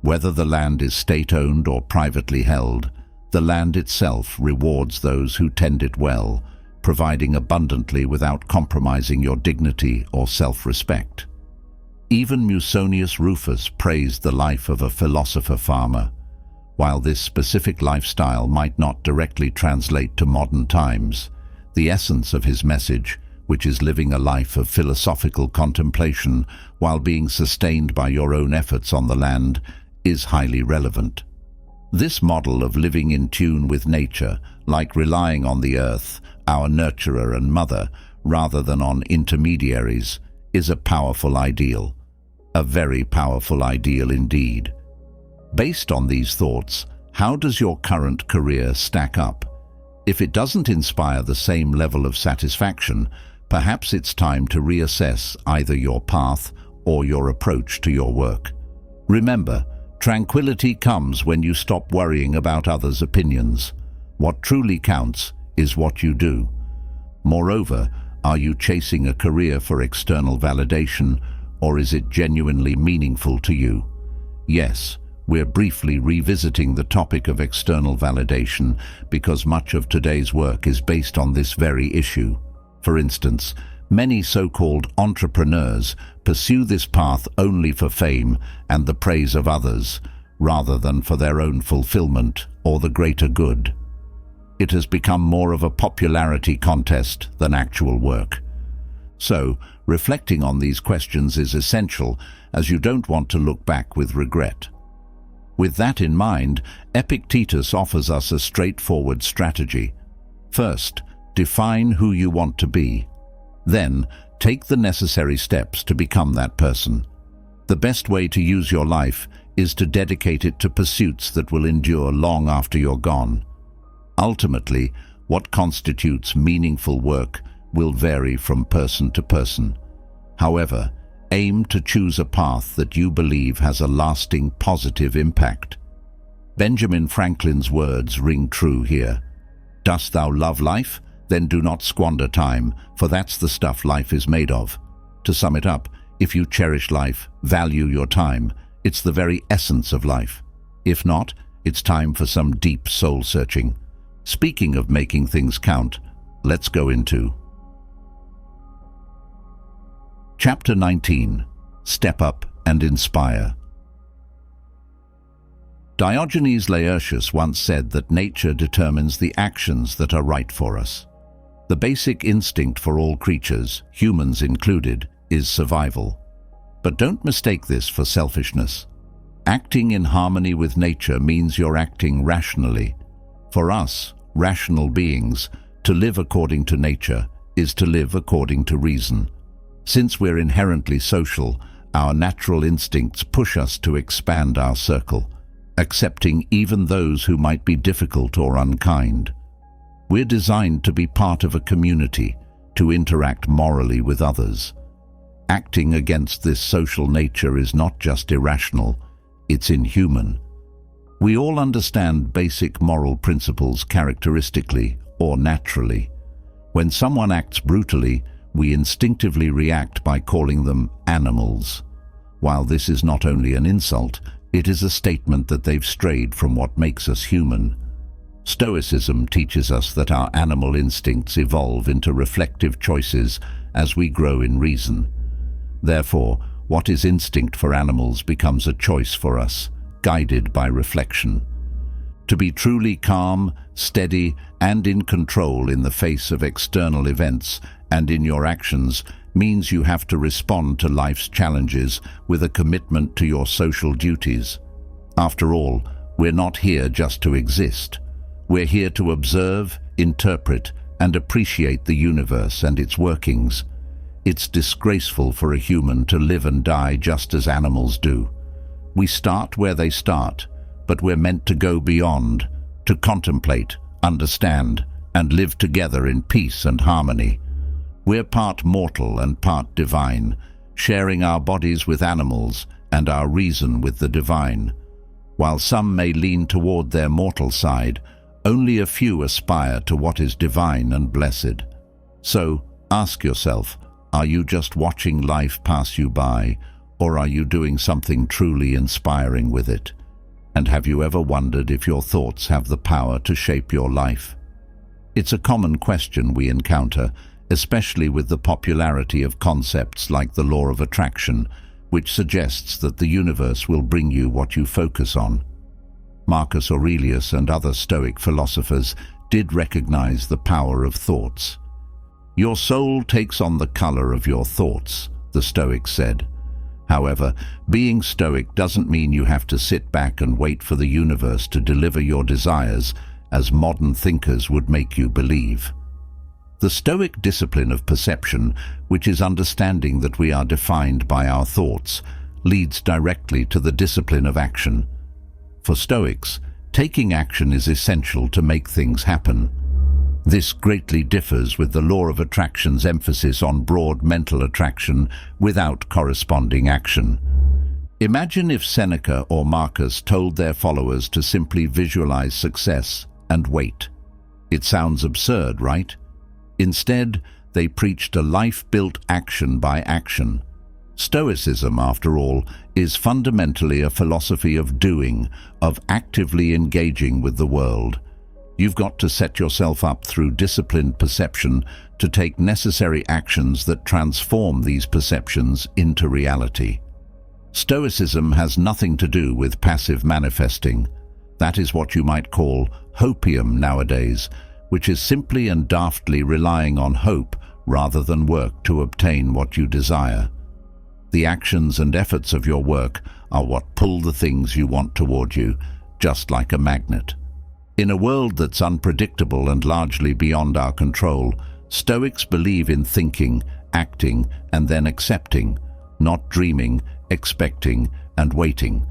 Whether the land is state-owned or privately held, the land itself rewards those who tend it well, providing abundantly without compromising your dignity or self-respect. Even Musonius Rufus praised the life of a philosopher-farmer. While this specific lifestyle might not directly translate to modern times, the essence of his message, which is living a life of philosophical contemplation while being sustained by your own efforts on the land, is highly relevant. This model of living in tune with nature, like relying on the earth, our nurturer and mother, rather than on intermediaries, is a powerful ideal. A very powerful ideal indeed. Based on these thoughts, how does your current career stack up? If it doesn't inspire the same level of satisfaction, perhaps it's time to reassess either your path or your approach to your work. Remember, tranquility comes when you stop worrying about others' opinions. What truly counts is what you do. Moreover, are you chasing a career for external validation, or is it genuinely meaningful to you? Yes, we're briefly revisiting the topic of external validation because much of today's work is based on this very issue. For instance, many so-called entrepreneurs pursue this path only for fame and the praise of others, rather than for their own fulfillment or the greater good. It has become more of a popularity contest than actual work. So, reflecting on these questions is essential, as you don't want to look back with regret. With that in mind, Epictetus offers us a straightforward strategy. First, define who you want to be. Then, take the necessary steps to become that person. The best way to use your life is to dedicate it to pursuits that will endure long after you're gone. Ultimately, what constitutes meaningful work will vary from person to person. However, aim to choose a path that you believe has a lasting positive impact. Benjamin Franklin's words ring true here. Dost thou love life? Then do not squander time, for that's the stuff life is made of. To sum it up, if you cherish life, value your time. It's the very essence of life. If not, it's time for some deep soul-searching. Speaking of making things count, let's go into Chapter 19. Step Up and Inspire. Diogenes Laertius once said that nature determines the actions that are right for us. The basic instinct for all creatures, humans included, is survival. But don't mistake this for selfishness. Acting in harmony with nature means you're acting rationally. For us, rational beings, to live according to nature is to live according to reason. Since we're inherently social, our natural instincts push us to expand our circle, accepting even those who might be difficult or unkind. We're designed to be part of a community, to interact morally with others. Acting against this social nature is not just irrational, it's inhuman. We all understand basic moral principles characteristically or naturally. When someone acts brutally, we instinctively react by calling them animals. While this is not only an insult, it is a statement that they've strayed from what makes us human. Stoicism teaches us that our animal instincts evolve into reflective choices as we grow in reason. Therefore, what is instinct for animals becomes a choice for us, guided by reflection. To be truly calm, steady, and in control in the face of external events and in your actions means you have to respond to life's challenges with a commitment to your social duties. After all, we're not here just to exist. We're here to observe, interpret, and appreciate the universe and its workings. It's disgraceful for a human to live and die just as animals do. We start where they start, but we're meant to go beyond, to contemplate, understand, and live together in peace and harmony. We're part mortal and part divine, sharing our bodies with animals and our reason with the divine. While some may lean toward their mortal side, only a few aspire to what is divine and blessed. So, ask yourself, are you just watching life pass you by, or are you doing something truly inspiring with it? And have you ever wondered if your thoughts have the power to shape your life? It's a common question we encounter, especially with the popularity of concepts like the law of attraction, which suggests that the universe will bring you what you focus on. Marcus Aurelius and other Stoic philosophers did recognize the power of thoughts. Your soul takes on the color of your thoughts, the Stoics said. However, being Stoic doesn't mean you have to sit back and wait for the universe to deliver your desires, as modern thinkers would make you believe. The Stoic discipline of perception, which is understanding that we are defined by our thoughts, leads directly to the discipline of action. For Stoics, taking action is essential to make things happen. This greatly differs with the law of attraction's emphasis on broad mental attraction without corresponding action. Imagine if Seneca or Marcus told their followers to simply visualize success and wait. It sounds absurd, right? Instead, they preached a life built action by action. Stoicism, after all, is fundamentally a philosophy of doing, of actively engaging with the world. You've got to set yourself up through disciplined perception to take necessary actions that transform these perceptions into reality. Stoicism has nothing to do with passive manifesting. That is what you might call hopium nowadays, which is simply and daftly relying on hope rather than work to obtain what you desire. The actions and efforts of your work are what pull the things you want toward you, just like a magnet. In a world that's unpredictable and largely beyond our control, Stoics believe in thinking, acting, and then accepting, not dreaming, expecting, and waiting.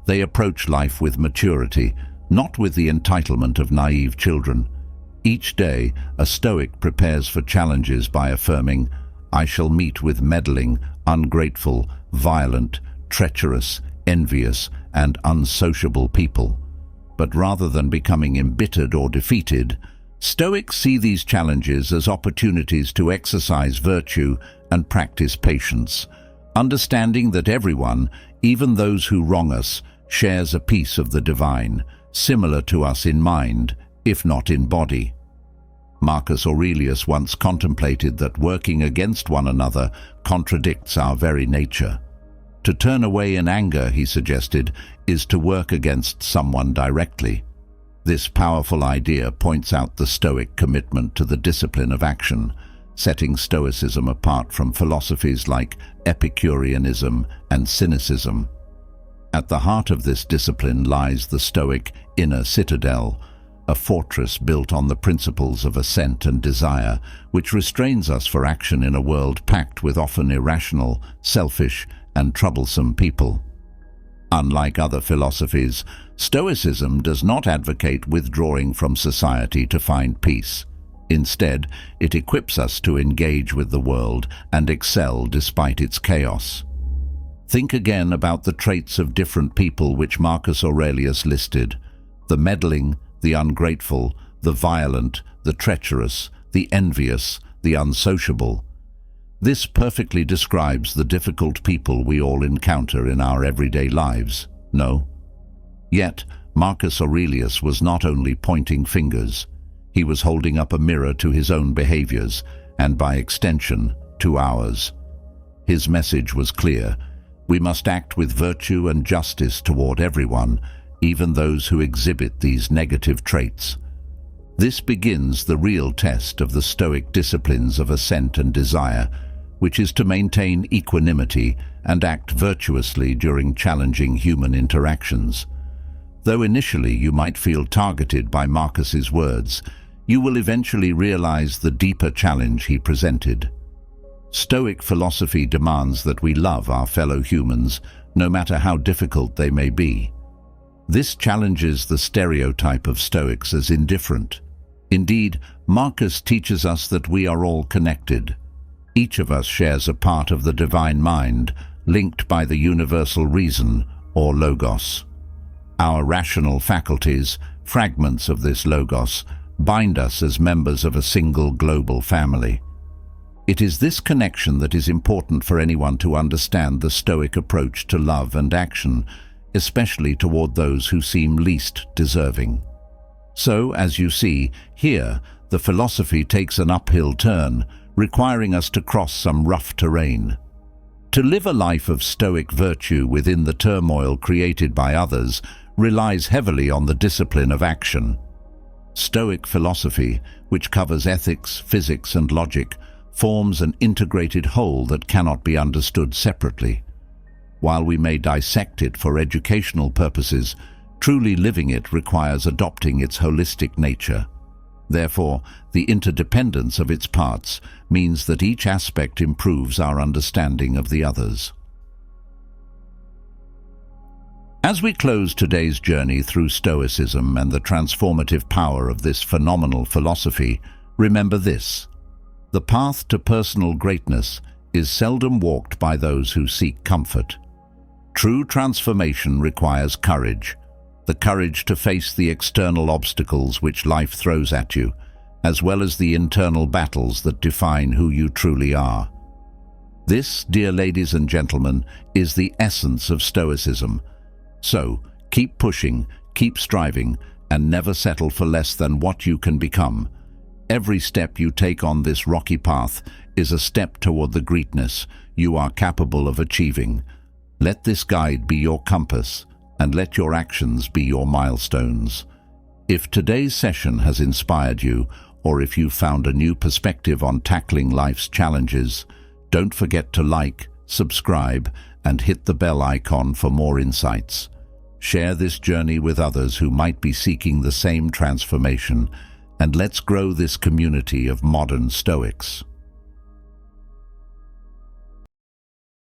They approach life with maturity, not with the entitlement of naive children. Each day, a Stoic prepares for challenges by affirming, "I shall meet with meddling, ungrateful, violent, treacherous, envious, and unsociable people." But rather than becoming embittered or defeated, Stoics see these challenges as opportunities to exercise virtue and practice patience, understanding that everyone, even those who wrong us, shares a piece of the divine, similar to us in mind, if not in body. Marcus Aurelius once contemplated that working against one another contradicts our very nature. To turn away in anger, he suggested, is to work against someone directly. This powerful idea points out the Stoic commitment to the discipline of action, setting Stoicism apart from philosophies like Epicureanism and Cynicism. At the heart of this discipline lies the Stoic inner citadel, a fortress built on the principles of assent and desire, which restrains us for action in a world packed with often irrational, selfish, and troublesome people. Unlike other philosophies, Stoicism does not advocate withdrawing from society to find peace. Instead, it equips us to engage with the world and excel despite its chaos. Think again about the traits of different people which Marcus Aurelius listed: the meddling, the ungrateful, the violent, the treacherous, the envious, the unsociable. This perfectly describes the difficult people we all encounter in our everyday lives, no? Yet, Marcus Aurelius was not only pointing fingers. He was holding up a mirror to his own behaviors, and by extension, to ours. His message was clear: we must act with virtue and justice toward everyone, even those who exhibit these negative traits. This begins the real test of the Stoic disciplines of assent and desire, which is to maintain equanimity and act virtuously during challenging human interactions. Though initially you might feel targeted by Marcus's words, you will eventually realize the deeper challenge he presented. Stoic philosophy demands that we love our fellow humans, no matter how difficult they may be. This challenges the stereotype of Stoics as indifferent. Indeed, Marcus teaches us that we are all connected. Each of us shares a part of the divine mind, linked by the universal reason, or logos. Our rational faculties, fragments of this logos, bind us as members of a single global family. It is this connection that is important for anyone to understand the Stoic approach to love and action, especially toward those who seem least deserving. So, as you see, here, the philosophy takes an uphill turn, requiring us to cross some rough terrain. To live a life of Stoic virtue within the turmoil created by others relies heavily on the discipline of action. Stoic philosophy, which covers ethics, physics, and logic, forms an integrated whole that cannot be understood separately. While we may dissect it for educational purposes, truly living it requires adopting its holistic nature. Therefore, the interdependence of its parts means that each aspect improves our understanding of the others. As we close today's journey through Stoicism and the transformative power of this phenomenal philosophy, remember this: the path to personal greatness is seldom walked by those who seek comfort. True transformation requires courage, the courage to face the external obstacles which life throws at you, as well as the internal battles that define who you truly are. This, dear ladies and gentlemen, is the essence of Stoicism. So, keep pushing, keep striving, and never settle for less than what you can become. Every step you take on this rocky path is a step toward the greatness you are capable of achieving. Let this guide be your compass, and let your actions be your milestones. If today's session has inspired you, or if you found a new perspective on tackling life's challenges, don't forget to like, subscribe, and hit the bell icon for more insights. Share this journey with others who might be seeking the same transformation, and let's grow this community of modern Stoics.